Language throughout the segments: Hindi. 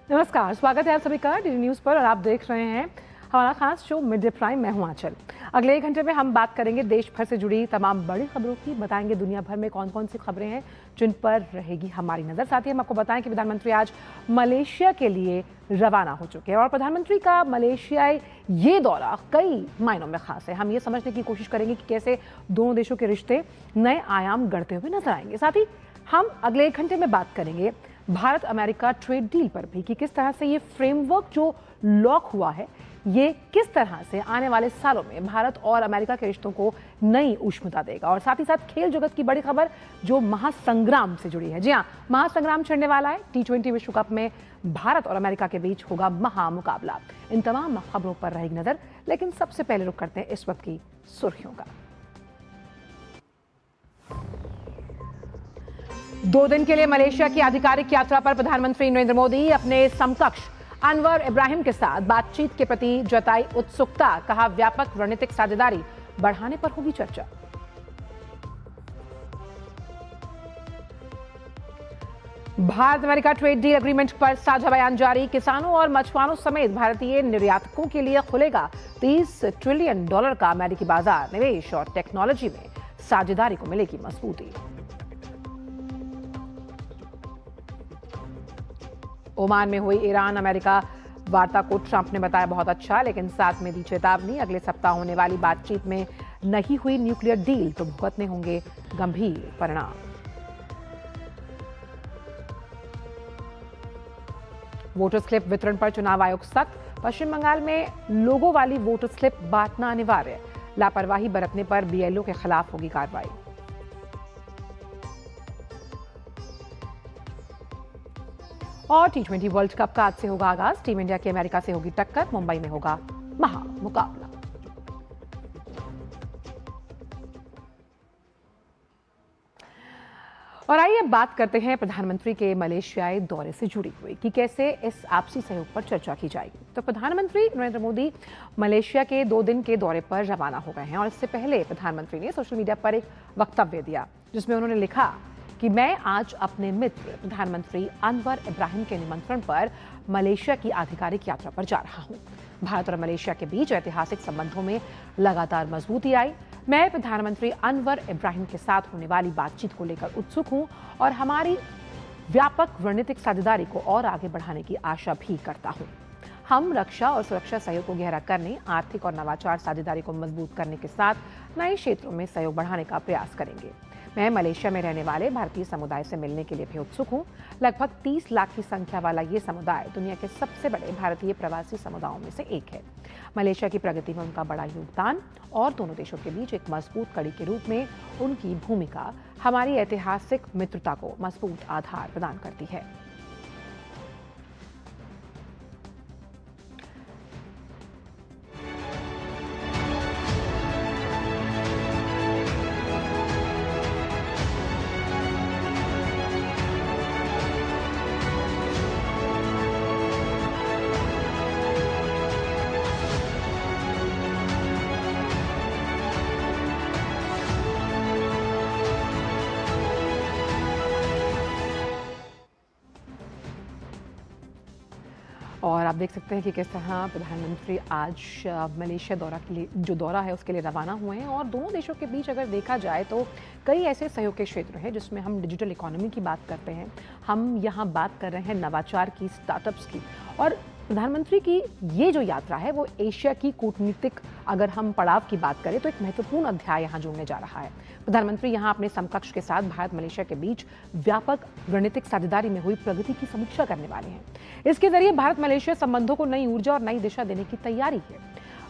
नमस्कार, स्वागत है आप सभी का डीडी न्यूज़ पर और आप देख रहे हैं हमारा खास शो मिड डे प्राइम। मैं हूं आंचल। अगले 1 घंटे में हम बात करेंगे देश भर से जुड़ी तमाम बड़ी खबरों की, बताएंगे दुनिया भर में कौन कौन सी खबरें हैं जिन पर रहेगी हमारी नज़र। साथ ही हम आपको बताएं कि प्रधानमंत्री आज मलेशिया के लिए रवाना हो चुके हैं और प्रधानमंत्री का मलेशियाई ये दौरा कई मायनों में खास है। हम ये समझने की कोशिश करेंगे कि कैसे दोनों देशों के रिश्ते नए आयाम गढ़ते हुए नजर आएंगे। साथ ही हम अगले 1 घंटे में बात करेंगे भारत अमेरिका ट्रेड डील पर भी कि किस तरह से ये फ्रेमवर्क जो लॉक हुआ है ये किस तरह से आने वाले सालों में भारत और अमेरिका के रिश्तों को नई ऊष्मता देगा। और साथ ही साथ खेल जगत की बड़ी खबर जो महासंग्राम से जुड़ी है। जी हां, महासंग्राम छिड़ने वाला है। T20 विश्व कप में भारत और अमेरिका के बीच होगा महामुकाबला। इन तमाम खबरों पर रहेगी नजर, लेकिन सबसे पहले रुक करते हैं इस वक्त की सुर्खियों का। 2 दिन के लिए मलेशिया की आधिकारिक यात्रा पर प्रधानमंत्री नरेंद्र मोदी अपने समकक्ष अनवर इब्राहिम के साथ बातचीत के प्रति जताई उत्सुकता। कहा व्यापक रणनीतिक साझेदारी बढ़ाने पर होगी चर्चा। Bharat America trade deal agreement पर साझा बयान जारी। किसानों और मछुआरों समेत भारतीय निर्यातकों के लिए खुलेगा $30 ट्रिलियन का अमेरिकी बाजार। निवेश और टेक्नोलॉजी में साझेदारी को मिलेगी मजबूती। ओमान में हुई ईरान अमेरिका वार्ता को ट्रंप ने बताया बहुत अच्छा, लेकिन साथ में दी चेतावनी अगले सप्ताह होने वाली बातचीत में नहीं हुई न्यूक्लियर डील तो भुगतने होंगे गंभीर परिणाम। वोटर स्लिप वितरण पर चुनाव आयोग सख्त। पश्चिम बंगाल में लोगों वाली वोटर स्लिप बांटना अनिवार्य। लापरवाही बरतने पर बीएलओ के खिलाफ होगी कार्रवाई। और T20 वर्ल्ड कप का आज से होगा आगाज। टीम इंडिया की अमेरिका से होगी टक्कर। मुंबई में होगा महामुकाबला। और आइए बात करते हैं प्रधानमंत्री के मलेशियाई दौरे से जुड़ी हुई कि कैसे इस आपसी सहयोग पर चर्चा की जाएगी। तो प्रधानमंत्री नरेंद्र मोदी मलेशिया के 2 दिन के दौरे पर रवाना हो गए हैं और इससे पहले प्रधानमंत्री ने सोशल मीडिया पर एक वक्तव्य दिया जिसमें उन्होंने लिखा कि मैं आज अपने मित्र प्रधानमंत्री अनवर इब्राहिम के निमंत्रण पर मलेशिया की आधिकारिक यात्रा पर जा रहा हूं। भारत और मलेशिया के बीच ऐतिहासिक संबंधों में लगातार मजबूती आई। मैं प्रधानमंत्री अनवर इब्राहिम के साथ होने वाली बातचीत को लेकर उत्सुक हूं और हमारी व्यापक रणनीतिक साझेदारी को और आगे बढ़ाने की आशा भी करता हूं। हम रक्षा और सुरक्षा सहयोग को गहरा करने, आर्थिक और नवाचार साझेदारी को मजबूत करने के साथ नए क्षेत्रों में सहयोग बढ़ाने का प्रयास करेंगे। मैं मलेशिया में रहने वाले भारतीय समुदाय से मिलने के लिए भी उत्सुक हूं। लगभग 30 लाख की संख्या वाला ये समुदाय दुनिया के सबसे बड़े भारतीय प्रवासी समुदायों में से एक है। मलेशिया की प्रगति में उनका बड़ा योगदान और दोनों देशों के बीच एक मजबूत कड़ी के रूप में उनकी भूमिका हमारी ऐतिहासिक मित्रता को मजबूत आधार प्रदान करती है। और आप देख सकते हैं कि किस तरह प्रधानमंत्री आज मलेशिया दौरा है उसके लिए रवाना हुए हैं। और दोनों देशों के बीच अगर देखा जाए तो कई ऐसे सहयोग के क्षेत्र हैं जिसमें हम डिजिटल इकोनॉमी की बात करते हैं, हम यहाँ बात कर रहे हैं नवाचार की, स्टार्टअप्स की। और प्रधानमंत्री की ये जो यात्रा है वो एशिया की कूटनीतिक अगर हम पड़ाव की बात करें तो एक महत्वपूर्ण अध्याय यहाँ जुड़ने जा रहा है। प्रधानमंत्री यहाँ अपने समकक्ष के साथ भारत मलेशिया के बीच व्यापक रणनीतिक साझेदारी में हुई प्रगति की समीक्षा करने वाले हैं। इसके जरिए भारत मलेशिया संबंधों को नई ऊर्जा और नई दिशा देने की तैयारी है।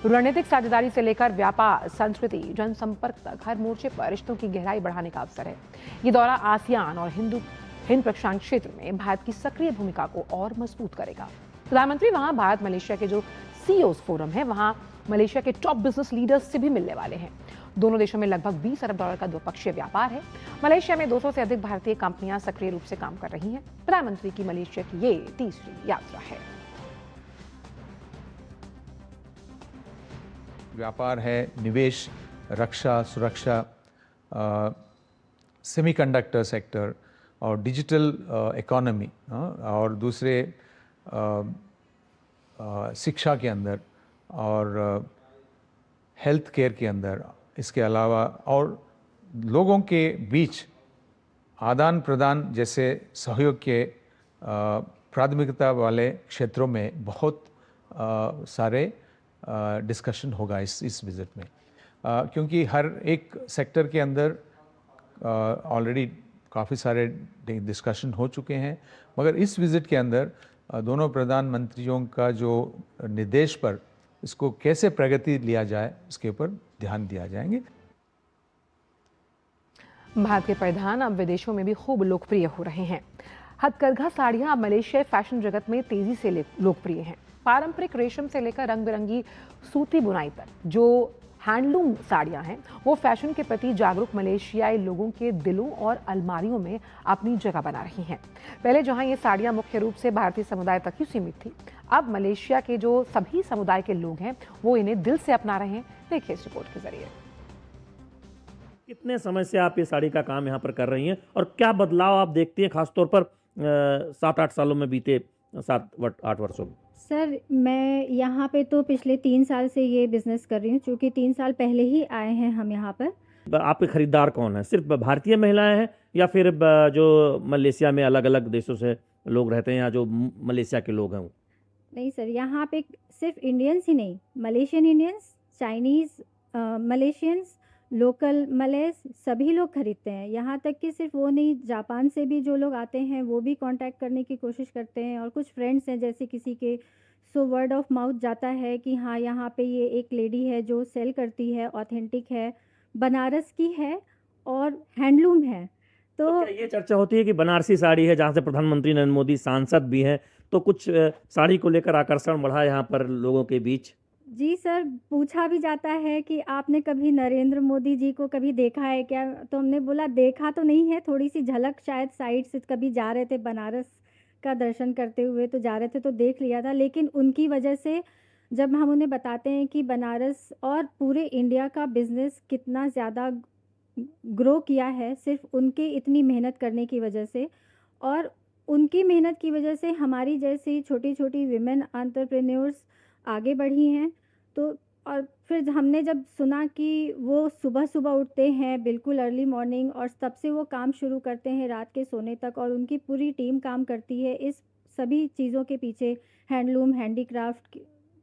रणनीतिक साझेदारी से लेकर व्यापार, संस्कृति, जनसंपर्क तक हर मोर्चे पर रिश्तों की गहराई बढ़ाने का अवसर है। ये दौरा आसियान और हिंद प्रशांत क्षेत्र में भारत की सक्रिय भूमिका को और मजबूत करेगा। प्रधानमंत्री वहां भारत मलेशिया के जो सीईओज फोरम है वहां मलेशिया के टॉप बिजनेस लीडर्स से भी मिलने वाले हैं। दोनों देशों में लगभग $20 अरब का द्विपक्षीय व्यापार है। मलेशिया में 200 से अधिक भारतीय कंपनियां सक्रिय रूप से काम कर रही हैं। प्रधानमंत्री की मलेशिया की ये तीसरी यात्रा है। व्यापार है, निवेश, रक्षा, सुरक्षा, सेमीकंडक्टर सेक्टर और डिजिटल इकोनॉमी और दूसरे शिक्षा के अंदर और हेल्थ केयर के अंदर, इसके अलावा और लोगों के बीच आदान प्रदान जैसे सहयोग के प्राथमिकता वाले क्षेत्रों में बहुत सारे डिस्कशन होगा इस विज़िट में, क्योंकि हर एक सेक्टर के अंदर ऑलरेडी काफ़ी सारे डिस्कशन हो चुके हैं, मगर इस विज़िट के अंदर दोनों प्रधानमंत्रियों का जो निर्देश पर इसको कैसे प्रगति लिया जाए उसके ऊपर ध्यान दिया जाएंगे। भारत के परिधान अब विदेशों में भी खूब लोकप्रिय हो रहे हैं। हथकरघा साड़ियां अब मलेशियाई फैशन जगत में तेजी से लोकप्रिय हैं। पारंपरिक रेशम से लेकर रंग बिरंगी सूती बुनाई तक जो हैंडलूम साड़ियां हैं वो फैशन के प्रति जागरूक मलेशियाई लोगों के दिलों और अलमारियों में अपनी जगह बना रही हैं। पहले जहां ये साड़ियां मुख्य रूप से भारतीय समुदाय तक ही सीमित थी, अब मलेशिया के जो सभी समुदाय के लोग हैं वो इन्हें दिल से अपना रहे हैं। देखिए इस रिपोर्ट के जरिए। कितने समय से आप ये साड़ी का काम यहाँ पर कर रही हैं और क्या बदलाव आप देखती हैं, खासतौर पर 7-8 सालों में, बीते 7-8 वर्षों में? सर, मैं यहाँ पे तो पिछले 3 साल से ये बिज़नेस कर रही हूँ, क्योंकि 3 साल पहले ही आए हैं हम यहाँ पर। आपके खरीदार कौन है? सिर्फ भारतीय महिलाएं हैं या फिर जो मलेशिया में अलग अलग देशों से लोग रहते हैं या जो मलेशिया के लोग हैं वो? नहीं सर, यहाँ पे सिर्फ इंडियंस ही नहीं, Malaysian Indians, Chinese Malaysians, local Millais, सभी लोग खरीदते हैं। यहाँ तक कि सिर्फ वो नहीं, जापान से भी जो लोग आते हैं वो भी कांटेक्ट करने की कोशिश करते हैं। और कुछ फ्रेंड्स हैं जैसे किसी के, सो वर्ड ऑफ माउथ जाता है कि हाँ यहाँ पे ये एक लेडी है जो सेल करती है, ऑथेंटिक है, बनारस की है और हैंडलूम है। तो क्या ये चर्चा होती है कि बनारसी साड़ी है, जहाँ से प्रधानमंत्री नरेंद्र मोदी सांसद भी हैं, तो कुछ साड़ी को लेकर आकर्षण बढ़ा यहाँ पर लोगों के बीच? जी सर, पूछा भी जाता है कि आपने कभी नरेंद्र मोदी जी को कभी देखा है क्या? तो हमने बोला देखा तो नहीं है, थोड़ी सी झलक शायद साइड से कभी जा रहे थे, बनारस का दर्शन करते हुए तो जा रहे थे तो देख लिया था। लेकिन उनकी वजह से जब हम उन्हें बताते हैं कि बनारस और पूरे इंडिया का बिजनेस कितना ज़्यादा ग्रो किया है सिर्फ उनके इतनी मेहनत करने की वजह से, और उनकी मेहनत की वजह से हमारी जैसी छोटी छोटी विमेन एंटरप्रेन्योर्स आगे बढ़ी हैं। तो और फिर हमने जब सुना कि वो सुबह सुबह उठते हैं बिल्कुल अर्ली मॉर्निंग, और तब से वो काम शुरू करते हैं रात के सोने तक, और उनकी पूरी टीम काम करती है इस सभी चीज़ों के पीछे, हैंडलूम हैंडीक्राफ्ट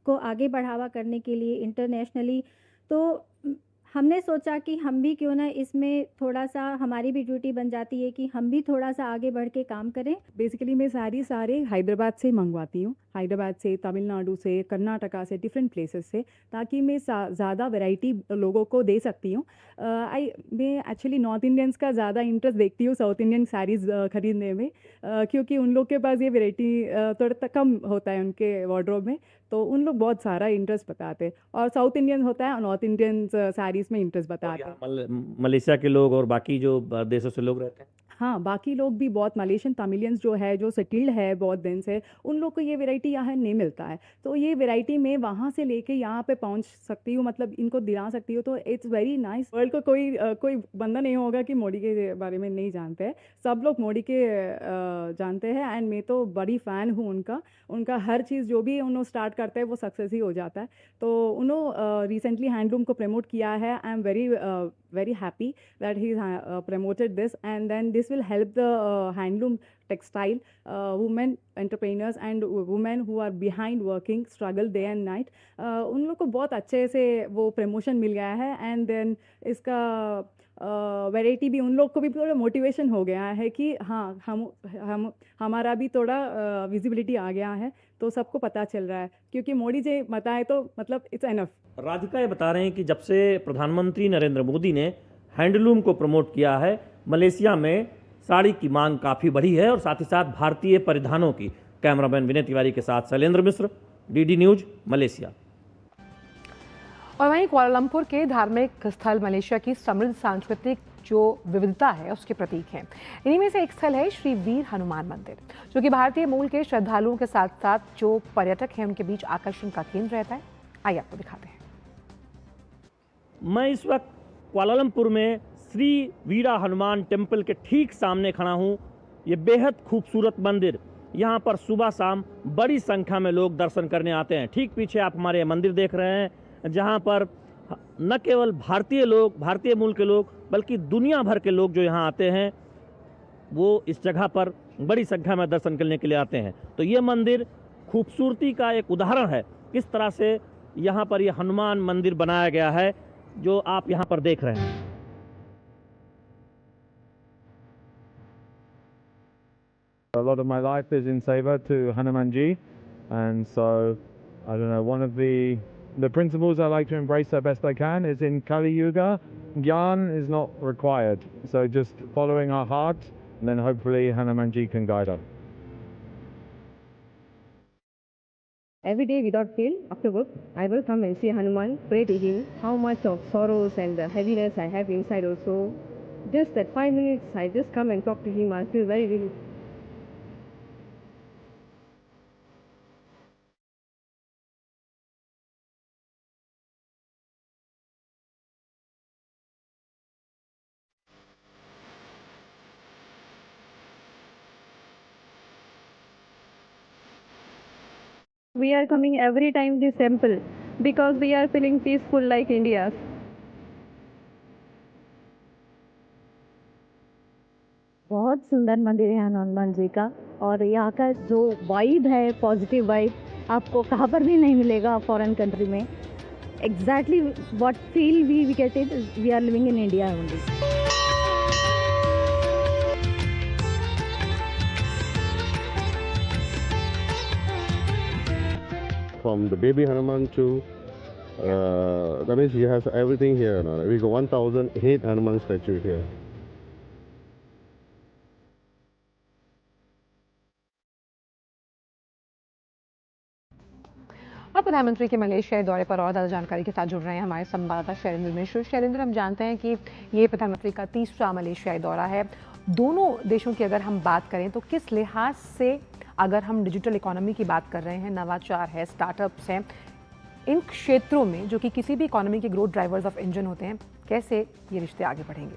को आगे बढ़ावा करने के लिए इंटरनेशनली। तो हमने सोचा कि हम भी क्यों ना इसमें थोड़ा सा, हमारी भी ड्यूटी बन जाती है कि हम भी थोड़ा सा आगे बढ़ के काम करें। बेसिकली मैं सारे हैदराबाद से मंगवाती हूँ, हैदराबाद से, तमिलनाडु से, कर्नाटका से, डिफरेंट प्लेसेस से, ताकि मैं ज़्यादा वैरायटी लोगों को दे सकती हूँ। मैं एक्चुअली नॉर्थ इंडियंस का ज़्यादा इंटरेस्ट देखती हूँ साउथ इंडियन साड़ीज़ खरीदने में, क्योंकि उन लोग के पास ये वैरायटी थोड़ा कम होता है उनके वार्डरोब में, तो उन लोग बहुत सारा इंटरेस्ट बताते हैं। और साउथ इंडियन होता है और नॉर्थ इंडियन साड़ीज़ में इंटरेस्ट बताते हैं। मलेशिया के लोग और बाकी जो देशों से लोग रहते हैं, हाँ, बाकी लोग भी बहुत, मलेशियन तमिलियंस जो है, जो सेटिल्ड है बहुत दिन से, उन लोग को ये वैरायटी यहाँ नहीं मिलता है। तो ये वैरायटी मैं वहाँ से लेके यहाँ पे पहुँच सकती हूँ, मतलब इनको दिला सकती हूँ। तो इट्स वेरी नाइस। वर्ल्ड को कोई बंदा नहीं होगा कि मोदी के बारे में नहीं जानते हैं, सब लोग मोदी के जानते हैं। एंड मैं तो बड़ी फ़ैन हूँ उनका हर चीज़ जो भी उन्होंने स्टार्ट करते हैं वो सक्सेस ही हो जाता है। तो उन्होंने रिसेंटली हैंडलूम को प्रमोट किया है। I am very happy that he promoted this, and then this will help the handloom textile women entrepreneurs and women who are behind working, struggle day and night, उन लोग को बहुत अच्छे से वो प्रमोशन मिल गया है। एंड देन इसका वैरायटी भी उन लोग को भी थोड़ा मोटिवेशन हो गया है कि हाँ हम हमारा भी थोड़ा विजिबिलिटी आ गया है, तो सबको पता चल रहा है, क्योंकि मोदी जी बताए तो मतलब इट्स एनफ। राधिका ये बता रहे हैं कि जब से प्रधानमंत्री नरेंद्र मोदी ने हैंडलूम को प्रमोट किया है, मलेशिया में साड़ी की मांग काफ़ी बढ़ी है और साथ ही साथ भारतीय परिधानों की। कैमरामैन विनय तिवारी के साथ शैलेंद्र मिश्र, डीडी न्यूज, मलेशिया। और वहीं कुआलालंपुर के धार्मिक स्थल मलेशिया की समृद्ध सांस्कृतिक जो विविधता है उसके प्रतीक हैं। इन्हीं में से एक स्थल है श्री वीर हनुमान मंदिर, जो कि भारतीय मूल के श्रद्धालुओं के साथ साथ जो पर्यटक हैं उनके बीच आकर्षण का केंद्र रहता है। आइए आपको दिखाते हैं। मैं इस वक्त कुआलालंपुर में श्री वीरा हनुमान टेम्पल के ठीक सामने खड़ा हूँ। ये बेहद खूबसूरत मंदिर यहाँ पर सुबह शाम बड़ी संख्या में लोग दर्शन करने आते हैं। ठीक पीछे आप हमारे मंदिर देख रहे हैं, जहाँ पर न केवल भारतीय लोग, भारतीय मूल के लोग, बल्कि दुनिया भर के लोग जो यहाँ आते हैं वो इस जगह पर बड़ी संख्या में दर्शन करने के लिए आते हैं। तो ये मंदिर खूबसूरती का एक उदाहरण है, किस तरह से यहाँ पर ये हनुमान मंदिर बनाया गया है जो आप यहाँ पर देख रहे हैं। A lot of my life is in seva to Hanumanji, and so I don't know, one of the principles I like to embrace the best I can is in Kali Yuga, Gyan is not required. So just following our heart, and then hopefully Hanumanji can guide us. Every day without fail, after work, I will come and see Hanuman, pray to him, how much of sorrows and heaviness I have inside also. Just that 5 minutes, I just come and talk to him, I feel very relieved. We are coming every time this temple because we are feeling peaceful like India. बहुत सुंदर मंदिर है हनुमान जी का, और यहाँ का जो वाइब है, पॉजिटिव वाइब, आपको कहाँ पर भी नहीं मिलेगा फॉरेन कंट्री में. Exactly what feel we get it, we are living in India only. From the baby Hanuman to that means he has everything here now. We got 1008 Hanuman statue here. और प्रधानमंत्री के मलेशिया दौरे पर और ज़्यादा जानकारी के साथ जुड़ रहे हैं हमारे संवाददाता शैलेंद्र मिश्र। शैलेंद्र, हम जानते हैं कि ये प्रधानमंत्री का तीसरा मलेशियाई दौरा है। दोनों देशों की अगर हम बात करें तो किस लिहाज से, अगर हम डिजिटल इकोनॉमी की बात कर रहे हैं, नवाचार है, स्टार्टअप्स हैं, इन क्षेत्रों में जो कि किसी भी इकोनॉमी के ग्रोथ ड्राइवर्स ऑफ इंजन होते हैं, कैसे ये रिश्ते आगे बढ़ेंगे?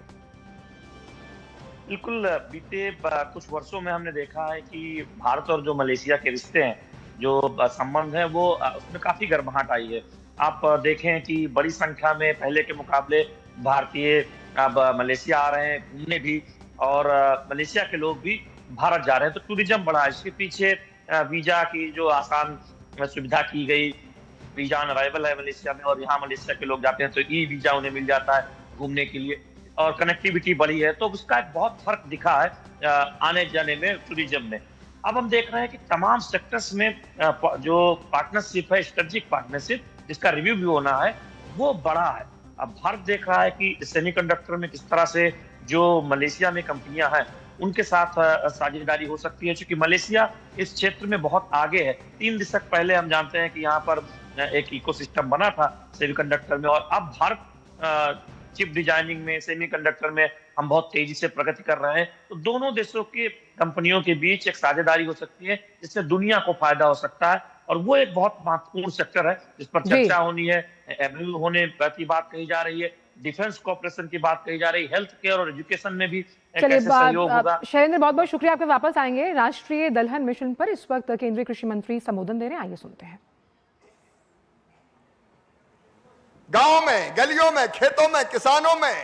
बिल्कुल, बीते कुछ वर्षों में हमने देखा है कि भारत और जो मलेशिया के रिश्ते हैं, जो संबंध है, वो उसमें काफी गर्माहट आई है। आप देखें कि बड़ी संख्या में पहले के मुकाबले भारतीय अब मलेशिया आ रहे हैं घूमने भी, और मलेशिया के लोग भी भारत जा रहे हैं। तो टूरिज्म बढ़ा है। इसके पीछे वीजा की जो आसान सुविधा की गई, वीजा ऑन अराइवल है मलेशिया में, और यहाँ मलेशिया के लोग जाते हैं तो ई वीजा उन्हें मिल जाता है घूमने के लिए, और कनेक्टिविटी बढ़ी है। तो उसका एक बहुत फर्क दिखा है आने जाने में, टूरिज्म में। अब हम देख रहे हैं कि तमाम सेक्टर्स में जो पार्टनरशिप है, स्ट्रेटेजिक पार्टनरशिप, जिसका रिव्यू भी होना है, वो बड़ा है। अब भारत देख रहा है कि सेमीकंडक्टर में किस तरह से जो मलेशिया में कंपनियां हैं उनके साथ साझेदारी हो सकती है, क्योंकि मलेशिया इस क्षेत्र में बहुत आगे है। 3 दशक पहले हम जानते हैं कि यहाँ पर एक इकोसिस्टम बना था सेमीकंडक्टर में, और अब भारत चिप डिजाइनिंग में, सेमीकंडक्टर में हम बहुत तेजी से प्रगति कर रहे हैं। तो दोनों देशों की कंपनियों के बीच एक साझेदारी हो सकती है जिससे दुनिया को फायदा हो सकता है, और वो एक बहुत महत्वपूर्ण सेक्टर है जिस पर चर्चा होनी है। एमओयू होने की बात कही जा रही है, डिफेंस कोऑपरेशन की बात कही जा रही है, हेल्थ केयर और एजुकेशन में भी चलिए शैलेंद्र, बहुत बहुत शुक्रिया, आपके वापस आएंगे। राष्ट्रीय दलहन मिशन पर इस वक्त केंद्रीय कृषि मंत्री संबोधन दे रहे हैं, आइए सुनते हैं। गांव में, गलियों में, खेतों में, किसानों में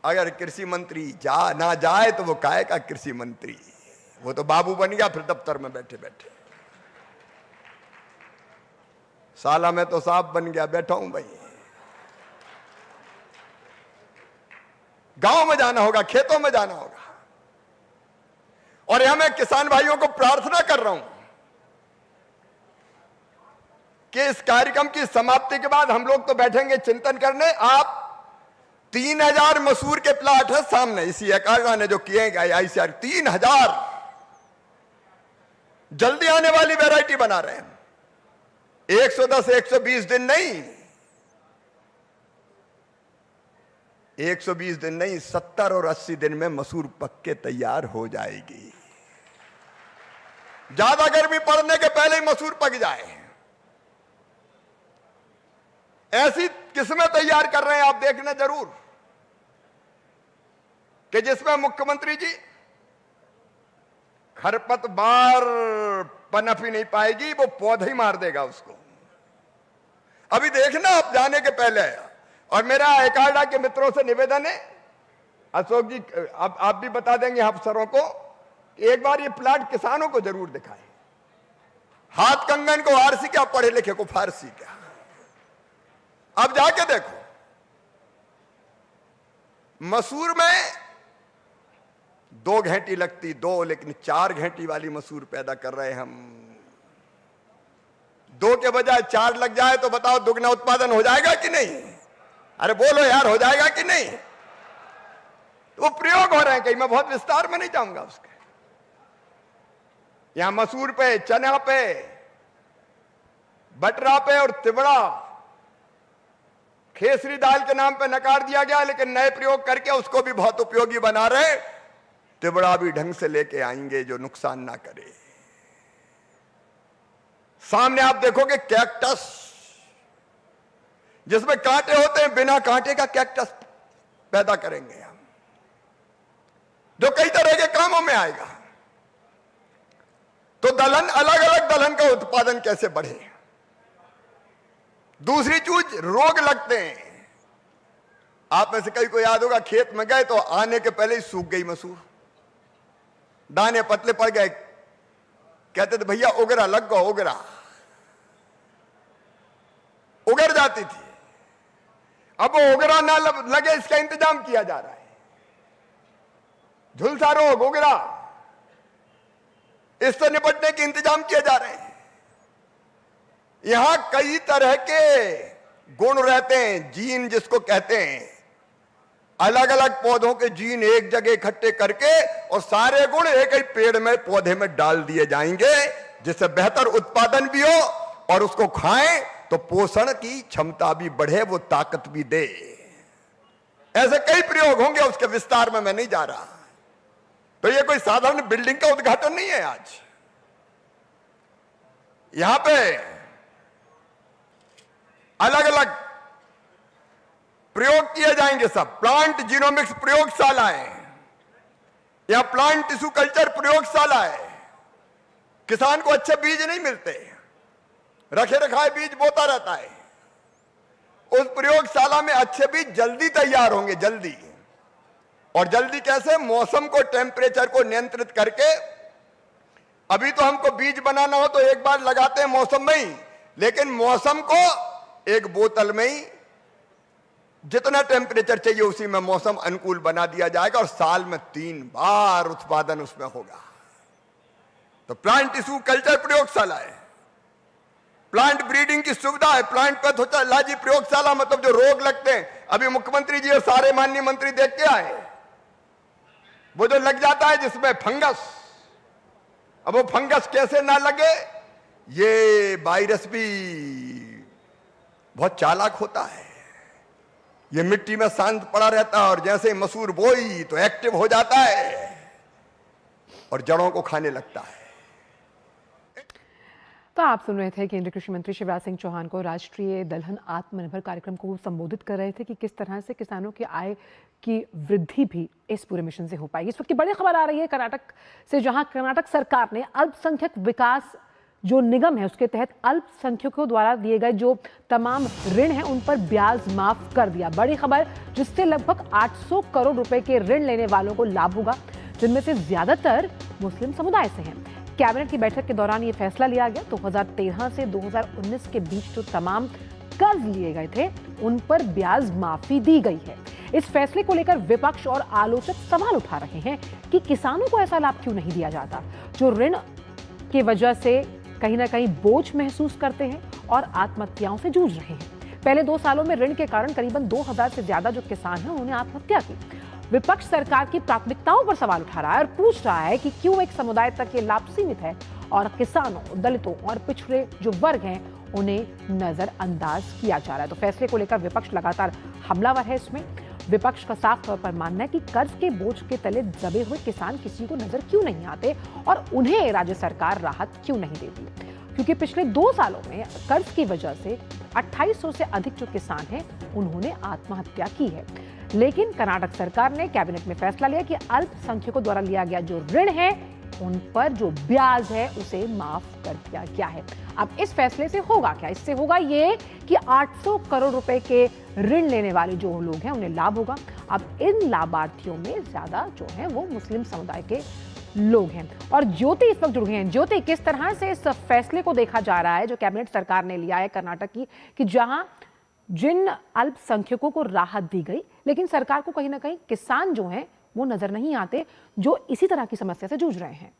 अगर कृषि मंत्री ना जाए तो वो काहे का कृषि मंत्री? वो तो बाबू बन गया फिर दफ्तर में बैठे बैठे। साला में तो साहब बन गया, बैठा हूं भाई। गांव में जाना होगा, खेतों में जाना होगा। और यहां मैं किसान भाइयों को प्रार्थना कर रहा हूं कि इस कार्यक्रम की समाप्ति के बाद हम लोग तो बैठेंगे चिंतन करने। आप 3000 मसूर के प्लाट है सामने, इसी एकागा ने जो किए गए ICR 3000 जल्दी आने वाली वैरायटी बना रहे हैं। 110 120 दिन नहीं, 120 दिन नहीं, 70 और 80 दिन में मसूर पक के तैयार हो जाएगी। ज्यादा गर्मी पड़ने के पहले ही मसूर पक जाए, ऐसी किस्में तैयार कर रहे हैं। आप देखना जरूर कि जिसमें मुख्यमंत्री जी खरपतवार पनप ही नहीं पाएगी, वो पौधे ही मार देगा उसको। अभी देखना आप जाने के पहले। और मेरा एकाडा के मित्रों से निवेदन है, अशोक जी आप भी बता देंगे अफसरों को कि एक बार ये प्लाट किसानों को जरूर दिखाएं। हाथ कंगन को आरसी क्या, पढ़े लिखे को फारसी क्या। अब जाके देखो मसूर में 2 घेंटी लगती, 2 लेकिन 4 घेंटी वाली मसूर पैदा कर रहे हैं हम। 2 के बजाय 4 लग जाए तो बताओ दुगना उत्पादन हो जाएगा कि नहीं? अरे बोलो यार, हो जाएगा कि नहीं? तो वो प्रयोग हो रहे हैं कहीं, मैं बहुत विस्तार में नहीं जाऊंगा उसके। यहां मसूर पे, चना पे, बटरा पे और तिबड़ा, खेसरी दाल के नाम पे नकार दिया गया, लेकिन नए प्रयोग करके उसको भी बहुत उपयोगी बना रहे। तिबड़ा भी ढंग से लेके आएंगे जो नुकसान ना करे। सामने आप देखोगे कैक्टस, जिसमें कांटे होते हैं, बिना कांटे का कैक्टस पैदा करेंगे हम, जो कई तरह के कामों में आएगा। तो दलहन, अलग अलग दलहन का उत्पादन कैसे बढ़े। दूसरी चीज, रोग लगते हैं। आप में से कई को याद होगा, खेत में गए तो आने के पहले ही सूख गई मसूर, दाने पतले पड़ गए, कहते थे भैया उगरा लग गो, उगरा उगर जाती थी। अब वो उगरा ना लगे इसका इंतजाम किया जा रहा है। झुलसा रोग, उगरा, इससे निपटने के इंतजाम किए जा रहे हैं। यहां कई तरह के गुण रहते हैं, जीन जिसको कहते हैं। अलग अलग पौधों के जीन एक जगह इकट्ठे करके और सारे गुण एक ही पेड़ में, पौधे में डाल दिए जाएंगे, जिससे बेहतर उत्पादन भी हो और उसको खाएं तो पोषण की क्षमता भी बढ़े, वो ताकत भी दे। ऐसे कई प्रयोग होंगे, उसके विस्तार में मैं नहीं जा रहा। तो ये कोई साधारण बिल्डिंग का उद्घाटन नहीं है आज। यहां पे अलग अलग प्रयोग किए जाएंगे, सब प्लांट जीनोमिक्स प्रयोगशाला है, यहां प्लांट टिश्यू कल्चर प्रयोगशाला है। किसान को अच्छे बीज नहीं मिलते, रखे रखाए बीज बोता रहता है। उस प्रयोगशाला में अच्छे बीज जल्दी तैयार होंगे, जल्दी। और जल्दी कैसे? मौसम को, टेम्परेचर को नियंत्रित करके। अभी तो हमको बीज बनाना हो तो एक बार लगाते हैं मौसम में ही, लेकिन मौसम को एक बोतल में ही जितना टेम्परेचर चाहिए उसी में मौसम अनुकूल बना दिया जाएगा और साल में 3 बार उत्पादन उसमें होगा। तो प्लांट टिश्यू कल्चर प्रयोगशाला है, प्लांट ब्रीडिंग की सुविधा है, प्लांट पैथोलॉजी प्रयोगशाला, मतलब जो रोग लगते हैं। अभी मुख्यमंत्री जी और सारे माननीय मंत्री देख के आए, वो जो लग जाता है जिसमें फंगस, अब वो फंगस कैसे ना लगे, ये वायरस भी बहुत चालाक होता है। ये मिट्टी में शांत पड़ा रहता है और जैसे मसूर बोई तो एक्टिव हो जाता है और जड़ों को खाने लगता है। तो आप सुन रहे थे केंद्रीय कृषि मंत्री शिवराज सिंह चौहान को राष्ट्रीय दलहन आत्मनिर्भर कार्यक्रम को संबोधित कर रहे थे कि किस तरह से किसानों की आय की वृद्धि भी इस पूरे मिशन से हो पाएगी। इस वक्त की बड़ी खबर आ रही है कर्नाटक से, जहां कर्नाटक सरकार ने अल्पसंख्यक विकास जो निगम है उसके तहत अल्पसंख्यकों द्वारा दिए गए जो तमाम ऋण हैं उन पर ब्याज माफ कर दिया। बड़ी खबर, जिससे लगभग 800 करोड़ रुपए के ऋण लेने वालों को लाभ होगा, जिनमें से ज्यादातर मुस्लिम समुदाय से हैं। कैबिनेट की बैठक के दौरान ये फैसला लिया गया। 2013 से 2019 के बीच जो तमाम कर्ज लिए गए थे उन पर ब्याज माफी दी गई है। इस फैसले को लेकर विपक्ष और आलोचक सवाल उठा रहे हैं कि किसानों को ऐसा लाभ क्यों नहीं दिया जाता, जो ऋण की वजह से कहीं ना कहीं बोझ महसूस करते हैं और आत्महत्याओं से जूझ रहे हैं। पहले 2 सालों में ऋण के कारण करीबन 2000 से ज्यादा जो किसान हैं उन्होंने आत्महत्या की। विपक्ष सरकार की प्राथमिकताओं पर सवाल उठा रहा है और पूछ रहा है कि क्यों एक समुदाय तक ये लाभ सीमित है और किसानों, दलितों और पिछड़े जो वर्ग हैं उन्हें नजरअंदाज किया जा रहा है। तो फैसले को लेकर विपक्ष लगातार हमलावर है। इसमें विपक्ष का साफ तौर पर मानना है कि कर्ज के बोझ के तले दबे हुए किसान किसी को नजर क्यों नहीं आते और उन्हें राज्य सरकार राहत क्यों नहीं देती, क्योंकि पिछले 2 सालों में कर्ज की वजह से 2800 से अधिक जो किसान हैं उन्होंने आत्महत्या की है। लेकिन कर्नाटक सरकार ने कैबिनेट में फैसला लिया कि अल्पसंख्यकों द्वारा लिया गया जो ऋण है उन पर जो ब्याज है उसे माफ कर दिया गया है। अब इस फैसले से होगा क्या? इससे होगा ये कि 800 करोड़ रुपए के ऋण लेने वाले जो लोग हैं उन्हें लाभ होगा। अब इन लाभार्थियों में ज्यादा जो है वो मुस्लिम समुदाय के लोग हैं। और ज्योति इस वक्त जुड़ गए हैं। ज्योति, किस तरह से इस फैसले को देखा जा रहा है जो कैबिनेट सरकार ने लिया है कर्नाटक की, कि जहां जिन अल्पसंख्यकों को राहत दी गई, लेकिन सरकार को कहीं ना कहीं किसान जो हैं वो नजर नहीं आते जो इसी तरह की समस्या से जूझ रहे हैं।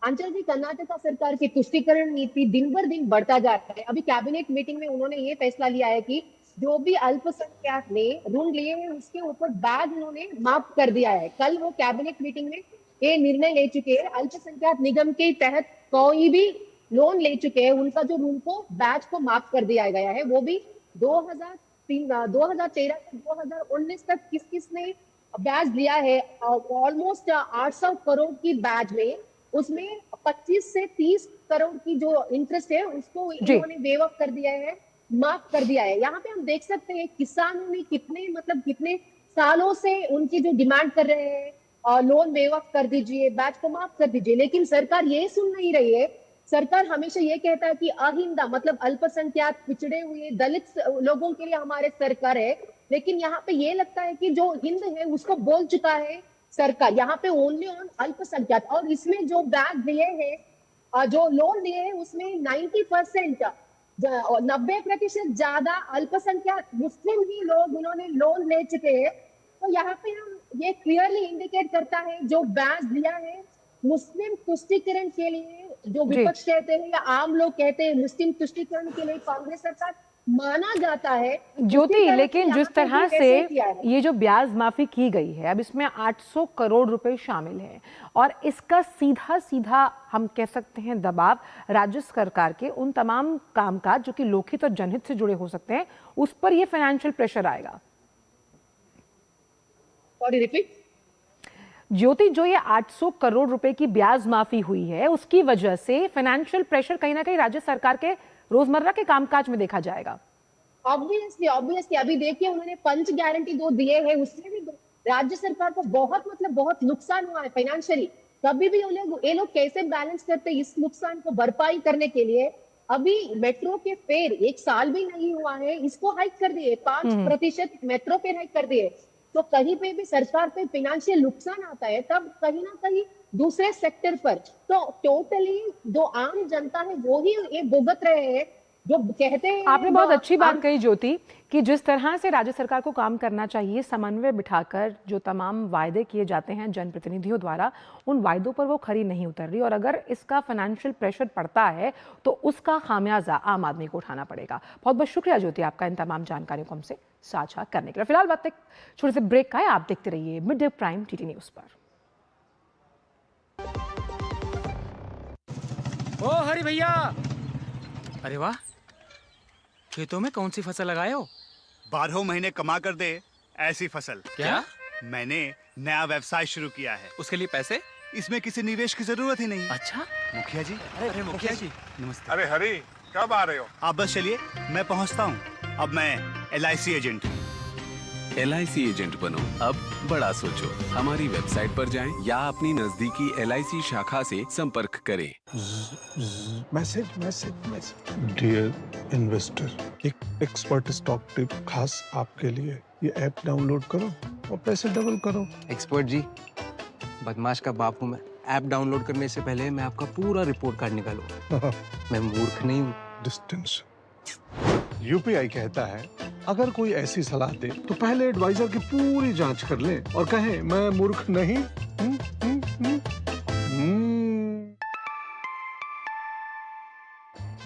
अंचल जी, कर्नाटक सरकार की तुष्टीकरण नीति दिन बर दिन बढ़ता जा रहा है। अभी कैबिनेट मीटिंग में उन्होंने ये फैसला लिया है कि जो भी अल्पसंख्यक ने ऋण लिए हैं उसके ऊपर ब्याज उन्होंने माफ कर दिया है। कल वो कैबिनेट मीटिंग में ये निर्णय ले चुके हैं। अल्पसंख्यक निगम के तहत कोई भी लोन ले चुके हैं उनका जो ऋण को ब्याज को माफ कर दिया गया है, वो भी 2013 से 2019 तक किस किस ने ब्याज लिया है ऑलमोस्ट 800 करोड़ की ब्याज में, उसमें 25 से 30 करोड़ की जो इंटरेस्ट है उसको इन्होंने वेव ऑफ कर दिया है, माफ कर दिया है। यहाँ पे हम देख सकते हैं किसानों ने कितने सालों से उनकी जो डिमांड कर रहे हैं और लोन वेव ऑफ कर दीजिए, ब्याज को माफ कर दीजिए, लेकिन सरकार ये सुन नहीं रही है। सरकार हमेशा ये कहता है कि अहिंदा मतलब अल्पसंख्यक, पिछड़े हुए, दलित लोगों के लिए हमारे सरकार है, लेकिन यहाँ पे ये लगता है कि जो हिंद है उसको बोल चुका है सरकार। यहाँ पे ओनली ऑन अल्पसंख्यक, और इसमें जो ब्याज दिए हैं, जो लोन दिए हैं उसमें 90% 90% ज्यादा अल्पसंख्यक मुस्लिम ही लोग उन्होंने लोन ले चुके हैं। तो यहाँ पे हम ये क्लियरली इंडिकेट करता है जो ब्याज दिया है मुस्लिम तुष्टीकरण के लिए, जो विपक्ष कहते हैं या आम लोग कहते हैं मुस्लिम तुष्टीकरण के लिए कांग्रेस सरकार माना जाता है। ज्योति, लेकिन जिस तरह से ये जो ब्याज माफी की गई है, अब इसमें 800 करोड़ रुपए शामिल है और इसका सीधा सीधा हम कह सकते हैं दबाव राज्य सरकार के उन तमाम कामकाज जो कि लोकहित और जनहित से जुड़े हो सकते हैं उस पर ये फाइनेंशियल प्रेशर आएगा। Sorry, repeat. ज्योति, जो ये 800 करोड़ रुपए की ब्याज माफी हुई है उसकी वजह से फाइनेंशियल प्रेशर कहीं ना कहीं राज्य सरकार के रोजमर्रा के कामकाज में देखा जाएगा। ऑब्वियसली अभी देखिए उन्होंने पंच गारंटी 2 दिए हैं, उससे भी राज्य सरकार को बहुत नुकसान हुआ है फाइनेंशियली। कभी भी ये लोग कैसे बैलेंस करते हैं इस नुकसान को भरपाई करने के लिए। अभी मेट्रो के फेयर 1 साल भी नहीं हुआ है, इसको हाइक कर दिए, 5% मेट्रो फेयर हाइक कर दिए। तो कहीं पे भी सरकार पे फाइनेंशियल नुकसान आता है तब कहीं ना कहीं दूसरे सेक्टर पर तो टोटली जो आम जनता है वो ही ये भुगत रहे हैं। जो कहते हैं, आपने बहुत अच्छी बात कही ज्योति, कि जिस तरह से राज्य सरकार को काम करना चाहिए, समन्वय बिठाकर जो तमाम वायदे किए जाते हैं जनप्रतिनिधियों द्वारा, उन वायदों पर वो खरी नहीं उतर रही और अगर इसका फाइनेंशियल प्रेशर पड़ता है तो उसका खामियाजा आम आदमी को उठाना पड़ेगा। बहुत बहुत शुक्रिया ज्योति आपका इन तमाम जानकारियों को हमसे साझा करने के लिए। फिलहाल बात एक छोटे से ब्रेक का है, आप देखते रहिए midday prime TT news पर। ओ हरी भैया, अरे वाह, खेतों में कौन सी फसल लगाए हो? 12 महीने कमा कर दे ऐसी फसल। क्या? मैंने नया व्यवसाय शुरू किया है। उसके लिए पैसे? इसमें किसी निवेश की जरूरत ही नहीं। अच्छा मुखिया जी। अरे मुखिया जी नमस्ते। अरे हरी, कब आ रहे हो? आप बस चलिए, मैं पहुंचता हूँ। अब मैं LIC एजेंट हूँ। LIC एजेंट बनो, अब बड़ा सोचो। हमारी वेबसाइट पर जाएं या अपनी नजदीकी LIC शाखा से संपर्क करें। मैसेज। डियर इन्वेस्टर, एक एक्सपर्ट स्टॉक टिप खास आपके लिए। ये ऐप डाउनलोड करो और पैसे डबल करो। एक्सपर्ट जी, बदमाश का बाप हूँ मैं। ऐप डाउनलोड करने से पहले मैं आपका पूरा रिपोर्ट कार्ड निकालूंगा। मैं मूर्ख नहीं हूँ। डिस्टेंस। UPI कहता है अगर कोई ऐसी सलाह दे तो पहले एडवाइजर की पूरी जांच कर ले और कहे मैं मूर्ख नहीं।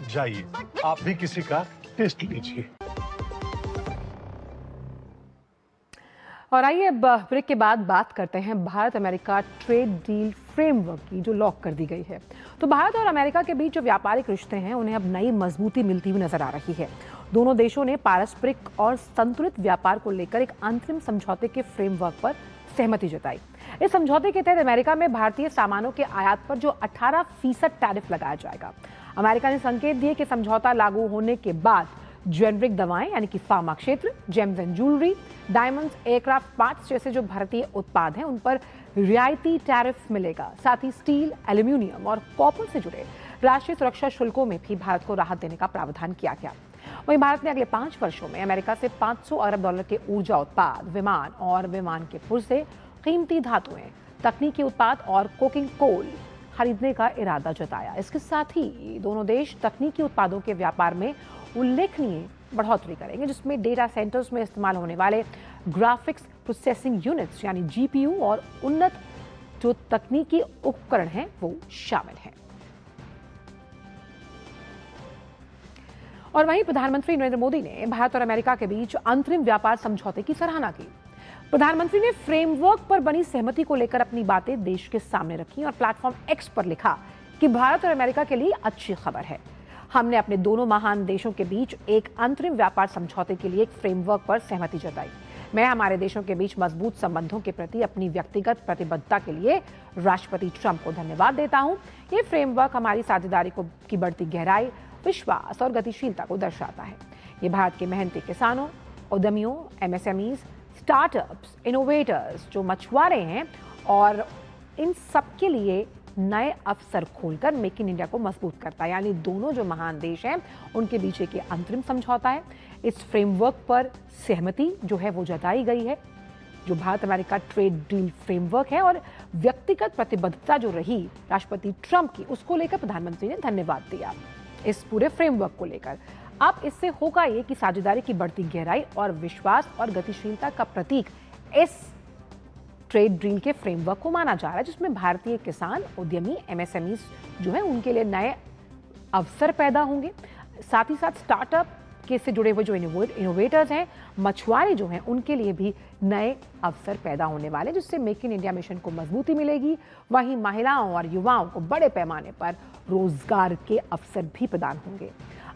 जाइए, आप भी किसी का टेस्ट लीजिए। और आइए अब ब्रेक के बाद बात करते हैं Bharat America trade deal framework की जो लॉक कर दी गई है। तो भारत और अमेरिका के बीच जो व्यापारिक रिश्ते हैं उन्हें अब नई मजबूती मिलती हुई नजर आ रही है। दोनों देशों ने पारस्परिक और संतुलित व्यापार को लेकर एक अंतरिम समझौते के फ्रेमवर्क पर सहमति जताई। इस समझौते के तहत अमेरिका में भारतीय सामानों के आयात पर जो 18% टैरिफ लगाया जाएगा। अमेरिका ने संकेत दिए कि समझौता लागू होने के बाद जेनरिक दवाएं यानी कि फार्मा क्षेत्र, James and jewellery, diamonds, aircraft parts जैसे जो भारतीय उत्पाद हैं उन पर रियायती टैरिफ मिलेगा। साथ ही स्टील, एल्यूमिनियम और कॉपर से जुड़े राष्ट्रीय सुरक्षा शुल्कों में भी भारत को राहत देने का प्रावधान किया गया। वहीं भारत ने अगले 5 वर्षों में अमेरिका से $500 अरब के ऊर्जा उत्पाद, विमान और विमान के पुर्जे, कीमती धातुएं, तकनीकी उत्पाद और कोकिंग कोल खरीदने का इरादा जताया। इसके साथ ही दोनों देश तकनीकी उत्पादों के व्यापार में उल्लेखनीय बढ़ोतरी करेंगे, जिसमें डेटा सेंटर्स में इस्तेमाल होने वाले ग्राफिक्स प्रोसेसिंग यूनिट्स यानी GPU और उन्नत जो तकनीकी उपकरण हैं वो शामिल हैं। और वहीं प्रधानमंत्री नरेंद्र मोदी ने भारत और अमेरिका के बीच अंतरिम व्यापार समझौते की सराहना की। प्रधानमंत्री ने फ्रेमवर्क पर बनी सहमति को लेकर अपनी बातें देश के सामने रखी और प्लेटफॉर्म X पर लिखा कि भारत और अमेरिका के लिए अच्छी खबर है। हमने अपने दोनों महान देशों के बीच एक अंतरिम व्यापार समझौते के लिए एक फ्रेमवर्क पर सहमति जताई। मैं हमारे देशों के बीच मजबूत संबंधों के प्रति अपनी व्यक्तिगत प्रतिबद्धता के लिए राष्ट्रपति ट्रंप को धन्यवाद देता हूं। ये फ्रेमवर्क हमारी साझेदारी की बढ़ती गहराई, विश्वास और गतिशीलता को दर्शाता है। ये भारत के मेहनती किसानों, उद्यमियों, MSMEs, स्टार्टअप्स, इनोवेटर्स, जो मछुआरे हैं और इन सब के लिए नए अवसर खोलकर मेक इन इंडिया को मजबूत करता है। यानी दोनों जो महान देश हैं उनके बीच एक अंतरिम समझौता है। इस फ्रेमवर्क पर सहमति जो है वो जताई गई है, जो Bharat America trade deal framework है, और व्यक्तिगत प्रतिबद्धता जो रही राष्ट्रपति ट्रंप की, उसको लेकर प्रधानमंत्री ने धन्यवाद दिया। इस पूरे फ्रेमवर्क को लेकर अब इससे होगा ये कि साझेदारी की बढ़ती गहराई और विश्वास और गतिशीलता का प्रतीक इस ट्रेड डील के फ्रेमवर्क को माना जा रहा है, जिसमें भारतीय किसान, उद्यमी, MSMEs जो है उनके लिए नए अवसर पैदा होंगे। साथ ही साथ स्टार्टअप के से जुड़े हुए जो इनोवेटर्स हैं, मछुआरे जो हैं, उनके लिए भी नए अवसर पैदा होने वाले, जिससे मेक इन इंडिया मिशन को मजबूती मिलेगी। वहीं महिलाओं और युवाओं को बड़े पैमाने पर रोजगार के अवसर भी प्रदान होंगे।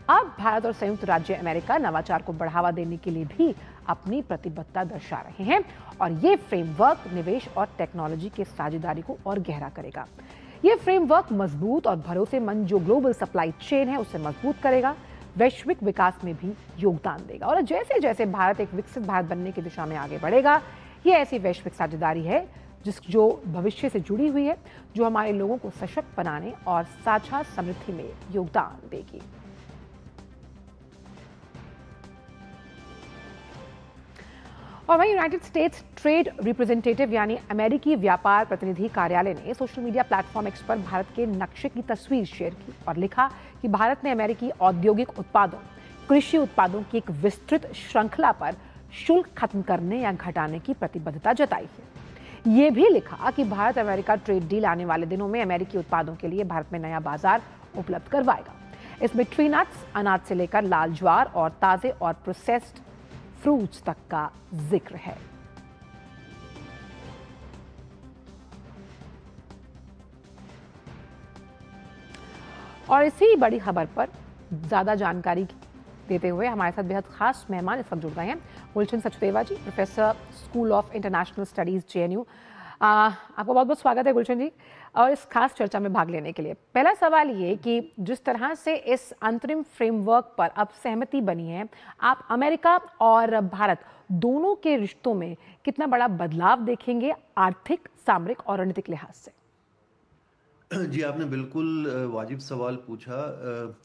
अब भारत और संयुक्त राज्य अमेरिका नवाचार को बढ़ावा देने के लिए भी अपनी प्रतिबद्धता दर्शा रहे हैं, और ये फ्रेमवर्क निवेश और टेक्नोलॉजी के साझेदारी को और गहरा करेगा। ये फ्रेमवर्क मजबूत और भरोसेमंद जो ग्लोबल सप्लाई चेन है उसे मजबूत करेगा, वैश्विक विकास में भी योगदान देगा। और जैसे जैसे भारत एक विकसित भारत बनने की दिशा में आगे बढ़ेगा, ये ऐसी वैश्विक साझेदारी है जो भविष्य से जुड़ी हुई है, जो हमारे लोगों को सशक्त बनाने और साझा समृद्धि में योगदान देगी। और वहीं यूनाइटेड स्टेट्स ट्रेड रिप्रेजेंटेटिव यानी अमेरिकी व्यापार प्रतिनिधि कार्यालय ने सोशल मीडिया प्लेटफॉर्म X पर भारत के नक्शे की तस्वीर शेयर की और लिखा कि भारत ने अमेरिकी औद्योगिक उत्पादों, कृषि उत्पादों की एक विस्तृत श्रृंखला पर शुल्क खत्म करने या घटाने की प्रतिबद्धता जताई है। ये भी लिखा कि भारत अमेरिका ट्रेड डील आने वाले दिनों में अमेरिकी उत्पादों के लिए भारत में नया बाजार उपलब्ध करवाएगा। इसमें ट्री नट्स, अनाज से लेकर लाल ज्वार और ताजे और प्रोसेस्ड फ्रूट्स तक का जिक्र है। और इसी बड़ी खबर पर ज्यादा जानकारी देते हुए हमारे साथ बेहद खास मेहमान इस वक्त जुड़ गए हैं। Gulshan Sachdeva ji, professor, school of international studies, JNU। आपका बहुत बहुत स्वागत है गुलशन जी, और इस खास चर्चा में भाग लेने के लिए। पहला सवाल ये कि जिस तरह से इस अंतरिम फ्रेमवर्क पर अब सहमति बनी है, आप अमेरिका और भारत दोनों के रिश्तों में कितना बड़ा बदलाव देखेंगे आर्थिक, सामरिक और रणनीतिक लिहाज से? जी, आपने बिल्कुल वाजिब सवाल पूछा।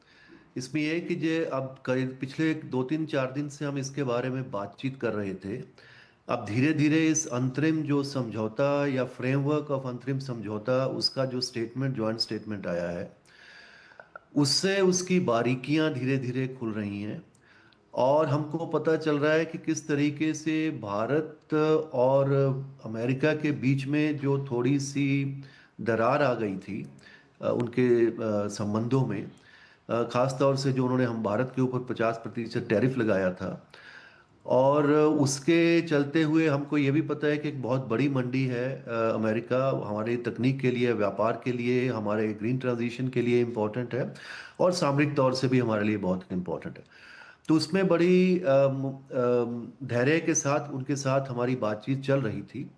इसमें यह है कि जे अब पिछले 2-3-4 दिन से हम इसके बारे में बातचीत कर रहे थे। अब धीरे धीरे इस अंतरिम जो समझौता या फ्रेमवर्क ऑफ अंतरिम समझौता, उसका जो स्टेटमेंट, जॉइंट स्टेटमेंट आया है, उससे उसकी बारीकियां धीरे धीरे खुल रही हैं और हमको पता चल रहा है कि किस तरीके से भारत और अमेरिका के बीच में जो थोड़ी सी दरार आ गई थी उनके संबंधों में, ख़ास तौर से जो उन्होंने हम भारत के ऊपर 50% टैरिफ लगाया था, और उसके चलते हुए हमको ये भी पता है कि एक बहुत बड़ी मंडी है अमेरिका, हमारे तकनीक के लिए, व्यापार के लिए, हमारे ग्रीन ट्रांजिशन के लिए इम्पोर्टेंट है और सामरिक तौर से भी हमारे लिए बहुत इम्पोर्टेंट है। तो उसमें बड़ी धैर्य के साथ उनके साथ हमारी बातचीत चल रही थी।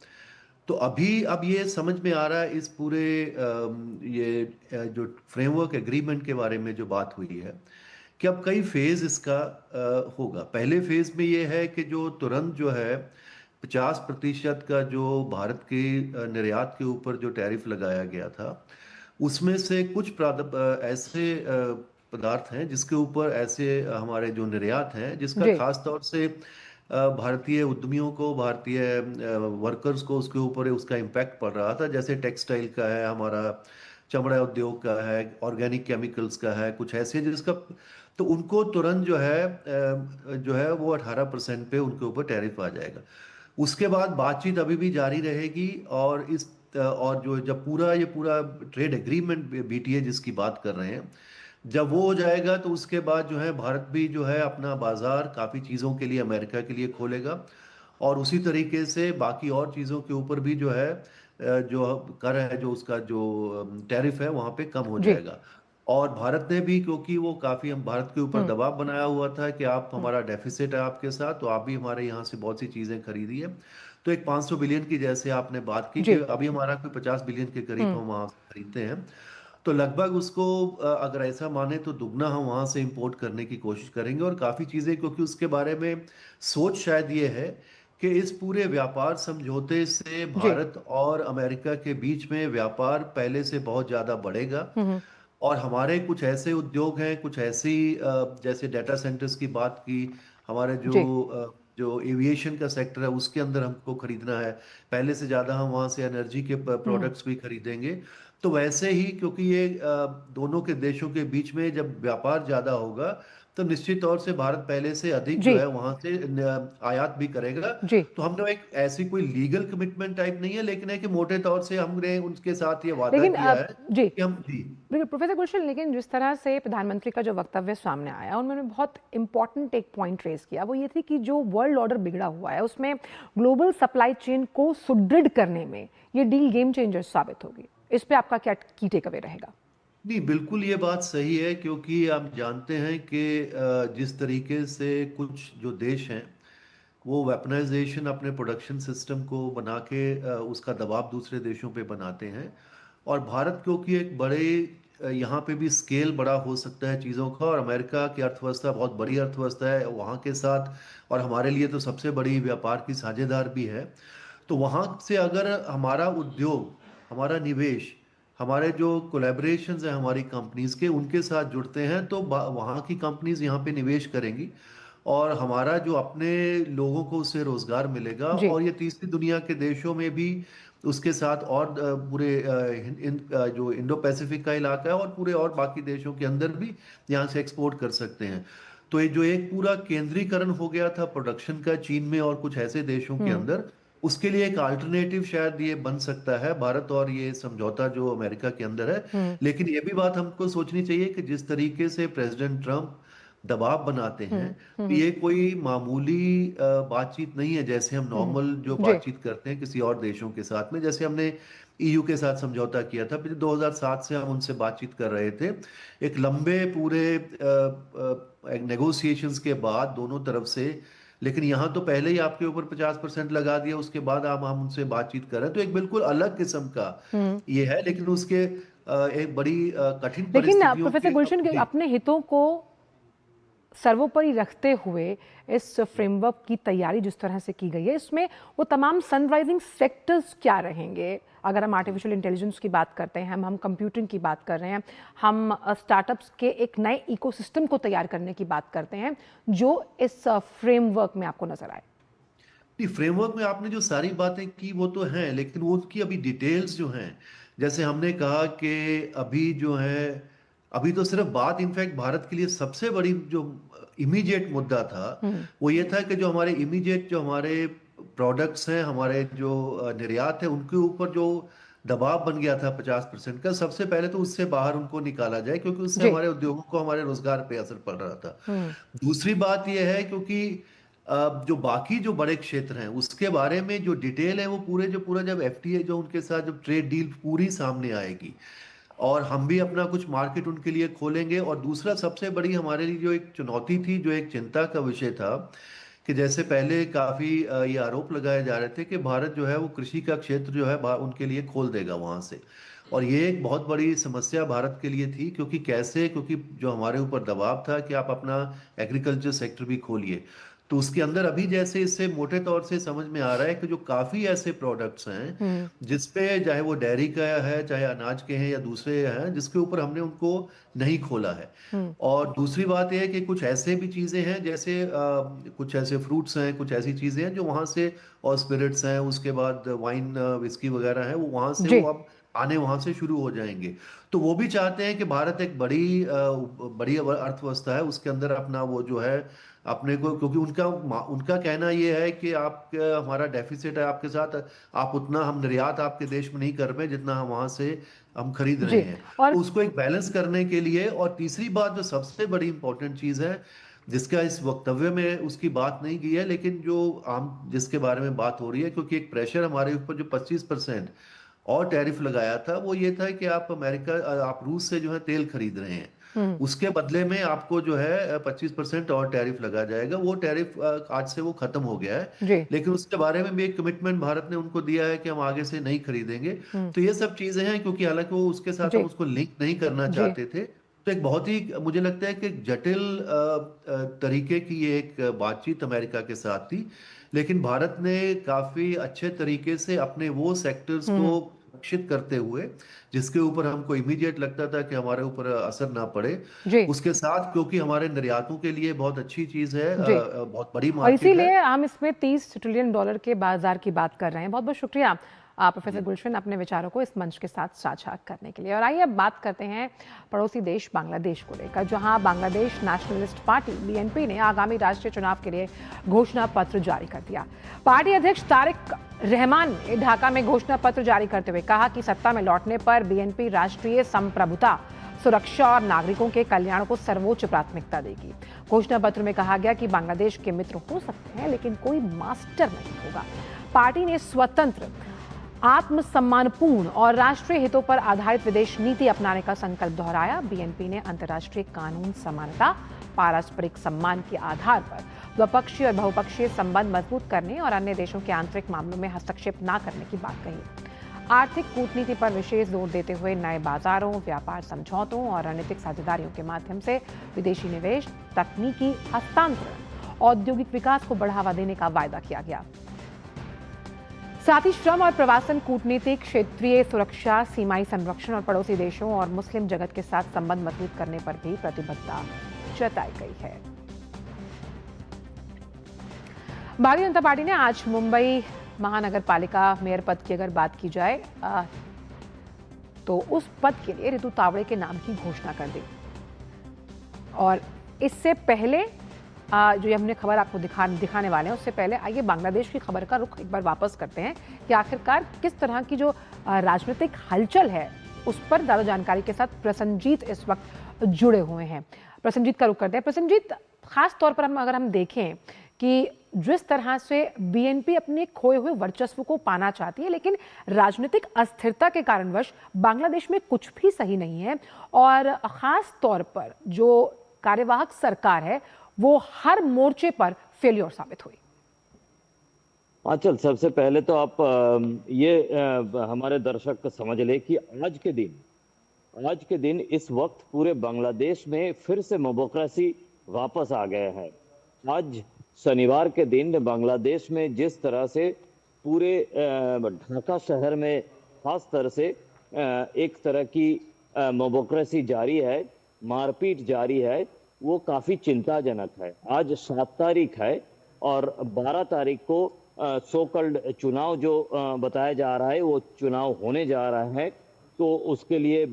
तो अब ये समझ में आ रहा है इस पूरे ये जो फ्रेमवर्क एग्रीमेंट के बारे में जो बात हुई है कि अब कई फेज़ इसका होगा। पहले फेज़ में ये है कि जो तुरंत जो है 50% का जो भारत के निर्यात के ऊपर जो टैरिफ लगाया गया था, उसमें से कुछ ऐसे पदार्थ हैं जिसके ऊपर ऐसे हमारे जो निर्यात हैं, जिसका जी। खास तौर से भारतीय उद्यमियों को, भारतीय वर्कर्स को उसके ऊपर उसका इम्पैक्ट पड़ रहा था। जैसे टेक्सटाइल का है, हमारा चमड़ा उद्योग का है, ऑर्गेनिक केमिकल्स का है, कुछ ऐसे जिसका, तो उनको तुरंत जो है वो 18% पे उनके ऊपर टैरिफ आ जाएगा। उसके बाद बातचीत अभी भी जारी रहेगी, और जो जब ये पूरा ट्रेड एग्रीमेंट बीटीए जिसकी बात कर रहे हैं, जब वो हो जाएगा तो उसके बाद जो है भारत भी जो है अपना बाजार काफ़ी चीज़ों के लिए अमेरिका के लिए खोलेगा, और उसी तरीके से बाकी और चीज़ों के ऊपर भी जो है जो कर है, जो उसका जो टैरिफ है वहाँ पे कम हो जी। जाएगा। और भारत ने भी, क्योंकि वो काफ़ी हम भारत के ऊपर दबाव बनाया हुआ था कि आप, हमारा डेफिसिट है आपके साथ, तो आप भी हमारे यहाँ से बहुत सी चीज़ें खरीदी है। तो एक 500 बिलियन की जैसे आपने बात की जी। कि अभी हमारा कोई 50 बिलियन के करीब हम्म। हम वहाँ से खरीदते हैं, तो लगभग उसको अगर ऐसा माने तो दुगना हम वहाँ से इंपोर्ट करने की कोशिश करेंगे। और काफ़ी चीज़ें, क्योंकि उसके बारे में सोच शायद ये है कि इस पूरे व्यापार समझौते से जी। भारत और अमेरिका के बीच में व्यापार पहले से बहुत ज़्यादा बढ़ेगा, हम्म। और हमारे कुछ ऐसे उद्योग हैं, कुछ ऐसी जैसे डाटा सेंटर्स की बात की, हमारे जी। जो एविएशन का सेक्टर है उसके अंदर हमको खरीदना है, पहले से ज़्यादा हम वहाँ से एनर्जी के प्रोडक्ट्स भी खरीदेंगे। तो वैसे ही, क्योंकि ये दोनों के देशों के बीच में जब व्यापार ज़्यादा होगा, तो निश्चित तौर से भारत पहले से अधिक जो जी। है वहाँ से आयात भी करेगा। जी। तो हमने एक ऐसी कोई लीगल कमिटमेंट टाइप नहीं है, लेकिन है कि मोटे तौर से हमने उनके साथ ये वादा लेकिन किया है जी कि हम जी बिल्कुल प्रोफेसर गुलशन, लेकिन जिस तरह से प्रधानमंत्री का जो वक्तव्य सामने आया, उन्होंने बहुत इंपॉर्टेंट एक पॉइंट रेज किया, वो ये थी कि जो वर्ल्ड ऑर्डर बिगड़ा हुआ है उसमें ग्लोबल सप्लाई चेन को सुदृढ़ करने में ये डील गेम चेंजर साबित होगी। इस पे आपका क्या की टेक अवे रहेगा? नहीं, बिल्कुल ये बात सही है, क्योंकि आप जानते हैं कि जिस तरीके से कुछ जो देश हैं वो वेपनाइजेशन अपने प्रोडक्शन सिस्टम को बना के उसका दबाव दूसरे देशों पे बनाते हैं, और भारत क्योंकि एक बड़े यहाँ पे भी स्केल बड़ा हो सकता है चीज़ों का, और अमेरिका की अर्थव्यवस्था बहुत बड़ी अर्थव्यवस्था है वहाँ के साथ, और हमारे लिए तो सबसे बड़ी व्यापार की साझेदार भी है। तो वहाँ से अगर हमारा उद्योग, हमारा निवेश, हमारे जो कोलैबोरेशंस हैं हमारी कंपनीज के, उनके साथ जुड़ते हैं, तो वहाँ की कंपनीज यहाँ पे निवेश करेंगी, और हमारा जो अपने लोगों को उससे रोजगार मिलेगा, जी। और ये तीसरी दुनिया के देशों में भी उसके साथ, और पूरे जो इंडो पैसिफिक का इलाका है और पूरे और बाकी देशों के अंदर भी यहाँ से एक्सपोर्ट कर सकते हैं। तो ये जो एक पूरा केंद्रीकरण हो गया था प्रोडक्शन का चीन में और कुछ ऐसे देशों के अंदर, उसके लिए एक अल्टरनेटिव शायद ये बन सकता है भारत और ये समझौता जो अमेरिका के अंदर है। लेकिन ये भी बात हमको सोचनी चाहिए कि जिस तरीके से प्रेसिडेंट ट्रंप दबाव बनाते हैं, तो ये कोई मामूली बातचीत नहीं है, जैसे हम नॉर्मल जो जी। बातचीत करते हैं किसी और देशों के साथ में, जैसे हमने ईयू के साथ समझौता किया था, फिर 2007 से हम उनसे बातचीत कर रहे थे, एक लंबे पूरे नेगोशिएशंस के बाद दोनों तरफ से। लेकिन यहाँ तो पहले ही आपके ऊपर 50% लगा दिया, उसके बाद हम उनसे बातचीत कर रहे हैं, तो एक बिल्कुल अलग किस्म का ये है, लेकिन उसके एक बड़ी कठिन लेकिन परिस्थितियों प्रोफेसर के गुलशन के अपने हितों को सर्वोपरि रखते हुए इस फ्रेमवर्क की तैयारी जिस तरह से की गई है, इसमें वो तमाम सनराइजिंग सेक्टर्स क्या रहेंगे? अगर हम आर्टिफिशियल इंटेलिजेंस की बात करते हैं, हम कंप्यूटिंग की बात कर रहे हैं, हम स्टार्टअप्स के एक नए इकोसिस्टम को तैयार करने की बात करते हैं, जो इस फ्रेमवर्क में आपको नजर आए। फ्रेमवर्क में आपने जो सारी बातें की वो तो हैं, लेकिन वो उसकी अभी डिटेल्स जो हैं, जैसे हमने कहा कि अभी जो है, अभी तो सिर्फ बात, इनफैक्ट भारत के लिए सबसे बड़ी जो इमीडिएट मुद्दा था वो ये था कि जो हमारे इमीडिएट जो हमारे प्रोडक्ट्स हैं, हमारे जो निर्यात है, उनके ऊपर जो दबाव बन गया था 50% का, सबसे पहले तो उससे बाहर उनको निकाला जाए, क्योंकि उससे हमारे उद्योगों को, हमारे रोजगार पे असर पड़ रहा था। दूसरी बात यह है, क्योंकि जो बाकी जो बड़े क्षेत्र हैं उसके बारे में जो डिटेल है वो पूरा जब एफटीए जो उनके साथ जब ट्रेड डील पूरी सामने आएगी, और हम भी अपना कुछ मार्केट उनके लिए खोलेंगे। और दूसरा सबसे बड़ी हमारे लिए जो एक चुनौती थी, जो एक चिंता का विषय था, कि जैसे पहले काफ़ी ये आरोप लगाए जा रहे थे कि भारत जो है वो कृषि का क्षेत्र जो है उनके लिए खोल देगा वहाँ से, और ये एक बहुत बड़ी समस्या भारत के लिए थी, क्योंकि जो हमारे ऊपर दबाव था कि आप अपना एग्रीकल्चर सेक्टर भी खोलिए। तो उसके अंदर अभी जैसे इससे मोटे तौर से समझ में आ रहा है कि जो काफी ऐसे प्रोडक्ट्स हैं जिसपे चाहे वो डेयरी का है, चाहे अनाज के हैं या दूसरे हैं, जिसके ऊपर हमने उनको नहीं खोला है। और दूसरी बात यह है कि कुछ ऐसे भी चीजें हैं, जैसे कुछ ऐसे फ्रूट्स हैं, कुछ ऐसी चीजें हैं जो वहां से, और स्पिरिट्स हैं, उसके बाद वाइन विस्की वगैरह है, वो वहां से वो अब आने वहां से शुरू हो जाएंगे। तो वो भी चाहते हैं कि भारत एक बड़ी अर्थव्यवस्था है, उसके अंदर अपना वो जो है अपने को, क्योंकि उनका कहना ये है कि आप, हमारा डेफिसिट है आपके साथ, आप उतना, हम निर्यात आपके देश में नहीं कर रहे जितना हम वहां से हम खरीद रहे हैं। तो उसको एक बैलेंस करने के लिए, और तीसरी बात जो सबसे बड़ी इंपॉर्टेंट चीज है, जिसका इस वक्तव्य में उसकी बात नहीं की है, लेकिन जो आम जिसके बारे में बात हो रही है, क्योंकि एक प्रेशर हमारे ऊपर जो 25% और टैरिफ लगाया था, वो ये था कि आप रूस से जो है तेल खरीद रहे हैं, उसके बदले में आपको जो है 25% और टैरिफ लगा जाएगा। वो टैरिफ आज से वो खत्म हो गया है, लेकिन उसके बारे में भी एक कमिटमेंट भारत ने उनको दिया है कि हम आगे से नहीं खरीदेंगे। तो ये सब चीजें हैं, क्योंकि हालांकि वो उसके साथ हम उसको लिंक नहीं करना चाहते थे। तो एक बहुत ही, मुझे लगता है कि जटिल तरीके की ये एक बातचीत अमेरिका के साथ थी, लेकिन भारत ने काफी अच्छे तरीके से अपने वो सेक्टर्स को सुरक्षित करते हुए, जिसके ऊपर हमको इमीडिएट लगता था कि हमारे ऊपर असर ना पड़े, उसके साथ, क्योंकि हमारे निर्यातों के लिए बहुत अच्छी चीज है, बहुत बड़ी मार्केट है, इसीलिए हम इसमें $30 ट्रिलियन के बाजार की बात कर रहे हैं। बहुत बहुत शुक्रिया प्रोफेसर गुलशन अपने विचारों को इस मंच के साथ साझा करने के लिए। और आइए अब बात करते हैं पड़ोसी देश बांग्लादेश को लेकर, जहां बांग्लादेश नेशनलिस्ट पार्टी BNP ने आगामी राष्ट्रीय चुनाव के लिए घोषणा पत्र जारी कर दिया। पार्टी अध्यक्ष तारिक रहमान ने ढाका में घोषणा पत्र जारी करते हुए कहा कि सत्ता में लौटने पर BNP राष्ट्रीय संप्रभुता, सुरक्षा और नागरिकों के कल्याण को सर्वोच्च प्राथमिकता देगी। घोषणा पत्र में कहा गया कि बांग्लादेश के मित्र हो सकते हैं, लेकिन कोई मास्टर नहीं होगा। पार्टी ने स्वतंत्र, आत्मसम्मानपूर्ण और राष्ट्रीय हितों पर आधारित विदेश नीति अपनाने का संकल्प दोहराया। BNP ने अंतर्राष्ट्रीय कानून समानता, पारस्परिक सम्मान के आधार पर द्विपक्षीय और बहुपक्षीय संबंध मजबूत करने और अन्य देशों के आंतरिक मामलों में हस्तक्षेप न करने की बात कही। आर्थिक कूटनीति पर विशेष जोर देते हुए नए बाजारों, व्यापार समझौतों और रणनीतिक साझेदारियों के माध्यम से विदेशी निवेश, तकनीकी हस्तांतरण, औद्योगिक विकास को बढ़ावा देने का वायदा किया गया। साथ ही श्रम और प्रवासन कूटनीति, क्षेत्रीय सुरक्षा, सीमाई संरक्षण और पड़ोसी देशों और मुस्लिम जगत के साथ संबंध मजबूत करने पर भी प्रतिबद्धता जताई गई है। भारतीय जनता पार्टी ने आज मुंबई महानगर पालिका मेयर पद की अगर बात की जाए तो उस पद के लिए रितु तावड़े के नाम की घोषणा कर दी। और इससे पहले जो ये हमने खबर आपको दिखाने वाले हैं, उससे पहले आइए बांग्लादेश की खबर का रुख एक बार वापस करते हैं कि आखिरकार किस तरह की जो राजनीतिक हलचल है उस पर ज़्यादा जानकारी के साथ प्रसन्नजीत इस वक्त जुड़े हुए हैं। प्रसन्नजीत का रुख करते हैं। प्रसन्नजीत, खास तौर पर अगर हम देखें कि जिस तरह से BNP अपने खोए हुए वर्चस्व को पाना चाहती है, लेकिन राजनीतिक अस्थिरता के कारणवश बांग्लादेश में कुछ भी सही नहीं है, और खास तौर पर जो कार्यवाहक सरकार है वो हर मोर्चे पर फेल्योर साबित हुई। आंचल, सबसे पहले तो आप हमारे दर्शक समझ ले कि आज के दिन इस वक्त पूरे बांग्लादेश में फिर से डेमोक्रेसी वापस आ गया है। आज शनिवार के दिन बांग्लादेश में जिस तरह से पूरे ढाका शहर में खास तरह से एक तरह की डेमोक्रेसी जारी है, मारपीट जारी है, वो काफी चिंताजनक है। आज 7 तारीख है और 12 तारीख को सो कॉल्ड चुनाव जो बताया जा रहा है वो चुनाव होने जा रहा है। तो उसके लिए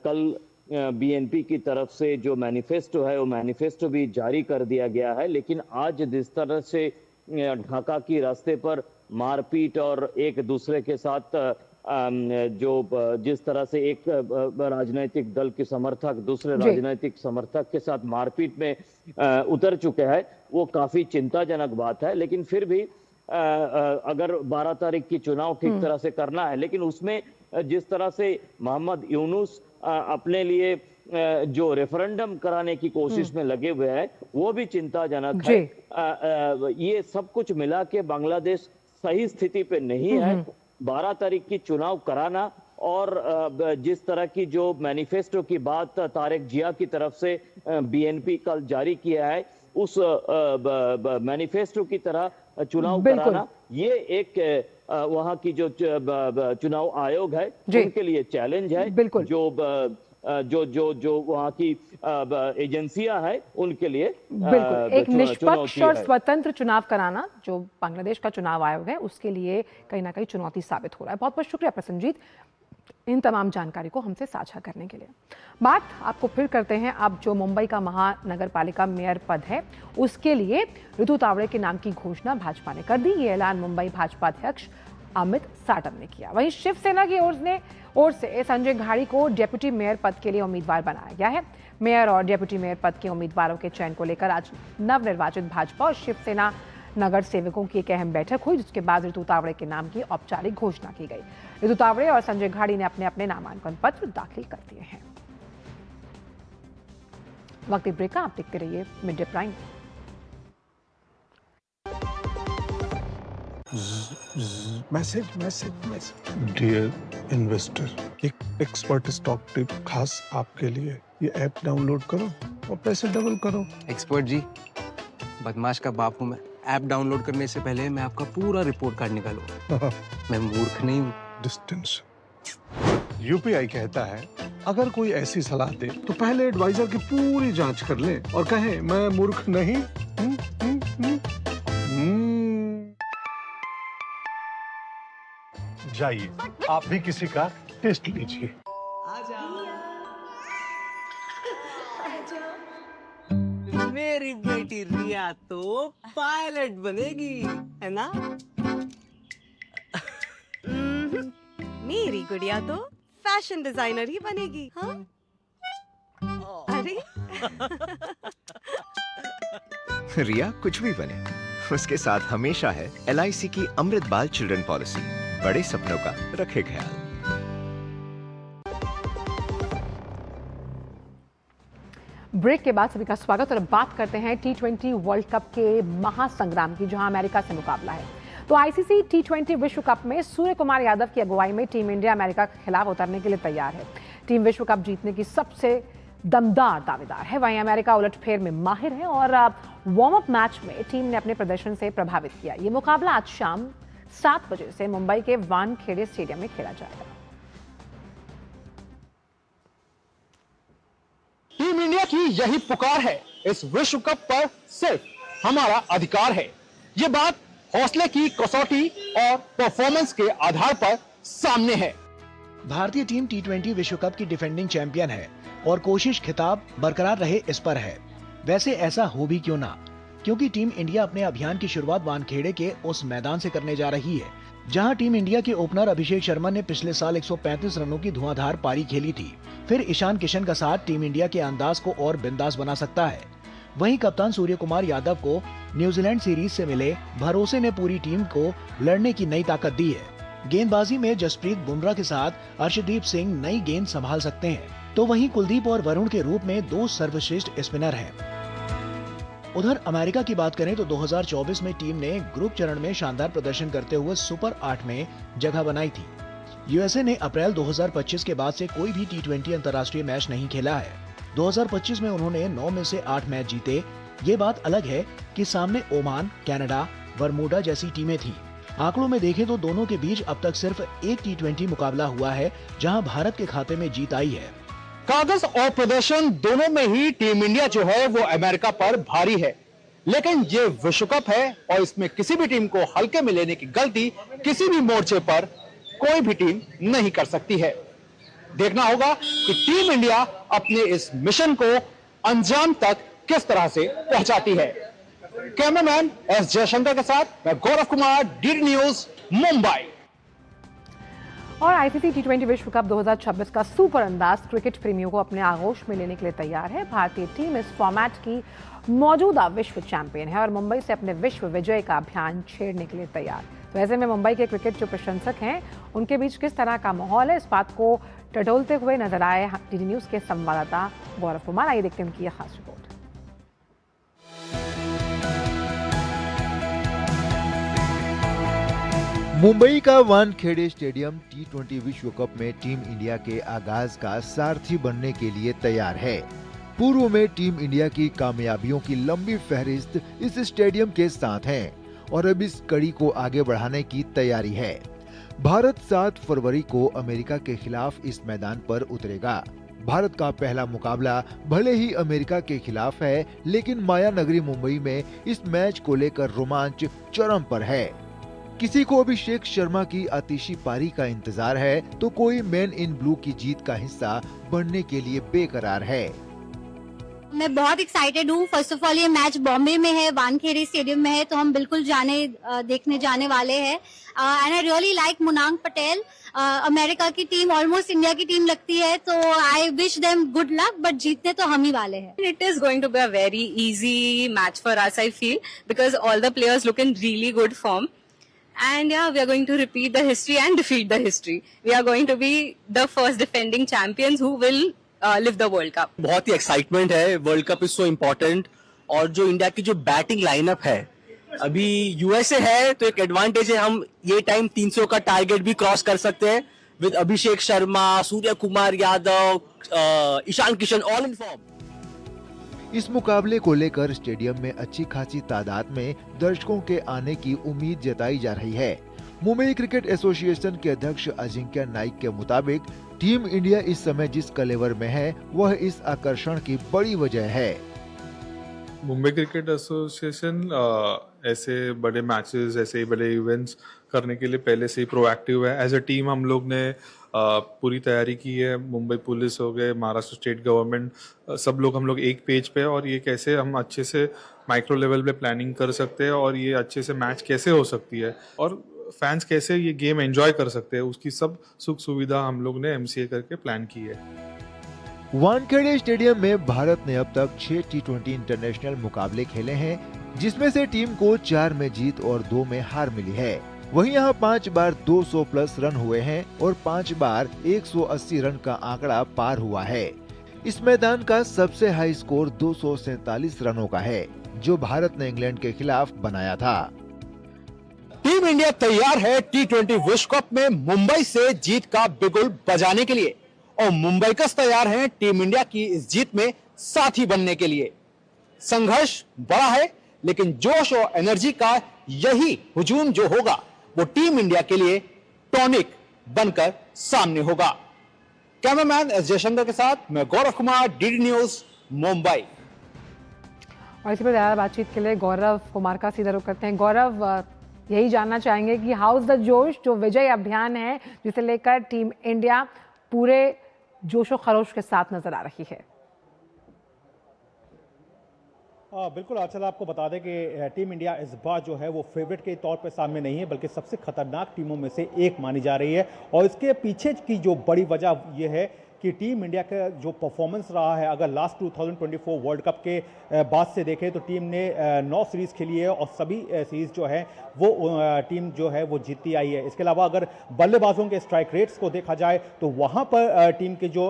कल BNP की तरफ से जो मैनिफेस्टो है वो मैनिफेस्टो भी जारी कर दिया गया है। लेकिन आज जिस तरह से ढाका की रास्ते पर मारपीट और एक दूसरे के साथ जिस तरह से एक राजनीतिक दल के समर्थक दूसरे राजनीतिक समर्थक के साथ मारपीट में उतर चुके हैं, वो काफी चिंताजनक बात है। लेकिन फिर भी अगर 12 तारीख की चुनाव ठीक तरह से करना है, लेकिन उसमें जिस तरह से मोहम्मद यूनुस अपने लिए जो रेफरेंडम कराने की कोशिश में लगे हुए हैं, वो भी चिंताजनक है। ये सब कुछ मिला के बांग्लादेश सही स्थिति पे नहीं है। 12 तारीख की चुनाव कराना और जिस तरह की जो मैनिफेस्टो की बात तारिक जिया की तरफ से BNP कल जारी किया है, उस मैनिफेस्टो की तरह चुनाव बिल्कुल। कराना, ये एक वहाँ की जो चुनाव आयोग है उनके लिए चैलेंज है। बिल्कुल। जो वहाँ की एजेंसियां हैं उनके लिए बिल्कुल एक निष्पक्ष चुनौती और है। स्वतंत्र चुनाव कराना जो बांग्लादेश का चुनाव आयोग है उसके लिए कहीं ना कहीं चुनौती साबित हो रहा है। बहुत बहुत शुक्रिया प्रसन्नजीत इन तमाम जानकारी को हमसे साझा करने के लिए। बात आपको फिर करते हैं अब जो मुंबई का महानगर पालिका मेयर पद है उसके लिए ऋतु तावड़े के नाम की घोषणा भाजपा ने कर दी। ये ऐलान मुंबई भाजपा अध्यक्ष अमित साटम ने किया। वहीं शिवसेना की ओर से संजय घाड़ी को डेप्यूटी मेयर पद के लिए उम्मीदवार बनाया गया है। मेयर और डेप्यूटी मेयर पद के उम्मीदवारों के चयन को लेकर आज नवनिर्वाचित भाजपा और शिवसेना नगर सेवकों की एक अहम बैठक हुई, जिसके बाद ऋतु तावड़े के नाम की औपचारिक घोषणा की गई। ऋतु तावड़े और संजय घाड़ी ने अपने अपने नामांकन पत्र दाखिल कर दिए हैं। वक्त ब्रेक का आप देखते रहिए midday prime. Message dear investor, एक एक्सपर्ट स्टॉक टिप खास आपके लिए। ये ऐप डाउनलोड करो और पैसे डबल करो। एक्सपर्ट जी, बदमाश का बाप हूँ मैं। ऐप डाउनलोड करने से पहले मैं आपका पूरा रिपोर्ट कार्ड निकालूंगा। मैं मूर्ख नहीं हूँ। डिस्टेंस यूपीआई कहता है अगर कोई ऐसी सलाह दे तो पहले एडवाइजर की पूरी जांच कर ले और कहे मैं मूर्ख नहीं। जाइए आप भी किसी का टेस्ट लीजिए। मेरी बेटी रिया तो पायलट बनेगी, है ना? मेरी गुड़िया तो फैशन डिजाइनर ही बनेगी। हाँ? अरे रिया कुछ भी बने, उसके साथ हमेशा है LIC की अमृत बाल चिल्ड्रन पॉलिसी। बड़े सपनों का रखे ख्याल। ब्रेक के बाद सभी का स्वागत और अब बात करते हैं T20 वर्ल्ड कप के महासंग्राम की, जहां अमेरिका से मुकाबला है। तो ICC T20 विश्व कप में सूर्य कुमार यादव की अगुवाई में टीम इंडिया अमेरिका के खिलाफ उतरने के लिए तैयार है। टीम विश्व कप जीतने की सबसे दमदार दावेदार है। वहीं अमेरिका उलटफेर में माहिर है और वार्म अप मैच में टीम ने अपने प्रदर्शन से प्रभावित किया। ये मुकाबला आज शाम 7 बजे से मुंबई के वानखेड़े स्टेडियम में खेला जाएगा। टीम इंडिया की यही पुकार है, इस विश्व कप पर सिर्फ हमारा अधिकार है। ये बात हौसले की कसौटी और परफॉर्मेंस के आधार पर सामने है। भारतीय टीम T20 विश्व कप की डिफेंडिंग चैंपियन है और कोशिश खिताब बरकरार रहे इस पर है। वैसे ऐसा हो भी क्यों ना, क्योंकि टीम इंडिया अपने अभियान की शुरुआत वानखेड़े के उस मैदान से करने जा रही है जहां टीम इंडिया के ओपनर अभिषेक शर्मा ने पिछले साल 135 रनों की धुआंधार पारी खेली थी। फिर ईशान किशन का साथ टीम इंडिया के अंदाज को और बिंदास बना सकता है। वहीं कप्तान सूर्य कुमार यादव को न्यूजीलैंड सीरीज से मिले भरोसे ने पूरी टीम को लड़ने की नई ताकत दी है। गेंदबाजी में जसप्रीत बुमराह के साथ अर्शदीप सिंह नई गेंद संभाल सकते हैं, तो वहीं कुलदीप और वरुण के रूप में 2 सर्वश्रेष्ठ स्पिनर हैं। उधर अमेरिका की बात करें तो 2024 में टीम ने ग्रुप चरण में शानदार प्रदर्शन करते हुए सुपर 8 में जगह बनाई थी। यूएसए ने अप्रैल 2025 के बाद से कोई भी T20 अंतर्राष्ट्रीय मैच नहीं खेला है। 2025 में उन्होंने 9 में से 8 मैच जीते। ये बात अलग है कि सामने ओमान, कनाडा, बरमूडा जैसी टीमें थीं। आंकड़ों में देखें तो दोनों के बीच अब तक सिर्फ एक T20 मुकाबला हुआ है जहां भारत के खाते में जीत आई है। कागज और प्रदर्शन दोनों में ही टीम इंडिया जो है वो अमेरिका पर भारी है, लेकिन ये विश्व कप है और इसमें किसी भी टीम को हल्के में लेने की गलती किसी भी मोर्चे पर कोई भी टीम नहीं कर सकती है। देखना होगा कि टीम इंडिया अपने इस मिशन को अंजाम तक किस तरह से पहुंचाती है। कैमरामैन S जयशंकर के साथ मैं गौरव कुमार, DD न्यूज, मुंबई। और ICC T20 विश्व कप 2026 का सुपर अंदाज क्रिकेट प्रेमियों को अपने आगोश में लेने के लिए तैयार है। भारतीय टीम इस फॉर्मेट की मौजूदा विश्व चैंपियन है और मुंबई से अपने विश्व विजय का अभियान छेड़ने के लिए तैयार। तो ऐसे में मुंबई के क्रिकेट जो प्रशंसक हैं उनके बीच किस तरह का माहौल है, इस बात को टटोलते हुए नजर आए DD न्यूज के संवाददाता गौरव कुमार। आइए देखते हैं उनकी यह खास रिपोर्ट। मुंबई का वानखेड़े स्टेडियम T20 विश्व कप में टीम इंडिया के आगाज का सारथी बनने के लिए तैयार है। पूर्व में टीम इंडिया की कामयाबियों की लंबी फहरिस्त इस स्टेडियम के साथ है और अब इस कड़ी को आगे बढ़ाने की तैयारी है। भारत 7 फरवरी को अमेरिका के खिलाफ इस मैदान पर उतरेगा। भारत का पहला मुकाबला भले ही अमेरिका के खिलाफ है, लेकिन माया नगरी मुंबई में इस मैच को लेकर रोमांच चरम पर है। किसी को अभिषेक शर्मा की आतिशी पारी का इंतजार है, तो कोई मैन इन ब्लू की जीत का हिस्सा बनने के लिए बेकरार है। मैं बहुत एक्साइटेड हूँ। फर्स्ट ऑफ ऑल ये मैच बॉम्बे में है, वानखेड़े स्टेडियम में है, तो हम बिल्कुल देखने जाने वाले हैं। And I really like Monank Patel. America की टीम ऑलमोस्ट इंडिया की टीम लगती है, तो I wish them good luck, but जीतने तो हम ही वाले हैं। It is going to be a very easy match for us, I feel, because all the players look in really good form. And yeah, we are going to repeat the history and defeat the history. We are going to be the first defending champions who will live the World Cup. बहुत ही एक्साइटमेंट है। World cup is so important. और जो इंडिया की जो बैटिंग लाइनअप है, अभी यूएसए है तो एक एडवांटेज है, हम ये टाइम 300 का टारगेट भी क्रॉस कर सकते हैं with Abhishek Sharma, Suryakumar Yadav, Ishan Kishan, all in form. इस मुकाबले को लेकर स्टेडियम में अच्छी खासी तादाद में दर्शकों के आने की उम्मीद जताई जा रही है। मुंबई क्रिकेट एसोसिएशन के अध्यक्ष अजिंक्य नाइक के मुताबिक टीम इंडिया इस समय जिस कलेवर में है, वह इस आकर्षण की बड़ी वजह है। मुंबई क्रिकेट एसोसिएशन ऐसे बड़े मैचेस, ऐसे बड़े इवेंट्स करने के लिए पहले से ही प्रोएक्टिव है। एज अ टीम हम लोग ने पूरी तैयारी की है। मुंबई पुलिस हो गए, महाराष्ट्र स्टेट गवर्नमेंट, सब लोग हम लोग एक पेज पे, और ये कैसे हम अच्छे से माइक्रो लेवल पे प्लानिंग कर सकते हैं और ये अच्छे से मैच कैसे हो सकती है और फैंस कैसे ये गेम एंजॉय कर सकते हैं, उसकी सब सुख सुविधा हम लोग ने एमसीए करके प्लान की है। वानखेड़े स्टेडियम में भारत ने अब तक 6 T20 इंटरनेशनल मुकाबले खेले हैं, जिसमें से टीम को 4 में जीत और 2 में हार मिली है। वहीं यहाँ 5 बार 200 प्लस रन हुए हैं और 5 बार 180 रन का आंकड़ा पार हुआ है। इस मैदान का सबसे हाई स्कोर 247 रनों का है, जो भारत ने इंग्लैंड के खिलाफ बनाया था। टीम इंडिया तैयार है T20 विश्व कप में मुंबई से जीत का बिगुल बजाने के लिए, और मुंबईकर्स तैयार हैं टीम इंडिया की इस जीत में साथी बनने के लिए। संघर्ष बड़ा है, लेकिन जोश और एनर्जी का यही हुजूम जो होगा, वो टीम इंडिया के लिए टॉनिक बनकर सामने होगा। कैमरामैन एस जयशंकर के साथ मैं गौरव कुमार, डीडी न्यूज, मुंबई। और इसी पर ज्यादा बातचीत के लिए गौरव कुमार का सीधा रुख करते हैं। गौरव, यही जानना चाहेंगे कि हाउ इज द जोश, जो विजय अभियान है जिसे लेकर टीम इंडिया पूरे जोशो खरोश के साथ नजर आ रही है। बिल्कुल आंचल, आपको बता दें कि टीम इंडिया इस बार जो है वो फेवरेट के तौर पे सामने नहीं है, बल्कि सबसे खतरनाक टीमों में से एक मानी जा रही है। और इसके पीछे की जो बड़ी वजह ये है कि टीम इंडिया का जो परफॉर्मेंस रहा है, अगर लास्ट 2024 वर्ल्ड कप के बाद से देखें तो टीम ने 9 सीरीज़ खेली है और सभी सीरीज़ जो है वो टीम जो है वो जीतती आई है। इसके अलावा अगर बल्लेबाजों के स्ट्राइक रेट्स को देखा जाए तो वहाँ पर टीम के जो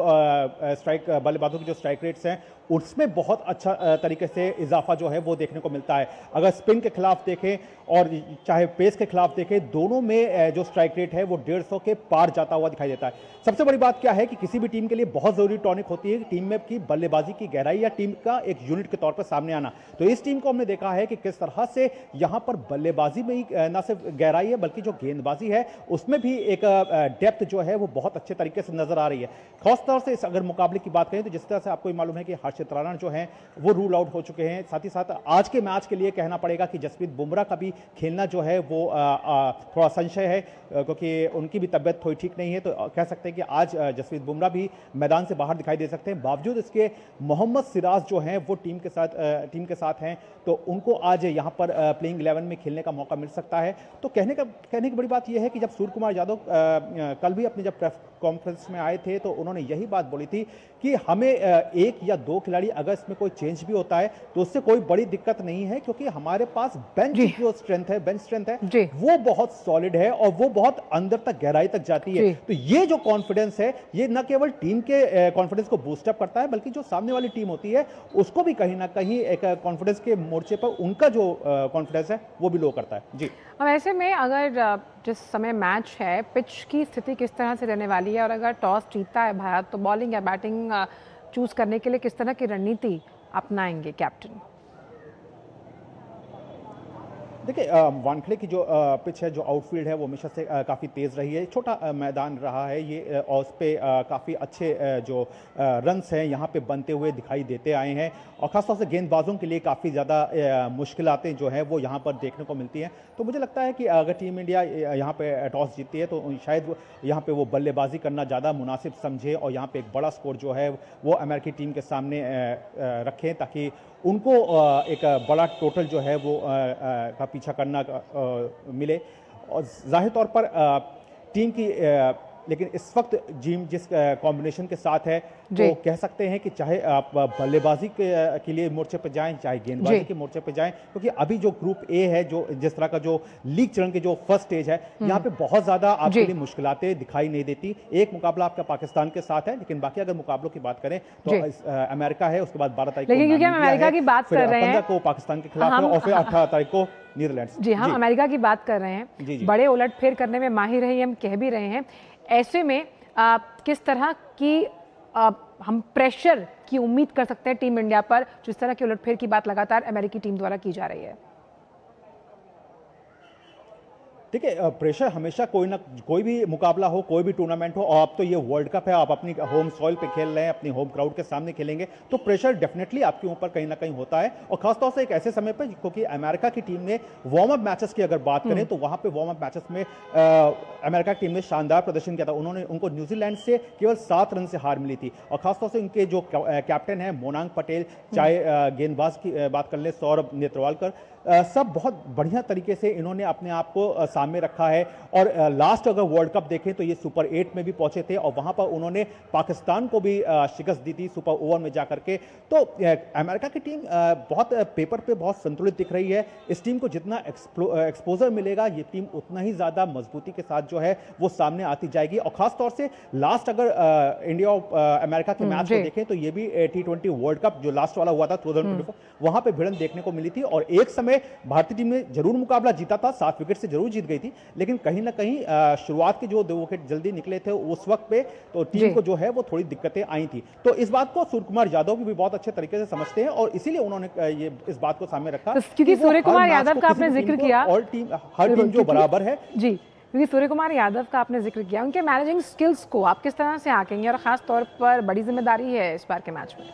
बल्लेबाजों के जो स्ट्राइक रेट्स हैं उसमें बहुत अच्छा तरीके से इजाफा जो है वो देखने को मिलता है। अगर स्पिन के खिलाफ देखें और चाहे पेस के खिलाफ देखें, दोनों में जो स्ट्राइक रेट है वो 150 के पार जाता हुआ दिखाई देता है। सबसे बड़ी बात क्या है कि किसी भी टीम के लिए बहुत जरूरी टॉनिक होती है टीम में की बल्लेबाजी की गहराई या टीम का एक यूनिट के तौर पर सामने आना। तो इस टीम को हमने देखा है कि किस तरह से यहाँ पर बल्लेबाजी में ही न सिर्फ गहराई है बल्कि जो गेंदबाजी है उसमें भी एक डेप्थ जो है वो बहुत अच्छे तरीके से नजर आ रही है। खासतौर से इस अगर मुकाबले की बात करें तो जिस तरह से आपको मालूम है कि हर्षित राणा जो है वो रूल आउट हो चुके हैं। साथ ही साथ आज के मैच के लिए कहना पड़ेगा कि जसप्रीत बुमराह का भी खेलना जो है वो थोड़ा संशय है, क्योंकि उनकी भी तबियत थोड़ी ठीक नहीं है। तो कह सकते हैं कि आज जसप्रीत बुमराह भी मैदान से बाहर दिखाई दे सकते हैं। बावजूद इसके मोहम्मद सिराज जो हैं वो टीम के साथ हैं, तो उनको आज यहाँ पर प्लेइंग 11 में खेलने का मौका मिल सकता है। तो कहने की बड़ी बात यह है कि जब सूर्य कुमार यादव कल भी अपनी जब प्रेस कॉन्फ्रेंस में आए थे तो उन्होंने यही बात बोली थी कि हमें 1 या 2 खिलाड़ी अगर इसमें कोई चेंज भी होता है तो उससे कोई बड़ी दिक्कत नहीं है, क्योंकि हमारे पास बेंच जो स्ट्रेंथ है वो बहुत सॉलिड है और वो बहुत अंदर तक गहराई तक जाती है। तो ये जो कॉन्फिडेंस है ये न केवल टीम के कॉन्फिडेंस को बूस्टअप करता है बल्कि जो सामने वाली टीम होती है उसको भी कहीं ना कहीं एक कॉन्फिडेंस के मोर्चे पर उनका जो कॉन्फिडेंस है वो भी लो करता है। जी, अब ऐसे में अगर जिस समय मैच है, पिच की स्थिति किस तरह से रहने वाली है और अगर टॉस जीतता है भारत तो बॉलिंग या बैटिंग चूज करने के लिए किस तरह की रणनीति अपनाएंगे कैप्टन? देखिए वानखेड़े की जो पिच है, जो आउटफील्ड है, वो हमेशा से काफ़ी तेज़ रही है। छोटा मैदान रहा है ये और उस पर काफ़ी अच्छे जो रन्स हैं यहाँ पे बनते हुए दिखाई देते आए हैं और ख़ासतौर से गेंदबाजों के लिए काफ़ी ज़्यादा मुश्किलातें जो हैं वो यहाँ पर देखने को मिलती हैं। तो मुझे लगता है कि अगर टीम इंडिया यहाँ पे टॉस जीतती है तो शायद यहाँ पे वो बल्लेबाजी करना ज़्यादा मुनासिब समझे और यहाँ पे एक बड़ा स्कोर जो है वो अमेरिकी टीम के सामने रखें ताकि उनको एक बड़ा टोटल जो है वो का पीछा करना मिले। और जाहिर तौर पर टीम की लेकिन इस वक्त टीम जिस कॉम्बिनेशन के साथ है तो कह सकते हैं कि चाहे आप बल्लेबाजी के लिए मोर्चे पर जाएं, चाहे गेंदबाजी के मोर्चे पर जाएं, क्योंकि अभी जो ग्रुप ए है, जो जिस तरह का जो लीग चरण के जो फर्स्ट स्टेज है, यहाँ पे बहुत ज्यादा आपके लिए मुश्किलातें दिखाई नहीं देती। एक मुकाबला आपका पाकिस्तान के साथ है, लेकिन बाकी अगर मुकाबलों की बात करें तो अमेरिका है, उसके बाद 12 तारीख को अमेरिका की बात कर रहे हैं, को पाकिस्तान के खिलाफ और फिर 18 तारीख को नीदरलैंड्स। जी, हम अमेरिका की बात कर रहे हैं, बड़े उलटफेर करने में माहिर है, हम कह भी रहे हैं। ऐसे में किस तरह की हम प्रेशर की उम्मीद कर सकते हैं टीम इंडिया पर, जिस तरह की उलटफेर की बात लगातार अमेरिकी टीम द्वारा की जा रही है? देखिए प्रेशर हमेशा कोई भी मुकाबला हो, कोई भी टूर्नामेंट हो, और अब तो ये वर्ल्ड कप है, आप अपनी होम सॉइल पे खेल रहे हैं, अपनी होम क्राउड के सामने खेलेंगे, तो प्रेशर डेफिनेटली आपके ऊपर कहीं ना कहीं होता है। और खासतौर से एक ऐसे समय पे, क्योंकि अमेरिका की टीम ने वार्म अप मैचेस की अगर बात करें तो वहां पे वार्म अप मैचेस में अमेरिका की टीम ने शानदार प्रदर्शन किया था। उनको न्यूजीलैंड से केवल 7 रन से हार मिली थी और खासतौर से उनके जो कैप्टन है मोनांग पटेल, चाहे गेंदबाज की बात कर ले सौरभ नेत्रवालकर, सब बहुत बढ़िया तरीके से इन्होंने अपने आप को सामने रखा है। और लास्ट अगर वर्ल्ड कप देखें तो ये सुपर 8 में भी पहुंचे थे और वहां पर उन्होंने पाकिस्तान को भी शिकस्त दी थी सुपर ओवर में जाकर के। तो अमेरिका की टीम बहुत पेपर पे बहुत संतुलित दिख रही है। इस टीम को जितना एक्सपोजर मिलेगा, ये टीम उतना ही ज्यादा मजबूती के साथ जो है वो सामने आती जाएगी। और खासतौर से लास्ट अगर इंडिया और अमेरिका के मैच को देखें तो ये भी T20 वर्ल्ड कप जो लास्ट वाला हुआ था 2024, वहां पे भिड़ंत देखने को मिली थी और एक समय भारतीय टीम ने जरूर मुकाबला जीता था, 7 विकेट से जरूर जीत गई थी, लेकिन कहीं ना कहीं शुरुआत के जो 2 विकेट जल्दी निकले थे उस वक्त पे तो टीम को जो है वो थोड़ी दिक्कतें आई थी। तो इस बात को सूर्य कुमार यादव भी बहुत अच्छे तरीके से समझते हैं और इसीलिए उन्होंने ये इस बात को सामने रखा। क्योंकि सूर्य कुमार यादव का आपने जिक्र किया, हर टीम जो बराबर है जी, क्योंकि सूर्य कुमार यादव का आपने जिक्र किया, उनके मैनेजिंग स्किल्स को आप किस तरह से आंकेंगे और खास तौर पर बड़ी जिम्मेदारी है इस बार के मैच में?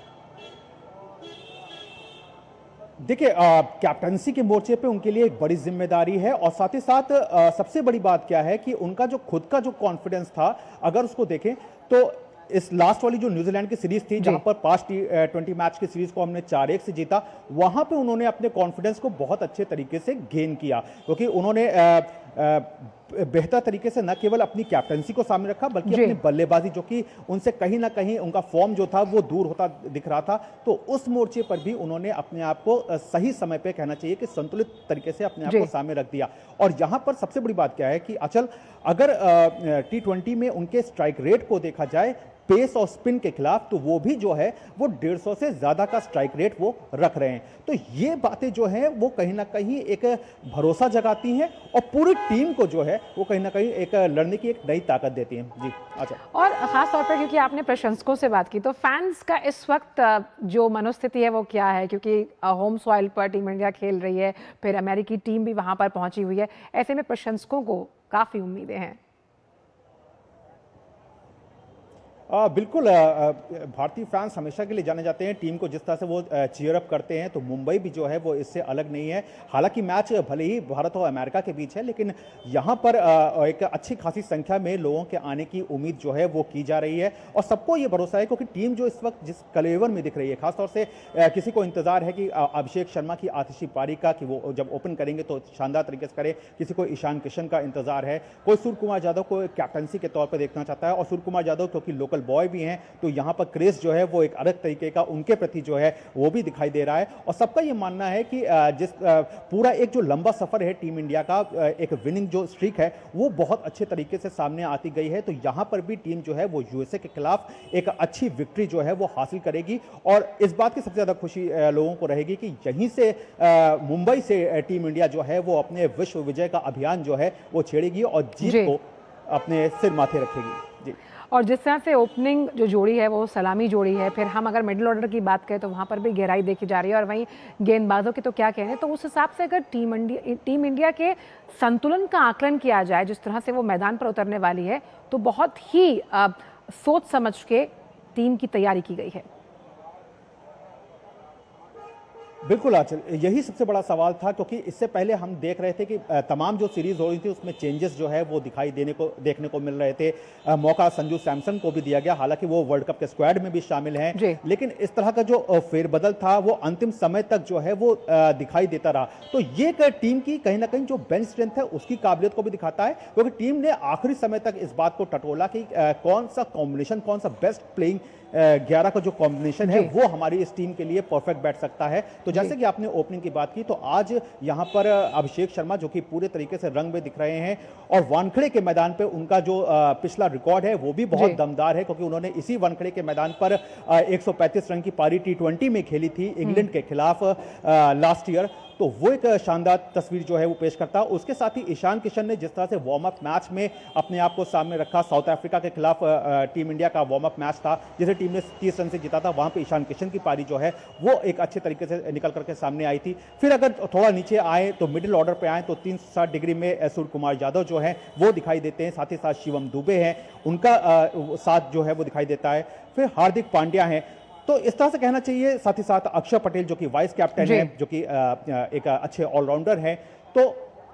देखिए कैप्टनसी के मोर्चे पे उनके लिए एक बड़ी जिम्मेदारी है और साथ ही साथ सबसे बड़ी बात क्या है कि उनका जो खुद का जो कॉन्फिडेंस था, अगर उसको देखें तो इस लास्ट वाली जो न्यूजीलैंड की सीरीज थी जहां पर 5 T20 मैच की सीरीज को हमने 4-1 से जीता, वहां पे उन्होंने अपने कॉन्फिडेंस को बहुत अच्छे तरीके से गेन किया, क्योंकि उन्होंने बेहतर तरीके से न केवल अपनी कैप्टनसी को सामने रखा बल्कि अपनी बल्लेबाजी, जो कि उनसे कहीं ना कहीं उनका फॉर्म जो था वो दूर होता दिख रहा था, तो उस मोर्चे पर भी उन्होंने अपने आप को सही समय पे कहना चाहिए कि संतुलित तरीके से अपने आप को सामने रख दिया। और यहां पर सबसे बड़ी बात क्या है कि अचल अगर T20 में उनके स्ट्राइक रेट को देखा जाए पेस और स्पिन के खिलाफ, तो वो भी जो है वो 150 से ज्यादा का स्ट्राइक रेट वो रख रहे हैं। तो ये बातें जो हैं वो कहीं ना कहीं एक भरोसा जगाती हैं और पूरी टीम को जो है वो कहीं ना कहीं एक लड़ने की एक नई ताकत देती हैं। जी अच्छा, और खास तौर पर क्योंकि आपने प्रशंसकों से बात की, तो फैंस का इस वक्त जो मनोस्थिति है वो क्या है? क्योंकि होम सॉइल पर टीम इंडिया खेल रही है, फिर अमेरिकी टीम भी वहां पर पहुंची हुई है, ऐसे में प्रशंसकों को काफी उम्मीदें हैं। बिल्कुल भारतीय फैंस हमेशा के लिए जाने जाते हैं, टीम को जिस तरह से वो चीयर अप करते हैं, तो मुंबई भी जो है वो इससे अलग नहीं है। हालांकि मैच भले ही भारत और अमेरिका के बीच है, लेकिन यहाँ पर एक अच्छी खासी संख्या में लोगों के आने की उम्मीद जो है वो की जा रही है और सबको ये भरोसा है, क्योंकि टीम जो इस वक्त जिस कलेवर में दिख रही है, खासतौर से किसी को इंतजार है कि अभिषेक शर्मा की आतिशी पारी का, कि वो जब ओपन करेंगे तो शानदार तरीके से करे, किसी को ईशान किशन का इंतजार है, कोई सूर्य कुमार यादव को कैप्टनसी के तौर पर देखना चाहता है। और सूर्य कुमार यादव क्योंकि लोकल बॉय भी हैं, तो यहां पर क्रेज जो है वो एक अलग तरीके का उनके प्रति जो है वो भी दिखाई दे रहा है। और सबका ये मानना है कि जिस पूरा एक जो लंबा सफर है टीम इंडिया का, एक विनिंग जो स्ट्रीक है वो बहुत अच्छे तरीके से सामने आती गई है, तो यहां पर भी टीम जो है वो यूएसए के खिलाफ एक अच्छी विक्ट्री जो है वो हासिल करेगी। और इस बात की सबसे ज्यादा खुशी लोगों को रहेगी कि यहीं से मुंबई से टीम इंडिया जो है वो अपने विश्व विजय का अभियान जो है वो छेड़ेगी और जीत को अपने सिर माथे रखेगी। जी। और जिस तरह से ओपनिंग जो जोड़ी है वो सलामी जोड़ी है, फिर हम अगर मिडिल ऑर्डर की बात करें तो वहाँ पर भी गहराई देखी जा रही है, और वहीं गेंदबाजों के तो क्या कहने। तो उस हिसाब से अगर टीम इंडिया के संतुलन का आकलन किया जाए, जिस तरह से वो मैदान पर उतरने वाली है, तो बहुत ही सोच समझ के टीम की तैयारी की गई है। बिल्कुल आंचल, यही सबसे बड़ा सवाल था, क्योंकि इससे पहले हम देख रहे थे कि तमाम जो सीरीज हो रही थी उसमें चेंजेस जो है वो देखने को मिल रहे थे। मौका संजू सैमसन को भी दिया गया, हालांकि वो वर्ल्ड कप के स्क्वाड में भी शामिल हैं, लेकिन इस तरह का जो फेरबदल था वो अंतिम समय तक जो है वो दिखाई देता रहा। तो ये टीम की कहीं ना कहीं जो बेंच स्ट्रेंथ है उसकी काबिलियत को भी दिखाता है, क्योंकि टीम ने आखिरी समय तक इस बात को टटोला कि कौन सा कॉम्बिनेशन, कौन सा बेस्ट प्लेइंग 11 का जो कॉम्बिनेशन है वो हमारी इस टीम के लिए परफेक्ट बैठ सकता है। तो जैसे कि आपने ओपनिंग की बात की, तो आज यहां पर अभिषेक शर्मा जो कि पूरे तरीके से रंग में दिख रहे हैं, और वानखेड़े के मैदान पे उनका जो पिछला रिकॉर्ड है वो भी बहुत दमदार है, क्योंकि उन्होंने इसी वानखेड़े के मैदान पर 135 रन की पारी T20 में खेली थी इंग्लैंड के खिलाफ लास्ट ईयर। तो वो एक शानदार तस्वीर जो है वो पेश करता है। उसके साथ ही ईशान किशन ने जिस तरह से वार्म अप मैच में अपने आप को सामने रखा, साउथ अफ्रीका के खिलाफ टीम इंडिया का वार्म अप मैच था जिसे टीम ने 30 रन से जीता था, वहां पे ईशान किशन की पारी जो है वो एक अच्छे तरीके से निकल करके सामने आई थी। फिर अगर थोड़ा नीचे आए तो मिडिल ऑर्डर पे आए तो 360 डिग्री में सूर्य कुमार यादव जो है वो दिखाई देते हैं, साथ ही साथ शिवम दुबे हैं, उनका साथ जो है वो दिखाई देता है। फिर हार्दिक पांड्या हैं। तो इस तरह से कहना चाहिए, साथ ही साथ अक्षर पटेल जो कि वाइस कैप्टन है, जो कि एक अच्छे ऑलराउंडर है। तो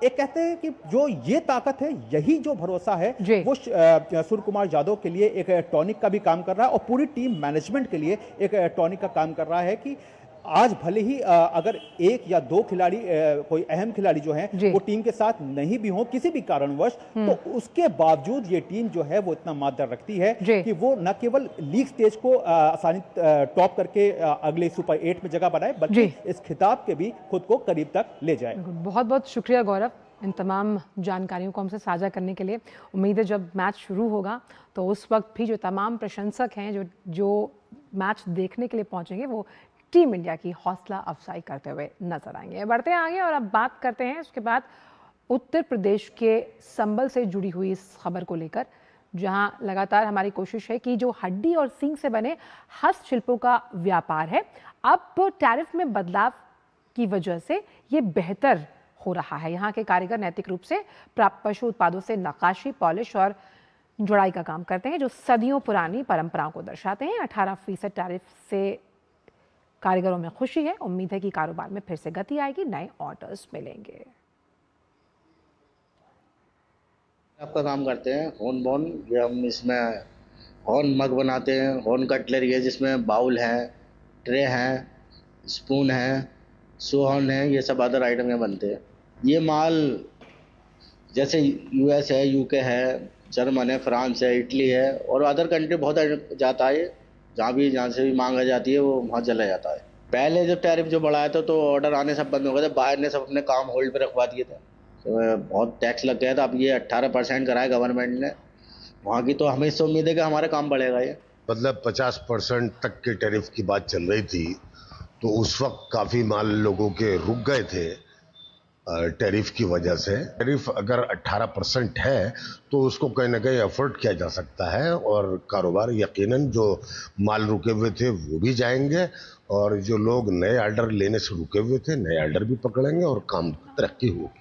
एक कहते हैं कि जो ये ताकत है, यही जो भरोसा है, वो सूर्य कुमार यादव के लिए एक टॉनिक का भी काम कर रहा है, और पूरी टीम मैनेजमेंट के लिए एक टॉनिक का काम कर रहा है कि आज भले ही अगर एक या दो खिलाड़ी, कोई अहम खिलाड़ी जो हैं वो टीम के साथ नहीं भी हो किसी भी कारणवश, तो उसके बावजूद ये टीम जो है वो इतना मादर रखती है कि वो न केवल लीग स्टेज को आसानी टॉप करके अगले सुपर 8 में जगह बनाए, बल्कि इस खिताब के भी खुद को करीब तक ले जाए। बहुत बहुत शुक्रिया गौरव, इन तमाम जानकारियों को हमसे साझा करने के लिए। उम्मीद है जब मैच शुरू होगा तो उस वक्त भी जो तमाम प्रशंसक हैं जो मैच देखने के लिए पहुंचेंगे वो टीम इंडिया की हौसला अफजाई करते हुए नजर आएंगे। बढ़ते हैं आगे और अब बात करते हैं उसके बाद उत्तर प्रदेश के संबल से जुड़ी हुई इस खबर को लेकर, जहां लगातार हमारी कोशिश है कि जो हड्डी और सींग से बने हस्तशिल्पों का व्यापार है, अब टैरिफ में बदलाव की वजह से ये बेहतर हो रहा है। यहाँ के कारीगर नैतिक रूप से प्राप्त पशु उत्पादों से नक्काशी, पॉलिश और जुड़ाई का काम करते हैं, जो सदियों पुरानी परंपराओं को दर्शाते हैं। 18% टैरिफ से कारीगरों में खुशी है। उम्मीद है कि कारोबार में फिर से गति आएगी, नए ऑर्डर्स मिलेंगे। आपका काम करते हैं होन बोन, ये हम इसमें होन मग बनाते हैं, होन कटलरी है जिसमें बाउल है, ट्रे हैं, स्पून है, सोहन है, ये सब अदर आइटम में बनते हैं। ये माल जैसे यूएस है, यूके है, जर्मन है, फ्रांस है, इटली है और अदर कंट्री बहुत जाता है। जहाँ से भी मांगा जाती है वो वहाँ चला जाता है। पहले जब टैरिफ जो बढ़ाया था तो ऑर्डर आने सब बंद हो गए थे, बाहर ने सब अपने काम होल्ड पे रखवा दिए थे, तो बहुत टैक्स लग गया था। अब ये 18% कराया गवर्नमेंट ने, वहाँ की तो हमें इससे उम्मीद है कि हमारा काम बढ़ेगा। ये मतलब 50% तक के टैरिफ की बात चल रही थी, तो उस वक्त काफ़ी माल लोगों के रुक गए थे टैरिफ की वजह से। टैरिफ अगर 18% है तो उसको कहीं ना कहीं अफोर्ड किया जा सकता है, और कारोबार यकीनन जो माल रुके हुए थे वो भी जाएंगे, और जो लोग नए ऑर्डर लेने से रुके हुए थे नए ऑर्डर भी पकड़ेंगे और काम तरक्की होगी।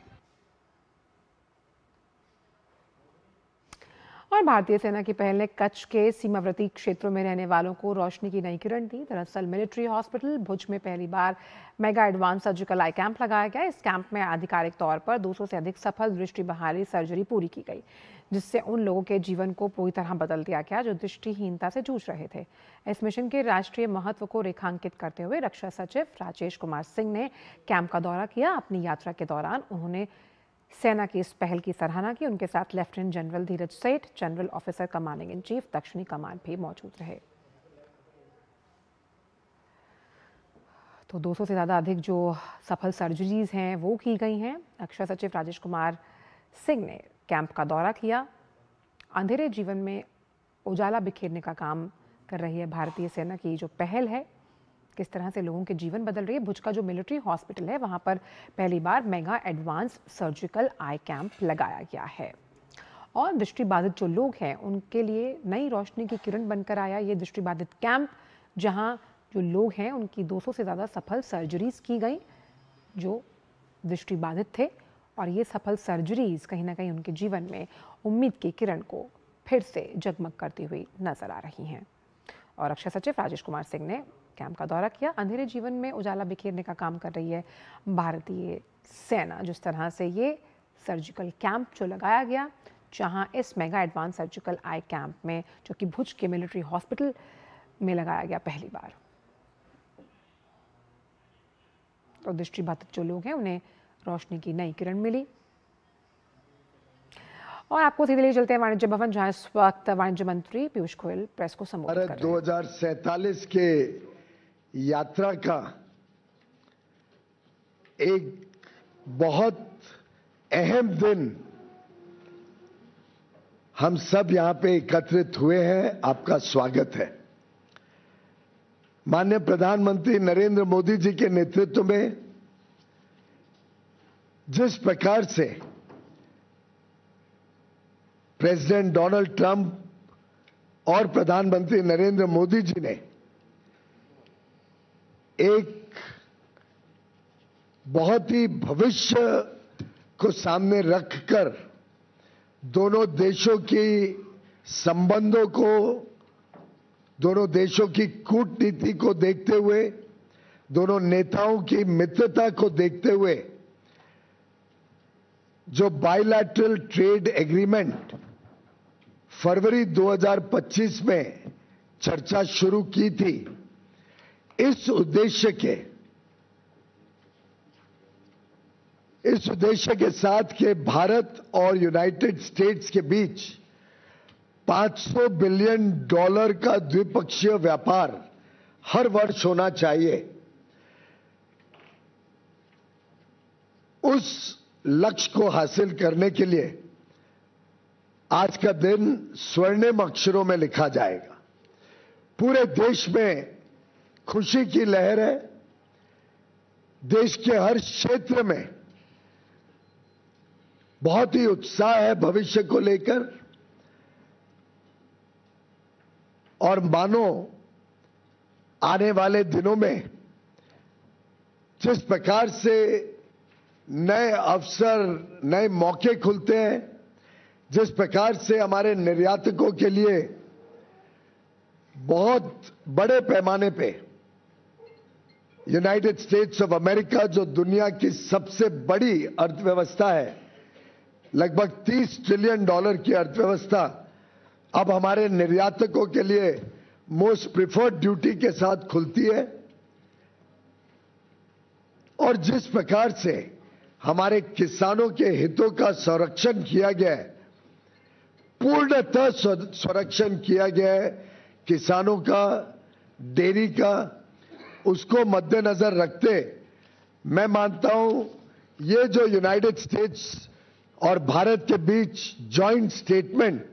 और भारतीय सेना की पहल ने कच्छ के सीमावर्ती क्षेत्रों में रहने वालों को रोशनी की नई किरण दी। दरअसल मिलिट्री हॉस्पिटल भुज में पहली बार mega advance surgical eye camp लगाया गया। इस कैंप में आधिकारिक तौर पर 200 से अधिक सफल दृष्टि बहाली सर्जरी पूरी की गई, जिससे उन लोगों के जीवन को पूरी तरह बदल दिया गया जो दृष्टिहीनता से जूझ रहे थे। इस मिशन के राष्ट्रीय महत्व को रेखांकित करते हुए रक्षा सचिव राजेश कुमार सिंह ने कैंप का दौरा किया। अपनी यात्रा के दौरान उन्होंने सेना की इस पहल की सराहना की। उनके साथ लेफ्टिनेंट जनरल धीरज सेठ, general officer commanding in chief दक्षिणी कमान भी मौजूद रहे। तो 200 से ज़्यादा अधिक जो सफल सर्जरीज हैं वो की गई हैं। रक्षा सचिव राजेश कुमार सिंह ने कैंप का दौरा किया। अंधेरे जीवन में उजाला बिखेरने का काम कर रही है भारतीय सेना की जो पहल है, किस तरह से लोगों के जीवन बदल रही है। भुज का जो मिलिट्री हॉस्पिटल है वहां पर पहली बार mega advance surgical eye camp लगाया गया है। और दृष्टिबाधित जो लोग हैं उनके लिए नई रोशनी की किरण बनकर आया ये दृष्टिबाधित कैंप, जहां जो लोग हैं उनकी 200 से ज़्यादा सफल सर्जरीज की गई जो दृष्टिबाधित थे, और ये सफल सर्जरीज कहीं ना कहीं उनके जीवन में उम्मीद की किरण को फिर से जगमग करती हुई नजर आ रही हैं। और रक्षा सचिव राजेश कुमार सिंह ने कैंप का दौरा किया। अंधेरे जीवन में उजाला बिखेरने का काम कर रही है भारतीय सेना। जिस तरह से ये सर्जिकल कैंप जो लगाया गया, जहां इस mega advance surgical eye camp में, जो कि भुज के मिलिट्री हॉस्पिटल में लगाया गया पहली बार, तो दृष्टिबाधित जो लोग हैं उन्हें रोशनी की नई किरण मिली। और आपको सीधे ले चलते हैं वाणिज्य भवन, जहां इस वक्त वाणिज्य मंत्री पीयूष गोयल प्रेस को संबोधित कर रहे हैं। 2047 के यात्रा का एक बहुत अहम दिन हम सब यहां पे एकत्रित हुए हैं। आपका स्वागत है। माननीय प्रधानमंत्री नरेंद्र मोदी जी के नेतृत्व में जिस प्रकार से प्रेसिडेंट डोनाल्ड ट्रंप और प्रधानमंत्री नरेंद्र मोदी जी ने एक बहुत ही भविष्य को सामने रखकर दोनों देशों की संबंधों को, दोनों देशों की कूटनीति को देखते हुए, दोनों नेताओं की मित्रता को देखते हुए जो बायलैटरल ट्रेड एग्रीमेंट फरवरी 2025 में चर्चा शुरू की थी, इस उद्देश्य के साथ के भारत और यूनाइटेड स्टेट्स के बीच $500 बिलियन का द्विपक्षीय व्यापार हर वर्ष होना चाहिए, उस लक्ष्य को हासिल करने के लिए आज का दिन स्वर्णिम अक्षरों में लिखा जाएगा। पूरे देश में खुशी की लहर है। देश के हर क्षेत्र में बहुत ही उत्साह है भविष्य को लेकर, और मानो आने वाले दिनों में जिस प्रकार से नए अवसर, नए मौके खुलते हैं, जिस प्रकार से हमारे निर्यातकों के लिए बहुत बड़े पैमाने पे यूनाइटेड स्टेट्स ऑफ अमेरिका, जो दुनिया की सबसे बड़ी अर्थव्यवस्था है, लगभग $30 ट्रिलियन की अर्थव्यवस्था, अब हमारे निर्यातकों के लिए मोस्ट प्रिफर्ड ड्यूटी के साथ खुलती है। और जिस प्रकार से हमारे किसानों के हितों का संरक्षण किया गया है, पूर्णतः संरक्षण किया गया है किसानों का, डेयरी का, उसको मद्देनजर रखते मैं मानता हूं ये जो यूनाइटेड स्टेट्स और भारत के बीच जॉइंट स्टेटमेंट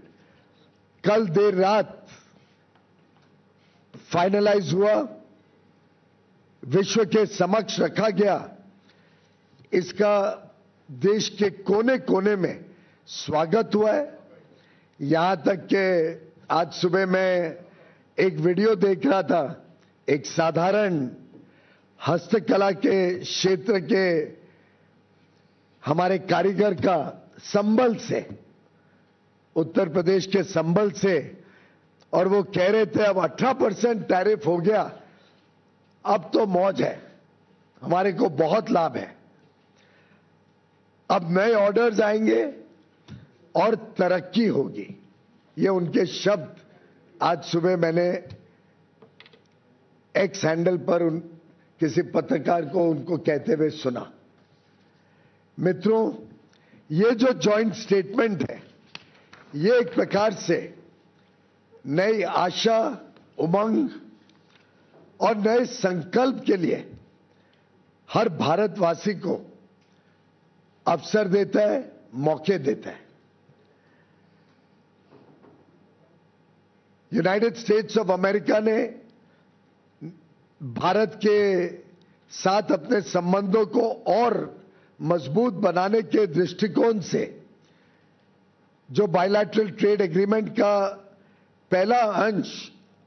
कल देर रात फाइनलाइज हुआ, विश्व के समक्ष रखा गया, इसका देश के कोने कोने में स्वागत हुआ है। यहां तक कि आज सुबह मैं एक वीडियो देख रहा था, एक साधारण हस्तकला के क्षेत्र के हमारे कारीगर का संबल से, उत्तर प्रदेश के संबल से, और वो कह रहे थे अब 18% टैरिफ हो गया, अब तो मौज है, हमारे को बहुत लाभ है, अब नए ऑर्डर्स आएंगे और तरक्की होगी। ये उनके शब्द आज सुबह मैंने एक्स हैंडल पर किसी पत्रकार को उनको कहते हुए सुना। मित्रों, ये जो जॉइंट स्टेटमेंट है, ये एक प्रकार से नई आशा, उमंग और नए संकल्प के लिए हर भारतवासी को अवसर देता है, मौके देता है। यूनाइटेड स्टेट्स ऑफ अमेरिका ने भारत के साथ अपने संबंधों को और मजबूत बनाने के दृष्टिकोण से जो बायलैटरल ट्रेड एग्रीमेंट का पहला अंश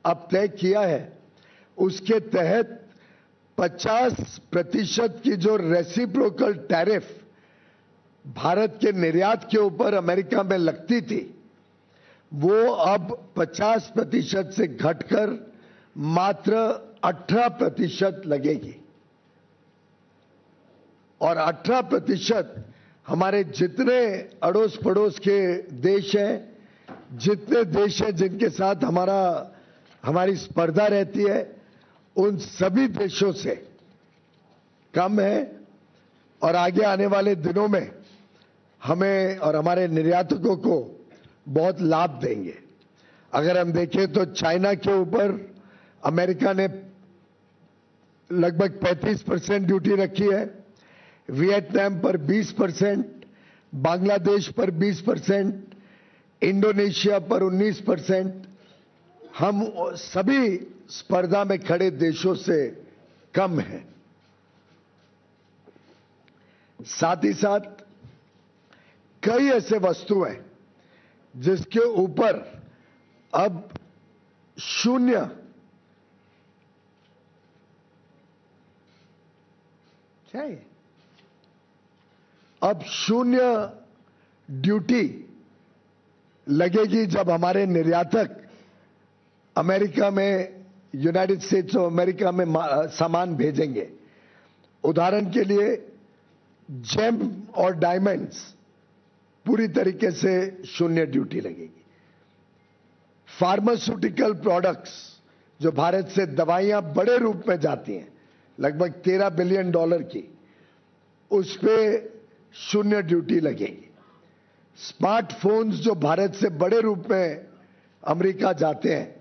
अब तय किया है, उसके तहत 50% की जो रेसिप्रोकल टैरिफ भारत के निर्यात के ऊपर अमेरिका में लगती थी, वो अब 50% से घटकर मात्र 18% लगेगी। और 18% हमारे जितने अड़ोस पड़ोस के देश हैं, जितने देश हैं जिनके साथ हमारी स्पर्धा रहती है, उन सभी देशों से कम है। और आगे आने वाले दिनों में हमें और हमारे निर्यातकों को बहुत लाभ देंगे। अगर हम देखें तो चाइना के ऊपर अमेरिका ने लगभग 35% ड्यूटी रखी है, वियतनाम पर 20%, बांग्लादेश पर 20%, इंडोनेशिया पर 19%। हम सभी स्पर्धा में खड़े देशों से कम हैं। साथ ही साथ कई ऐसे वस्तु हैं जिसके ऊपर अब शून्य क्या है, अब शून्य ड्यूटी लगेगी जब हमारे निर्यातक अमेरिका में, यूनाइटेड स्टेट्स ऑफ अमेरिका में सामान भेजेंगे। उदाहरण के लिए जेम और डायमंड्स पूरी तरीके से शून्य ड्यूटी लगेगी। फार्मास्यूटिकल प्रोडक्ट्स, जो भारत से दवाइयां बड़े रूप में जाती हैं, लगभग $13 बिलियन की, उस पे शून्य ड्यूटी लगेगी। स्मार्टफोन्स जो भारत से बड़े रूप में अमेरिका जाते हैं,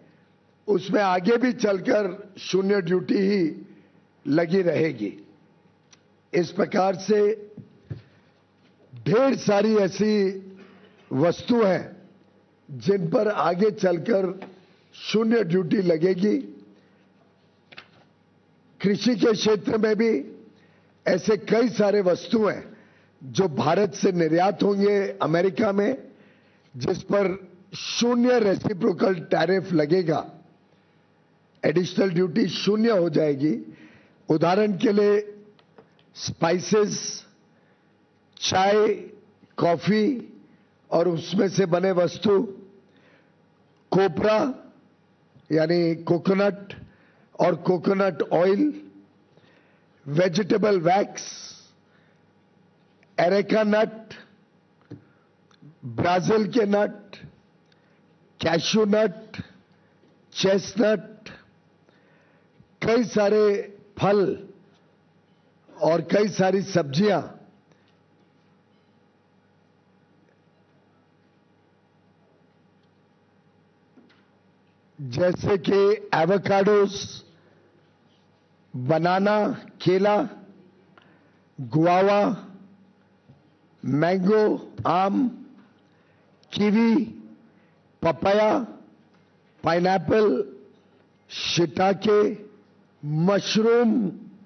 उसमें आगे भी चलकर शून्य ड्यूटी ही लगी रहेगी। इस प्रकार से ढेर सारी ऐसी वस्तु हैं जिन पर आगे चलकर शून्य ड्यूटी लगेगी। कृषि के क्षेत्र में भी ऐसे कई सारे वस्तु हैं जो भारत से निर्यात होंगे अमेरिका में, जिस पर शून्य रेसिप्रोकल टैरिफ लगेगा। एडिशनल ड्यूटी शून्य हो जाएगी। उदाहरण के लिए स्पाइसेस, चाय, कॉफी और उसमें से बने वस्तु, कोपरा यानी कोकोनट और coconut oil, vegetable wax, areca nut, Brazil के नट, कैशू नट, चेस्टनट, कई सारे फल और कई सारी सब्जियां, जैसे कि एवोकाडोस, बनाना, केला, गुआवा, मैंगो, आम, kiwi, papaya, pineapple, shiitake, mushroom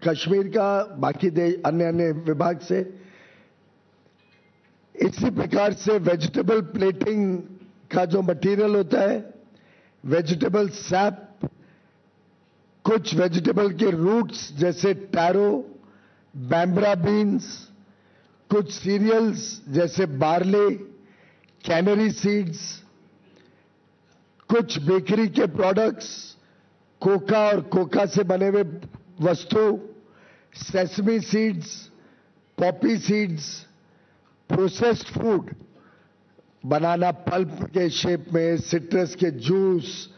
Kashmir का, बाकी अन्य विभाग से। इसी प्रकार से वेजिटेबल प्लेटिंग का जो मटेरियल होता है, वेजिटेबल सैप, कुछ वेजिटेबल के रूट्स जैसे टैरो, बैम्ब्रा बीन्स, कुछ सीरियल्स जैसे बार्ले, कैनरी सीड्स, कुछ बेकरी के प्रोडक्ट्स, कोका और कोका से बने हुए वस्तु, sesame seeds, poppy seeds, processed food, banana pulp के शेप में, सिट्रस के जूस,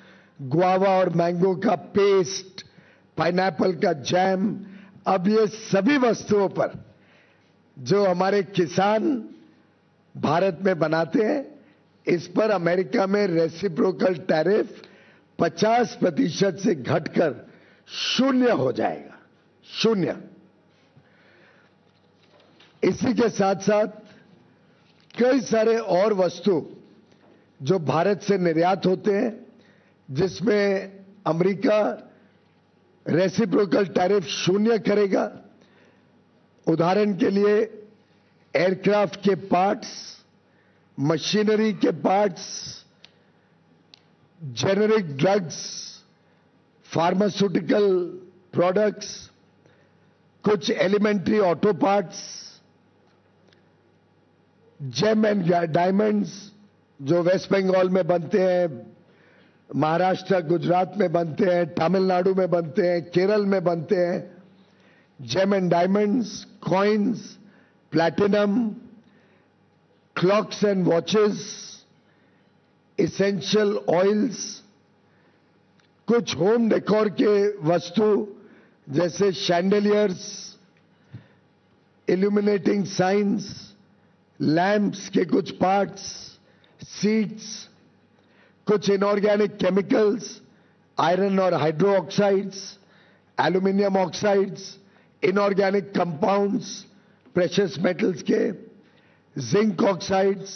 गुआवा और मैंगो का पेस्ट, पाइनएप्पल का जैम। अब ये सभी वस्तुओं पर जो हमारे किसान भारत में बनाते हैं, इस पर अमेरिका में रेसिप्रोकल टैरिफ 50% से घटकर शून्य हो जाएगा, शून्य। इसी के साथ साथ कई सारे और वस्तु जो भारत से निर्यात होते हैं, जिसमें अमेरिका रेसिप्रोकल टैरिफ शून्य करेगा। उदाहरण के लिए एयरक्राफ्ट के पार्ट्स, मशीनरी के parts, generic drugs, pharmaceutical products, कुछ elementary auto parts, gem and diamonds जो वेस्ट बंगाल में बनते हैं, महाराष्ट्र गुजरात में बनते हैं, तमिलनाडु में बनते हैं, केरल में बनते हैं, gem and diamonds, coins, platinum, clocks and watches, essential oils, कुछ होम डेकोर के वस्तु जैसे शैंडलियर्स, इल्यूमिनेटिंग साइंस, लैंप्स के कुछ पार्ट्स, सीट्स, कुछ इनऑर्गेनिक केमिकल्स, आयरन और hydroxides, aluminium oxides, inorganic compounds, precious metals के, जिंक ऑक्साइड्स,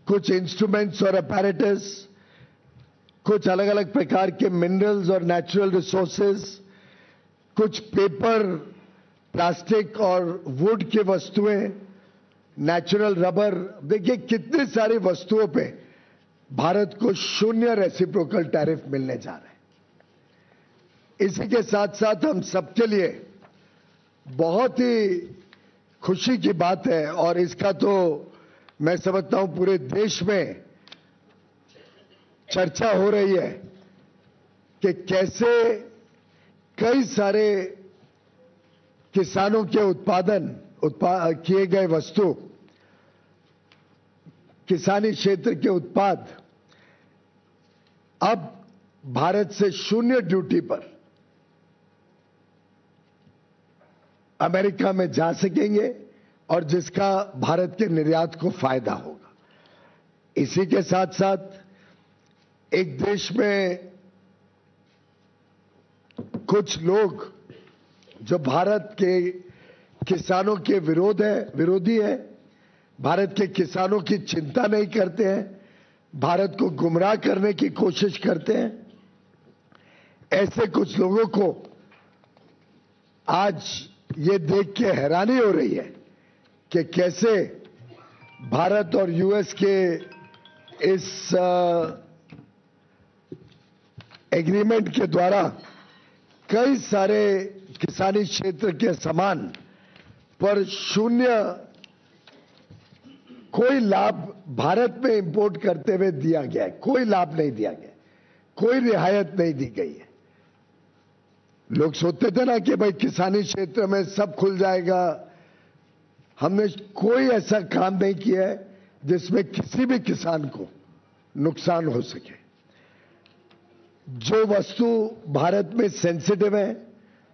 कुछ इंस्ट्रूमेंट्स और अपैरेटस, कुछ अलग अलग प्रकार के मिनरल्स और नेचुरल रिसोर्सेज, कुछ पेपर, प्लास्टिक और वुड की वस्तुएं, नेचुरल रबर। देखिए कितनी सारी वस्तुओं पे भारत को 0 रेसिप्रोकल टैरिफ मिलने जा रहे हैं। इसी के साथ साथ हम सबके लिए बहुत ही खुशी की बात है और इसका तो मैं समझता हूं पूरे देश में चर्चा हो रही है कि कैसे कई सारे किसानों के किए गए वस्तु, किसानी क्षेत्र के उत्पाद अब भारत से 0 ड्यूटी पर अमेरिका में जा सकेंगे और जिसका भारत के निर्यात को फायदा होगा। इसी के साथ साथ एक देश में कुछ लोग जो भारत के किसानों के विरोधी हैं, भारत के किसानों की चिंता नहीं करते हैं, भारत को गुमराह करने की कोशिश करते हैं, ऐसे कुछ लोगों को आज ये देख के हैरानी हो रही है कि कैसे भारत और यूएस के इस एग्रीमेंट के द्वारा कई सारे किसानी क्षेत्र के सामान पर 0 कोई लाभ भारत में इंपोर्ट करते हुए दिया गया है। कोई लाभ नहीं दिया गया, कोई रियायत नहीं दी गई है। लोग सोचते थे ना कि भाई किसानी क्षेत्र में सब खुल जाएगा। हमने कोई ऐसा काम नहीं किया है जिसमें किसी भी किसान को नुकसान हो सके। जो वस्तु भारत में सेंसिटिव है,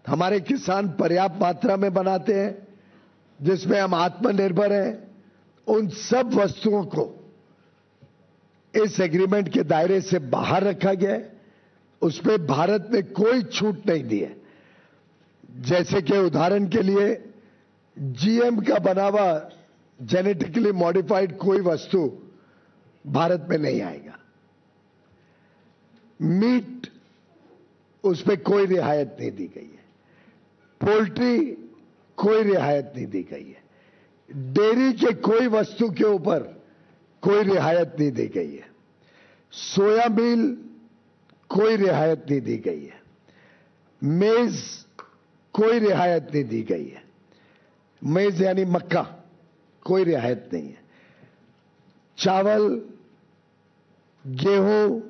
हमारे किसान पर्याप्त मात्रा में बनाते हैं, जिसमें हम आत्मनिर्भर हैं, उन सब वस्तुओं को इस एग्रीमेंट के दायरे से बाहर रखा गया है। उसमें भारत ने कोई छूट नहीं दी है। जैसे कि उदाहरण के लिए जीएम का बना हुआ जेनेटिकली मॉडिफाइड कोई वस्तु भारत में नहीं आएगा। मीट, उस पर कोई रियायत नहीं दी गई है। पोल्ट्री, कोई रियायत नहीं दी गई है। डेयरी के कोई वस्तु के ऊपर कोई रियायत नहीं दी गई है। सोया मील, कोई रियायत नहीं दी गई है। मेज, कोई रियायत नहीं दी गई है। मेज यानी मक्का, कोई रियायत नहीं है। चावल, गेहूं,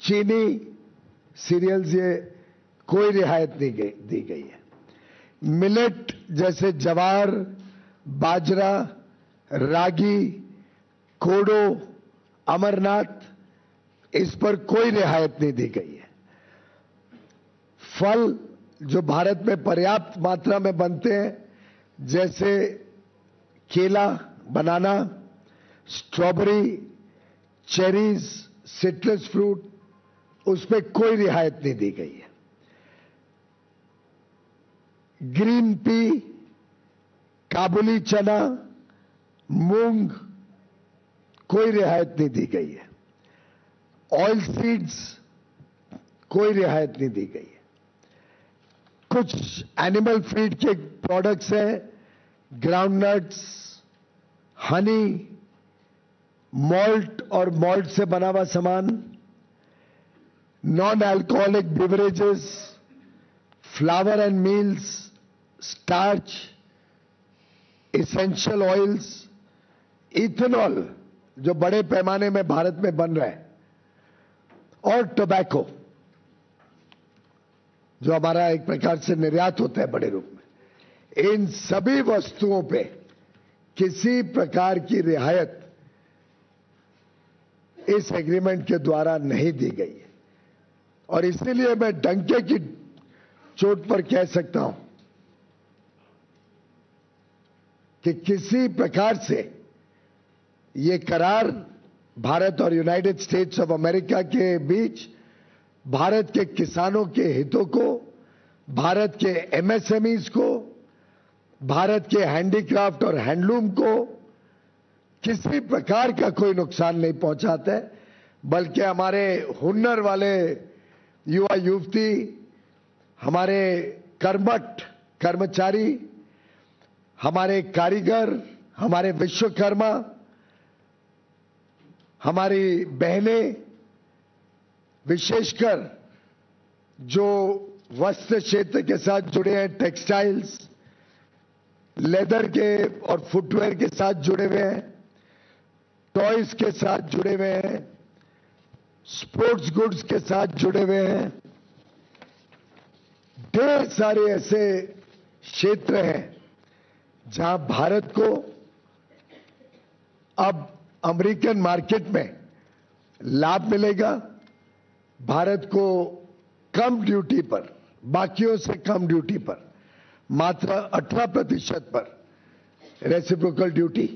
चीनी, सीरियल्स, ये कोई रियायत नहीं दी गई है। मिलेट जैसे ज्वार, बाजरा, रागी, कोडो, अमरनाथ, इस पर कोई रियायत नहीं दी गई है। फल जो भारत में पर्याप्त मात्रा में बनते हैं, जैसे केला, बनाना, स्ट्रॉबेरी, चेरीज, सिट्रस फ्रूट, उस पर कोई रियायत नहीं दी गई है। ग्रीन पी, काबुली चना, मूंग, कोई रियायत नहीं दी गई है। ऑयल सीड्स, कोई रियायत नहीं दी गई है। कुछ एनिमल फीड के प्रोडक्ट्स हैं, ग्राउंडनट्स, हनी, मॉल्ट और मॉल्ट से बना हुआ सामान, non alcoholic beverages, flower and meals, starch, essential oils, ethanol जो बड़े पैमाने में भारत में बन रहा है, और टोबैको जो हमारा एक प्रकार से निर्यात होता है बड़े रूप में, इन सभी वस्तुओं पे किसी प्रकार की रियायत इस एग्रीमेंट के द्वारा नहीं दी गई है। और इसीलिए मैं डंके की चोट पर कह सकता हूं कि किसी प्रकार से ये करार भारत और यूनाइटेड स्टेट्स ऑफ अमेरिका के बीच भारत के किसानों के हितों को, भारत के एमएसएमईज को, भारत के हैंडीक्राफ्ट और हैंडलूम को किसी प्रकार का कोई नुकसान नहीं पहुंचाता है, बल्कि हमारे हुनर वाले युवा युवती, हमारे कर्मठ कर्मचारी, हमारे कारीगर, हमारे विश्वकर्मा, हमारी बहनें, विशेषकर जो वस्त्र क्षेत्र के साथ जुड़े हैं, टेक्सटाइल्स, लेदर के और फुटवेयर के साथ जुड़े हुए हैं, टॉयज के साथ जुड़े हुए हैं, स्पोर्ट्स गुड्स के साथ जुड़े हुए हैं, ढेर सारे ऐसे क्षेत्र हैं जहां भारत को अब अमेरिकन मार्केट में लाभ मिलेगा। भारत को कम ड्यूटी पर, बाकियों से कम ड्यूटी पर, मात्र 18% पर रेसिप्रोकल ड्यूटी,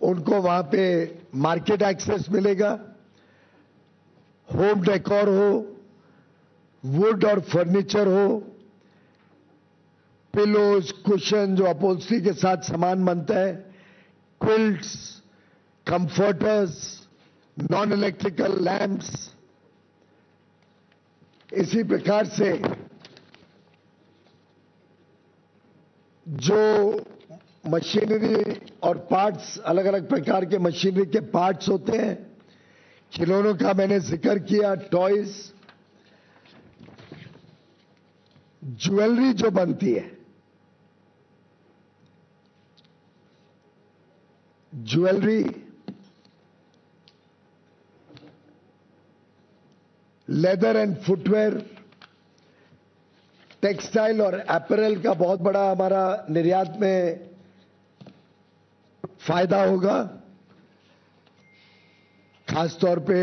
उनको वहां पे मार्केट एक्सेस मिलेगा। होम डेकोर हो, वुड और फर्नीचर हो, पिलोज, कुशन जो अपहोल्स्ट्री के साथ सामान बनता है, quilts, comforters, non electrical lamps, इसी प्रकार से जो मशीनरी और पार्ट्स, अलग अलग प्रकार के मशीनरी के पार्ट्स होते हैं, खिलौनों का मैंने जिक्र किया, टॉयज, ज्वेलरी जो बनती है, jewellery, leather and footwear, textile और अपैरल का बहुत बड़ा हमारा निर्यात में फायदा होगा। खासतौर पे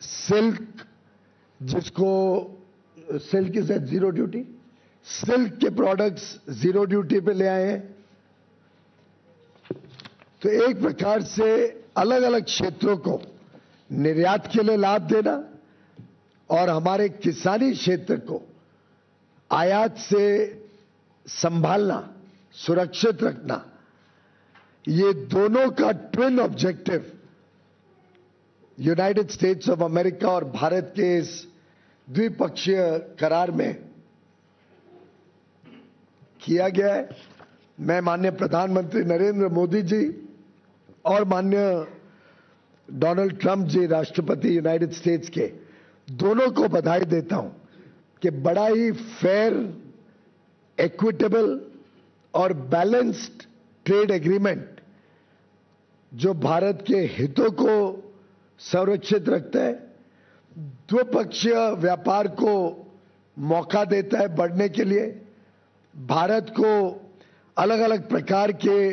सिल्क, जिसको silk is at zero duty, silk के प्रोडक्ट्स जीरो ड्यूटी पे ले आए हैं। तो एक प्रकार से अलग अलग क्षेत्रों को निर्यात के लिए लाभ देना और हमारे किसानी क्षेत्र को आयात से संभालना, सुरक्षित रखना, ये दोनों का twin objective United states of America और भारत के इस द्विपक्षीय करार में किया गया है। मैं माननीय प्रधानमंत्री नरेंद्र मोदी जी और माननीय डोनाल्ड ट्रंप जी, राष्ट्रपति यूनाइटेड स्टेट्स के, दोनों को बधाई देता हूं कि बड़ा ही फेयर, इक्विटेबल और बैलेंस्ड ट्रेड एग्रीमेंट जो भारत के हितों को संरक्षित रखता है, द्विपक्षीय व्यापार को मौका देता है बढ़ने के लिए, भारत को अलग अलग प्रकार के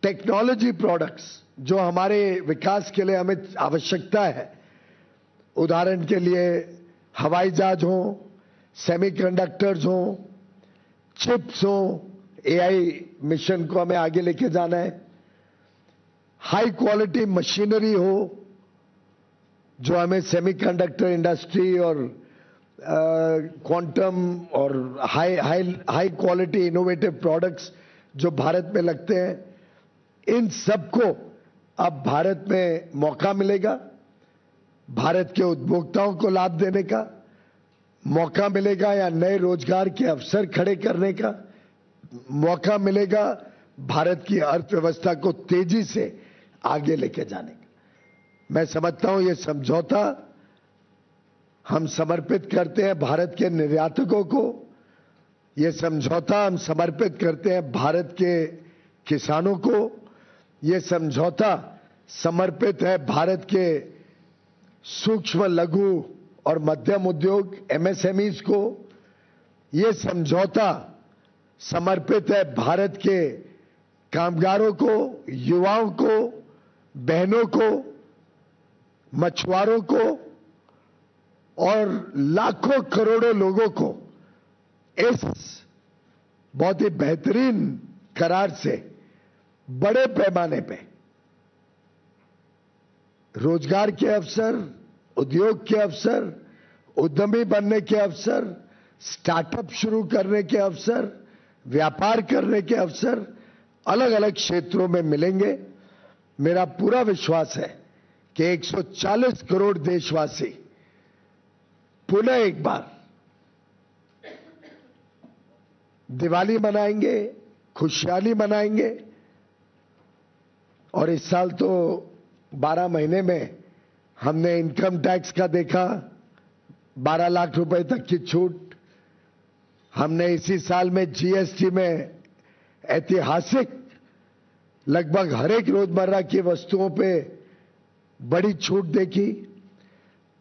टेक्नोलॉजी प्रोडक्ट्स जो हमारे विकास के लिए हमें आवश्यकता है, उदाहरण के लिए हवाई जहाज हो, सेमीकंडक्टर्स हो, चिप्स हो, एआई मिशन को हमें आगे लेके जाना है, हाई क्वालिटी मशीनरी हो जो हमें सेमीकंडक्टर इंडस्ट्री और क्वांटम और हाई क्वालिटी इनोवेटिव प्रोडक्ट्स जो भारत में लगते हैं, इन सबको अब भारत में मौका मिलेगा। भारत के उपभोक्ताओं को लाभ देने का मौका मिलेगा या नए रोजगार के अवसर खड़े करने का मौका मिलेगा, भारत की अर्थव्यवस्था को तेजी से आगे लेके जाने का। मैं समझता हूं ये समझौता हम समर्पित करते हैं भारत के निर्यातकों को, ये समझौता हम समर्पित करते हैं भारत के किसानों को, ये समझौता समर्पित है भारत के सूक्ष्म लघु और मध्यम उद्योग एमएसएमईज को, ये समझौता समर्पित है भारत के कामगारों को, युवाओं को, बहनों को, मछुआरों को और लाखों करोड़ों लोगों को इस बहुत ही बेहतरीन करार से बड़े पैमाने पे रोजगार के अवसर, उद्योग के अवसर, उद्यमी बनने के अवसर, स्टार्टअप शुरू करने के अवसर, व्यापार करने के अवसर अलग अलग क्षेत्रों में मिलेंगे। मेरा पूरा विश्वास है कि 140 करोड़ देशवासी पुनः एक बार दिवाली मनाएंगे, खुशहाली मनाएंगे। और इस साल तो 12 महीने में हमने इनकम टैक्स का देखा 12 लाख रुपए तक की छूट, हमने इसी साल में जीएसटी में ऐतिहासिक लगभग हर एक रोजमर्रा की वस्तुओं पे बड़ी छूट देखी।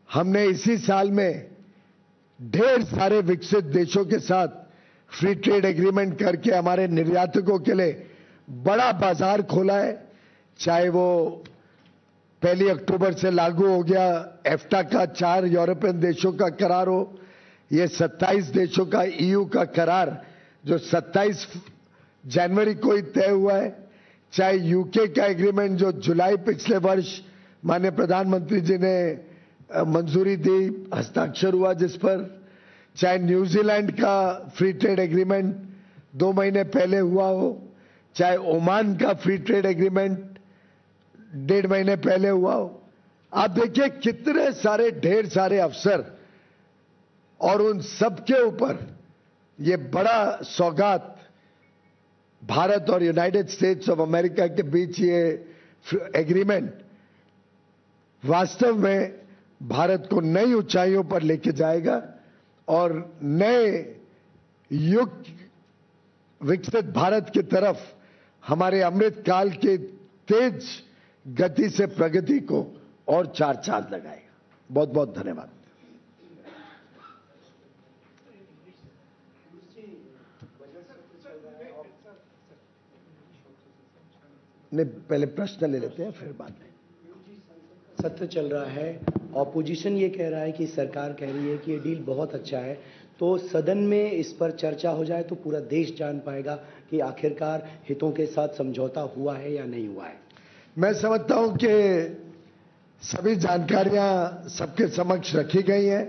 हमने इसी साल में ढेर सारे विकसित देशों के साथ फ्री ट्रेड एग्रीमेंट करके हमारे निर्यातकों के लिए बड़ा बाजार खोला है। चाहे वो 1 अक्टूबर से लागू हो गया एफ्टा का 4 यूरोपियन देशों का करार हो, ये 27 देशों का ईयू का करार जो 27 जनवरी को ही तय हुआ है, चाहे यूके का एग्रीमेंट जो जुलाई पिछले वर्ष माननीय प्रधानमंत्री जी ने मंजूरी दी, हस्ताक्षर हुआ जिस पर, चाहे न्यूजीलैंड का फ्री ट्रेड एग्रीमेंट 2 महीने पहले हुआ हो, चाहे ओमान का फ्री ट्रेड एग्रीमेंट 1.5 महीने पहले हुआ हो। आप देखिए कितने सारे ढेर सारे अवसर और उन सबके ऊपर ये बड़ा सौगात भारत और यूनाइटेड स्टेट्स ऑफ अमेरिका के बीच ये एग्रीमेंट वास्तव में भारत को नई ऊंचाइयों पर लेके जाएगा और नए युग विकसित भारत की तरफ हमारे अमृत काल के तेज गति से प्रगति को और 4 चांद लगाएगा। बहुत बहुत धन्यवाद। नहीं, पहले प्रश्न ले लेते हैं फिर बात में। सत्र चल रहा है, ऑपोजिशन ये कह रहा है कि सरकार कह रही है कि ये डील बहुत अच्छा है, तो सदन में इस पर चर्चा हो जाए तो पूरा देश जान पाएगा कि आखिरकार हितों के साथ समझौता हुआ है या नहीं हुआ है। मैं समझता हूं कि सभी जानकारियां सबके समक्ष रखी गई हैं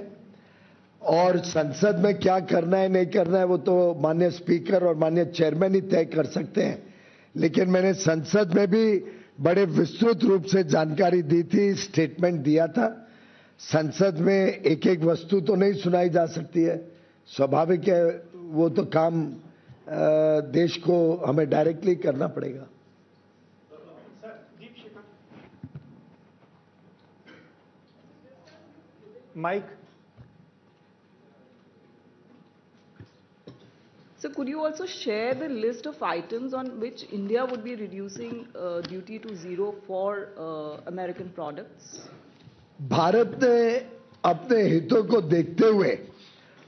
और संसद में क्या करना है नहीं करना है वो तो माननीय स्पीकर और माननीय चेयरमैन ही तय कर सकते हैं, लेकिन मैंने संसद में भी बड़े विस्तृत रूप से जानकारी दी थी, स्टेटमेंट दिया था। संसद में एक एक वस्तु तो नहीं सुनाई जा सकती है, स्वाभाविक है, वो तो काम देश को हमें डायरेक्टली करना पड़ेगा। Mic. So could you also share the list of items on which India would be reducing duty to 0 for American products? Bharat ने अपने हितों को देखते हुए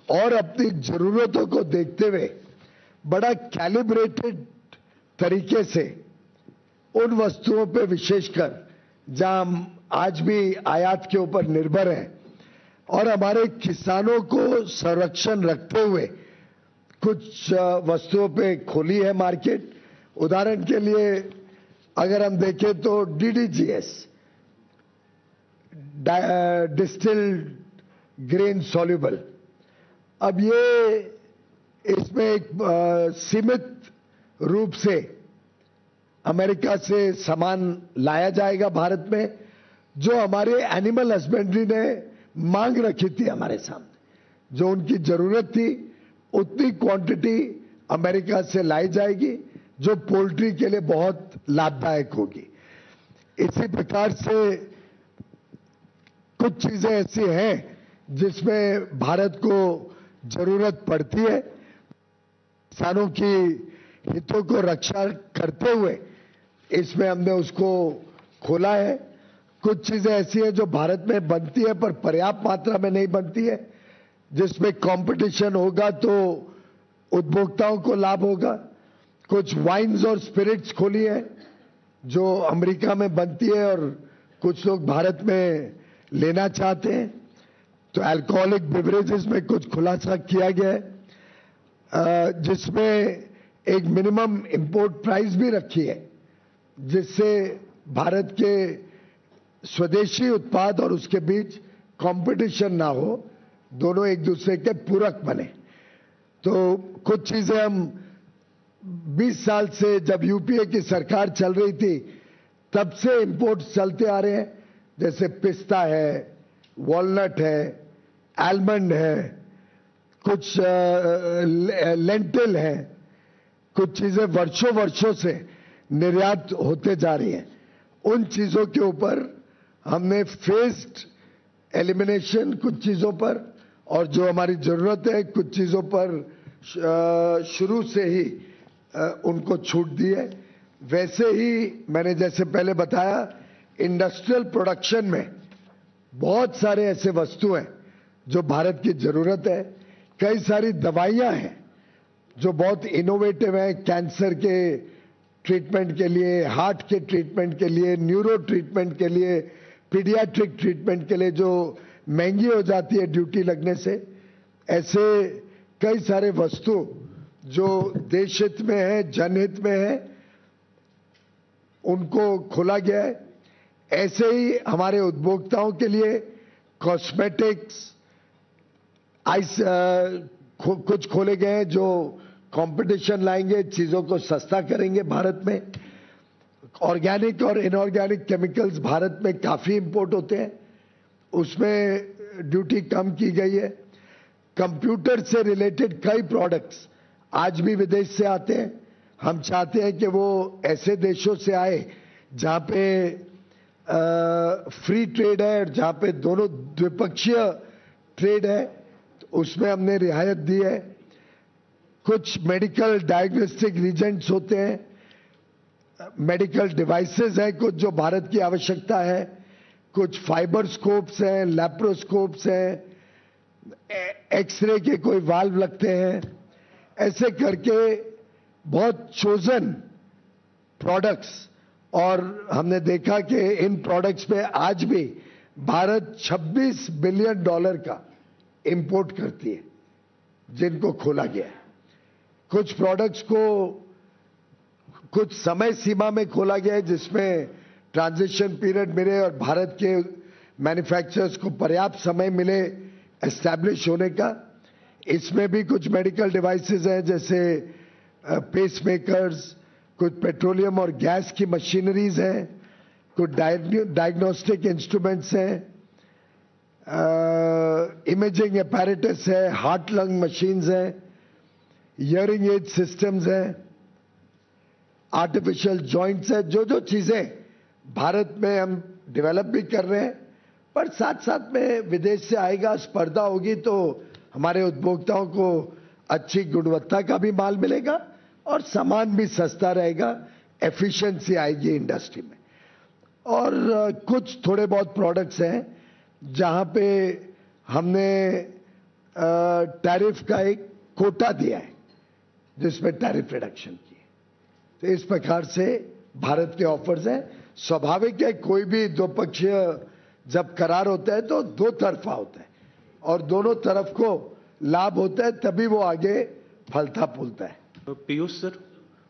और अपनी जरूरतों को देखते हुए बड़ा कैलिब्रेटेड तरीके से उन वस्तुओं पे विशेषकर जहां हम आज भी आयात के ऊपर निर्भर हैं और हमारे किसानों को संरक्षण रखते हुए कुछ वस्तुओं पे खोली है मार्केट। उदाहरण के लिए अगर हम देखें तो डीडीजीएस, डिस्टिल्ड ग्रेन सॉल्युबल, अब ये इसमें एक सीमित रूप से अमेरिका से सामान लाया जाएगा भारत में, जो हमारे एनिमल हस्बेंड्री ने मांग रखी थी हमारे सामने, जो उनकी जरूरत थी उतनी क्वांटिटी अमेरिका से लाई जाएगी जो पोल्ट्री के लिए बहुत लाभदायक होगी। इसी प्रकार से कुछ चीजें ऐसी हैं जिसमें भारत को जरूरत पड़ती है। किसानों की हितों को रक्षा करते हुए इसमें हमने उसको खोला है। कुछ चीजें ऐसी हैं जो भारत में बनती है पर पर्याप्त मात्रा में नहीं बनती है, जिसमें कंपटीशन होगा तो उपभोक्ताओं को लाभ होगा। कुछ वाइन्स और स्पिरिट्स खोली है जो अमेरिका में बनती है और कुछ लोग भारत में लेना चाहते हैं, तो अल्कोहलिक बेवरेजेस में कुछ खुलासा किया गया है, जिसमें एक मिनिमम इंपोर्ट प्राइस भी रखी है, जिससे भारत के स्वदेशी उत्पाद और उसके बीच कंपटीशन ना हो, दोनों एक दूसरे के पूरक बने। तो कुछ चीजें हम 20 साल से जब यूपीए की सरकार चल रही थी तब से इंपोर्ट चलते आ रहे हैं, जैसे पिस्ता है, वॉलनट है, आलमंड है, कुछ लेंटिल है, कुछ चीजें वर्षों वर्षों से निर्यात होते जा रही हैं। उन चीजों के ऊपर हमने फेस्ड एलिमिनेशन कुछ चीजों पर, और जो हमारी जरूरत है कुछ चीजों पर शुरू से ही उनको छूट दी है। वैसे ही मैंने जैसे पहले बताया, इंडस्ट्रियल प्रोडक्शन में बहुत सारे ऐसे वस्तु हैं जो भारत की जरूरत है। कई सारी दवाइयां हैं जो बहुत इनोवेटिव हैं, कैंसर के ट्रीटमेंट के लिए, हार्ट के ट्रीटमेंट के लिए, न्यूरो ट्रीटमेंट के लिए, पीडियाट्रिक ट्रीटमेंट के लिए, जो महंगी हो जाती है ड्यूटी लगने से। ऐसे कई सारे वस्तु जो देश हित में है, जनहित में है, उनको खोला गया है। ऐसे ही हमारे उपभोक्ताओं के लिए कॉस्मेटिक्स कुछ खोले गए हैं जो कंपटीशन लाएंगे, चीजों को सस्ता करेंगे भारत में। ऑर्गेनिक और इनऑर्गेनिक केमिकल्स भारत में काफी इंपोर्ट होते हैं, उसमें ड्यूटी कम की गई है। कंप्यूटर से रिलेटेड कई प्रोडक्ट्स आज भी विदेश से आते हैं। हम चाहते हैं कि वो ऐसे देशों से आए जहां पे फ्री ट्रेड है और जहां पे दोनों द्विपक्षीय ट्रेड है, तो उसमें हमने रियायत दी है। कुछ मेडिकल डायग्नोस्टिक रीजेंट्स होते हैं, मेडिकल डिवाइसेस हैं कुछ जो भारत की आवश्यकता है, कुछ फाइबर स्कोप्स हैं, लैप्रोस्कोप्स हैं, एक्सरे के कोई वाल्व लगते हैं। ऐसे करके बहुत चोजन प्रोडक्ट्स, और हमने देखा कि इन प्रोडक्ट्स में आज भी भारत $26 बिलियन का इंपोर्ट करती है, जिनको खोला गया है। कुछ प्रोडक्ट्स को कुछ समय सीमा में खोला गया है जिसमें ट्रांजिशन पीरियड मिले और भारत के मैन्युफैक्चरर्स को पर्याप्त समय मिले एस्टैब्लिश होने का। इसमें भी कुछ मेडिकल डिवाइसेस हैं जैसे पेसमेकर्स, कुछ पेट्रोलियम और गैस की मशीनरीज हैं, कुछ डायग्नोस्टिक इंस्ट्रूमेंट्स हैं, इमेजिंग एपैरेटस है, हार्ट लंग मशीन्स हैं, हियरिंग एड सिस्टम्स हैं, आर्टिफिशियल जॉइंट्स है। जो जो चीजें भारत में हम डेवलप भी कर रहे हैं, पर साथ साथ में विदेश से आएगा, स्पर्धा होगी, तो हमारे उपभोक्ताओं को अच्छी गुणवत्ता का भी माल मिलेगा और सामान भी सस्ता रहेगा, एफिशिएंसी आएगी इंडस्ट्री में। और कुछ थोड़े बहुत प्रोडक्ट्स हैं जहां पे हमने टैरिफ का एक कोटा दिया है जिसमें टैरिफ रिडक्शन की है। तो इस प्रकार से भारत के ऑफर्स हैं। स्वाभाविक है कोई भी द्विपक्षीय जब करार होता है तो दो तरफा होता है और दोनों तरफ को लाभ होता है, तभी वो आगे फलता फूलता है।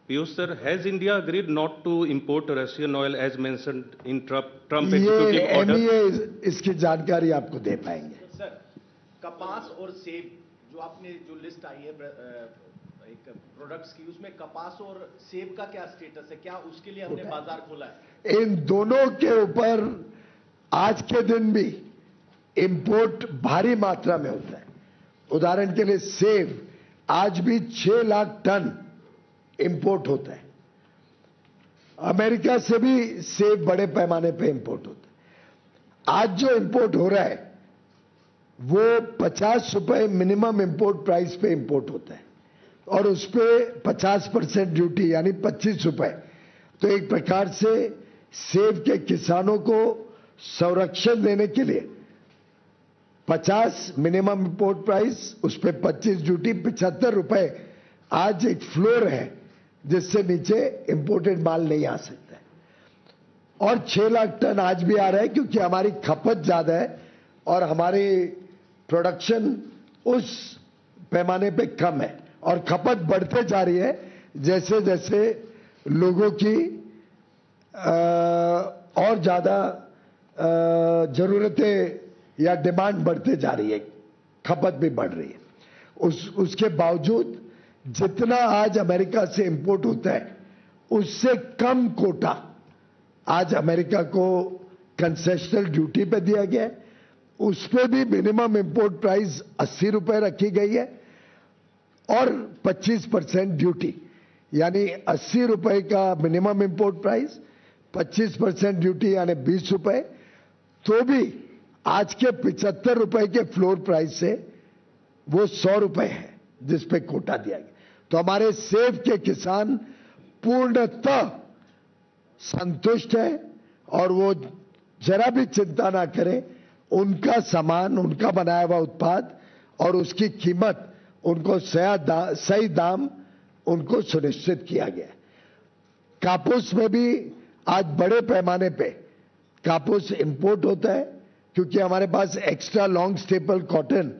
Piyush sir, has India agreed not to import Russian oil as mentioned in Trump ये executive order? MEA इसकी जानकारी आपको दे पाएंगे। सर, कपास और सेब जो आपने जो लिस्ट आई है एक प्रोडक्ट्स की, उसमें कपास और सेब का क्या स्टेटस है? क्या उसके लिए हमने बाजार खोला है? इन दोनों के ऊपर आज के दिन भी इंपोर्ट भारी मात्रा में होता है। उदाहरण के लिए सेब आज भी 6 लाख टन इंपोर्ट होता है। अमेरिका से भी सेब बड़े पैमाने पे इंपोर्ट होता है। आज जो इंपोर्ट हो रहा है वो 50 रुपए मिनिमम इंपोर्ट प्राइस पे इंपोर्ट होता है और उस पे 50% ड्यूटी यानी 25 रुपए। तो एक प्रकार से सेब के किसानों को संरक्षण देने के लिए 50 मिनिमम इंपोर्ट प्राइस, उस पे 25 ड्यूटी, 75 रुपए आज एक फ्लोर है जिससे नीचे इंपोर्टेड माल नहीं आ सकता है। और 6 लाख टन आज भी आ रहा है क्योंकि हमारी खपत ज्यादा है और हमारी प्रोडक्शन उस पैमाने पे कम है और खपत बढ़ते जा रही है जैसे जैसे लोगों की और ज्यादा जरूरतें या डिमांड बढ़ते जा रही है, खपत भी बढ़ रही है। उसके बावजूद जितना आज अमेरिका से इंपोर्ट होता है उससे कम कोटा आज अमेरिका को कंसेशनल ड्यूटी पे दिया गया है। उस पे भी मिनिमम इंपोर्ट प्राइस 80 रुपए रखी गई है और 25% ड्यूटी, यानी 80 रुपए का मिनिमम इंपोर्ट प्राइस, 25% ड्यूटी यानी 20 रुपए। तो भी आज के 75 रुपए के फ्लोर प्राइस से वो 100 रुपए है जिस पे कोटा दिया गया। तो हमारे सेब के किसान पूर्णतः संतुष्ट है और वो जरा भी चिंता ना करें, उनका सामान, उनका बनाया हुआ उत्पाद और उसकी कीमत उनको सही दाम उनको सुनिश्चित किया गया है। कापूस में भी आज बड़े पैमाने पे कापूस इंपोर्ट होता है क्योंकि हमारे पास एक्स्ट्रा लॉन्ग स्टेपल कॉटन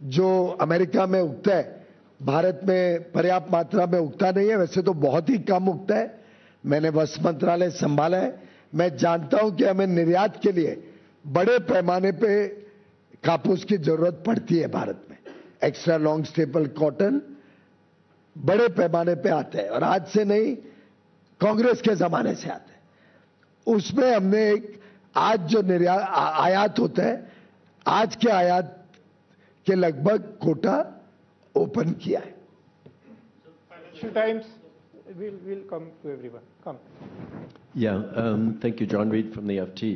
जो अमेरिका में उगता है भारत में पर्याप्त मात्रा में उगता नहीं है, वैसे तो बहुत ही कम उगता है। मैंने वस्त्र मंत्रालय संभाला है, मैं जानता हूं कि हमें निर्यात के लिए बड़े पैमाने पे कापूस की जरूरत पड़ती है भारत में। एक्स्ट्रा लॉन्ग स्टेपल कॉटन बड़े पैमाने पे आता है और आज से नहीं, कांग्रेस के जमाने से आता है। उसमें हमने एक आज जो आयात होता है, आज के आयात के लगभग कोटा ओपन किया है। Financial Times will come to everyone. Come. Yeah, thank you, John Reed from the FT.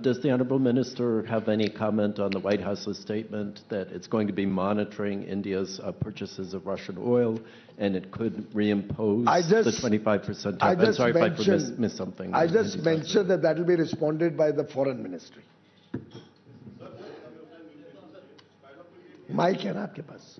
Does the Honourable Minister have any comment on the White House's statement that it's going to be monitoring India's purchases of Russian oil and it could reimpose the 25%? I'm sorry if I missed something. I just mentioned that will be responded by the Foreign Ministry. Mike है ना आपके पास?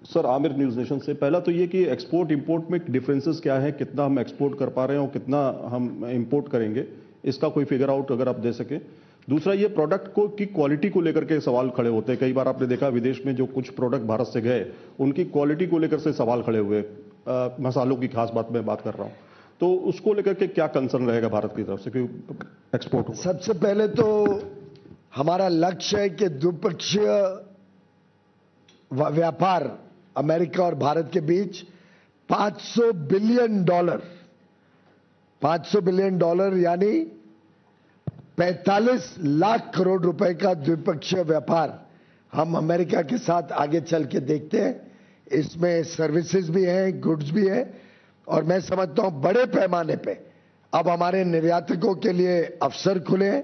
सर, आमिर न्यूज नेशन से। पहला तो ये कि एक्सपोर्ट इंपोर्ट में डिफरेंसेस क्या है, कितना हम एक्सपोर्ट कर पा रहे हैं और कितना हम इंपोर्ट करेंगे, इसका कोई फिगर आउट अगर आप दे सके। दूसरा, ये प्रोडक्ट को की क्वालिटी को लेकर के सवाल खड़े होते हैं। कई बार आपने देखा विदेश में जो कुछ प्रोडक्ट भारत से गए उनकी क्वालिटी को लेकर से सवाल खड़े हुए। मसालों की खास बात मैं बात कर रहा हूँ, तो उसको लेकर के क्या कंसर्न रहेगा भारत की तरफ से कि एक्सपोर्ट हो? सबसे पहले तो हमारा लक्ष्य है कि द्विपक्षीय व्यापार अमेरिका और भारत के बीच $500 बिलियन यानी 45 लाख करोड़ रुपए का द्विपक्षीय व्यापार हम अमेरिका के साथ आगे चल के देखते हैं। इसमें सर्विसेज भी हैं, गुड्स भी है और मैं समझता हूं बड़े पैमाने पे अब हमारे निर्यातकों के लिए अवसर खुले हैं।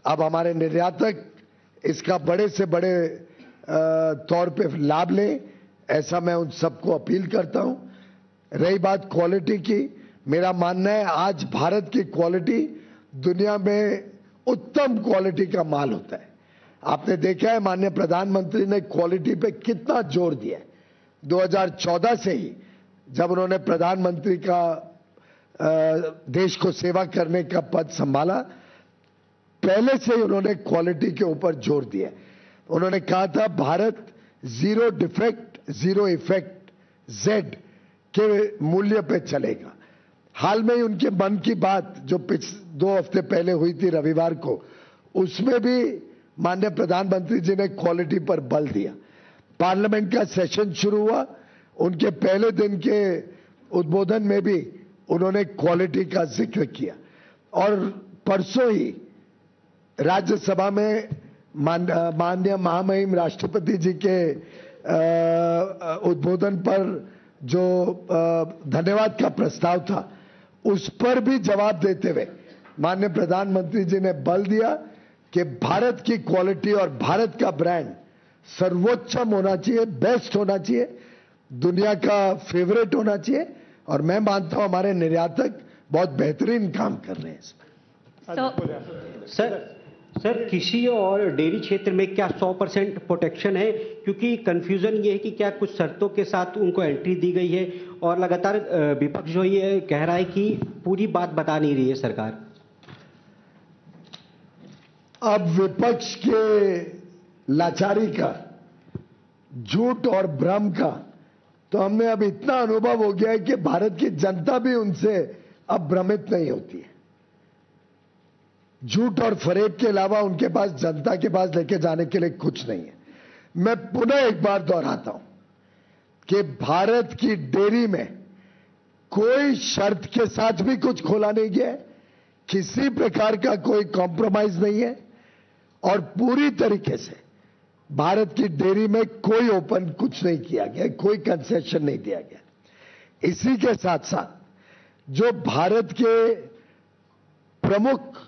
अब हमारे निर्यातक इसका बड़े से बड़े तौर पे लाभ लें, ऐसा मैं उन सबको अपील करता हूं। रही बात क्वालिटी की, मेरा मानना है आज भारत की क्वालिटी दुनिया में उत्तम क्वालिटी का माल होता है। आपने देखा है माननीय प्रधानमंत्री ने क्वालिटी पे कितना जोर दिया है। 2014 से ही जब उन्होंने प्रधानमंत्री का देश को सेवा करने का पद संभाला, पहले से ही उन्होंने क्वालिटी के ऊपर जोर दिया। उन्होंने कहा था भारत 0 डिफेक्ट 0 इफेक्ट Z के मूल्य पे चलेगा। हाल में ही उनके मन की बात जो 2 हफ्ते पहले हुई थी रविवार को, उसमें भी माननीय प्रधानमंत्री जी ने क्वालिटी पर बल दिया। पार्लियामेंट का सेशन शुरू हुआ, उनके पहले दिन के उद्बोधन में भी उन्होंने क्वालिटी का जिक्र किया और परसों ही राज्यसभा में माननीय महामहिम राष्ट्रपति जी के उद्बोधन पर जो धन्यवाद का प्रस्ताव था, उस पर भी जवाब देते हुए माननीय प्रधानमंत्री जी ने बल दिया कि भारत की क्वालिटी और भारत का ब्रांड सर्वोच्चम होना चाहिए, बेस्ट होना चाहिए, दुनिया का फेवरेट होना चाहिए। और मैं मानता हूं हमारे निर्यातक बहुत बेहतरीन काम कर रहे हैं इसमें। सर कृषि और डेयरी क्षेत्र में क्या 100% प्रोटेक्शन है? क्योंकि कंफ्यूजन ये है कि क्या कुछ शर्तों के साथ उनको एंट्री दी गई है और लगातार विपक्ष जो ये कह रहा है कि पूरी बात बता नहीं रही है सरकार। अब विपक्ष के लाचारी का, झूठ और भ्रम का तो हमने अब इतना अनुभव हो गया है कि भारत की जनता भी उनसे अब भ्रमित नहीं होती है। झूठ और फरेब के अलावा उनके पास, जनता के पास लेके जाने के लिए कुछ नहीं है। मैं पुनः एक बार दोहराता हूं कि भारत की डेयरी में कोई शर्त के साथ भी कुछ खोला नहीं गया है, किसी प्रकार का कोई कॉम्प्रोमाइज नहीं है और पूरी तरीके से भारत की डेयरी में कोई ओपन कुछ नहीं किया गया, कोई कंसेशन नहीं दिया गया। इसी के साथ साथ जो भारत के प्रमुख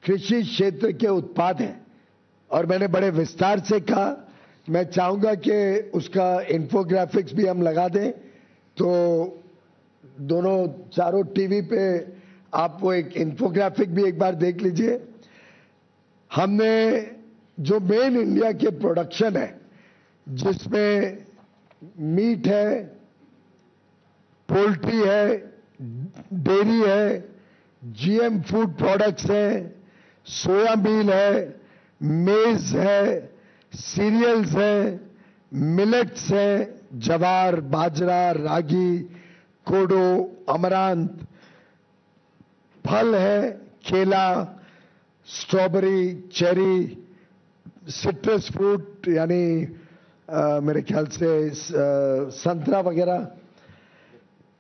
कृषि क्षेत्र के उत्पाद हैं, और मैंने बड़े विस्तार से कहा, मैं चाहूंगा कि उसका इन्फोग्राफिक्स भी हम लगा दें, तो दोनों चारों टीवी पे आप वो एक इन्फोग्राफिक भी एक बार देख लीजिए। हमने जो मेन इंडिया के प्रोडक्शन है, जिसमें मीट है, पोल्ट्री है, डेयरी है, जीएम फूड प्रोडक्ट्स हैं, सोया मील है, मेज है, सीरियल्स है, मिलेट्स है, जवार, बाजरा, रागी, कोडो, अमरांत, फल है, केला, स्ट्रॉबेरी, चेरी, सिट्रस फ्रूट यानी मेरे ख्याल से संतरा वगैरह,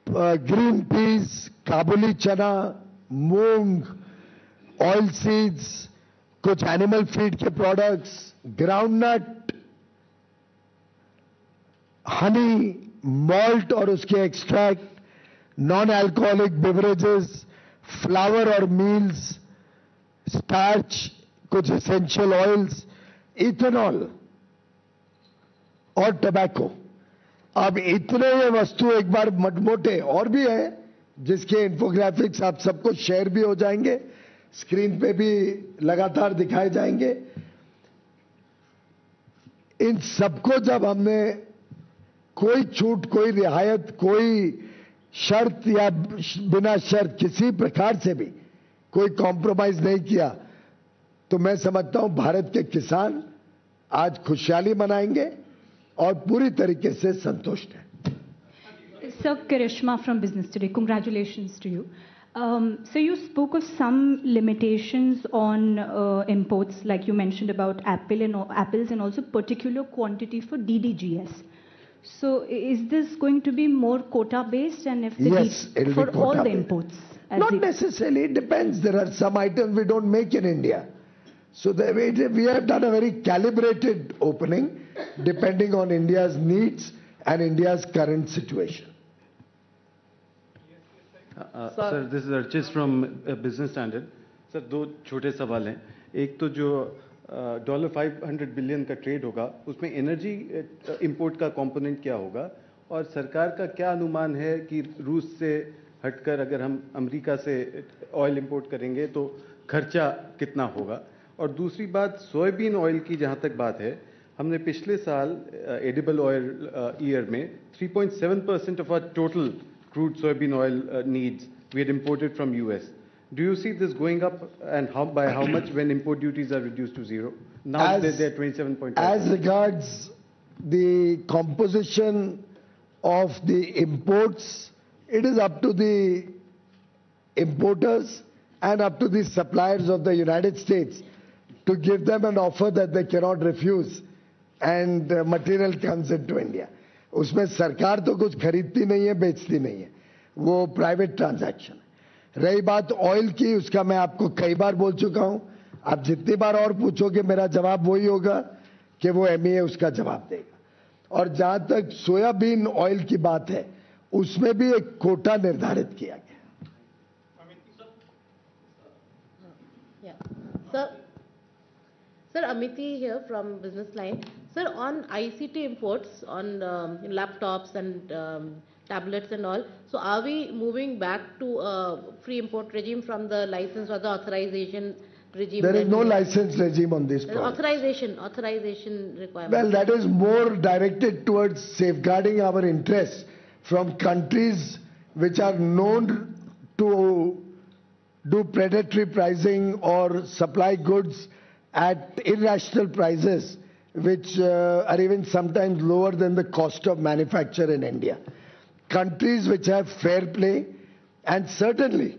ग्रीन पीस, काबुली चना, मूंग, ऑयल सीड्स, कुछ एनिमल फीड के प्रोडक्ट्स, ग्राउंडनट, हनी, मॉल्ट और उसके extract, non alcoholic beverages, flower और मील्स, स्टार्च, कुछ एसेंशियल ऑयल्स, इथेनॉल और टबैको। अब इतने ये वस्तु एक बार मोटे और भी है, जिसके इन्फोग्राफिक्स आप सबको शेयर भी हो जाएंगे, स्क्रीन पे भी लगातार दिखाए जाएंगे। इन सबको जब हमने कोई छूट, कोई रियायत, कोई शर्त या बिना शर्त किसी प्रकार से भी कोई कॉम्प्रोमाइज नहीं किया, तो मैं समझता हूं भारत के किसान आज खुशहाली मनाएंगे और पूरी तरीके से संतुष्ट हैं। Sir, Karishma from Business Today. Congratulations to you. So you spoke of some limitations on imports, like you mentioned about apples and also particular quantity for DDGS. So is this going to be more quota based, and if yes, it'll for be quota all the based. imports? Not necessarily. It depends. There are some items we don't make in India, so we have done a very calibrated opening, depending on India's needs and India's current situation. Sir this is Archi's from business standard. Sir दो छोटे सवाल हैं। एक तो जो $500 बिलियन का ट्रेड होगा, उसमें एनर्जी इंपोर्ट का कंपोनेंट क्या होगा, और सरकार का क्या अनुमान है कि रूस से हटकर अगर हम अमेरिका से ऑयल इंपोर्ट करेंगे तो खर्चा कितना होगा। और दूसरी बात, सोयाबीन ऑयल की जहाँ तक बात है, हमने पिछले साल एडिबल ऑयल ईयर में 3.7% of our total crude soybean oil needs we had imported from US. Do you see this going up, and by how much when import duties are reduced to zero? Now they're 27.5%. As regards the composition of the imports, it is up to the importers and up to the suppliers of the United States to give them an offer that they cannot refuse, and material comes into India. उसमें सरकार तो कुछ खरीदती नहीं है, बेचती नहीं है, वो प्राइवेट ट्रांजैक्शन है। रही बात ऑयल की, उसका मैं आपको कई बार बोल चुका हूं, आप जितनी बार और पूछोगे मेरा जवाब वही होगा कि वो MEA उसका जवाब देगा। और जहां तक सोयाबीन ऑयल की बात है, उसमें भी एक कोटा निर्धारित किया गया। Sir, Amity here from Business Line. Sir, on ICT imports, on laptops and tablets and all, so are we moving back to a free import regime from the license or the authorization regime? There is no license regime on this point. Authorization requirement. Well, that is more directed towards safeguarding our interests from countries which are known to do predatory pricing or supply goods at irrational prices, which are even sometimes lower than the cost of manufacture in India. Countries which have fair play, and certainly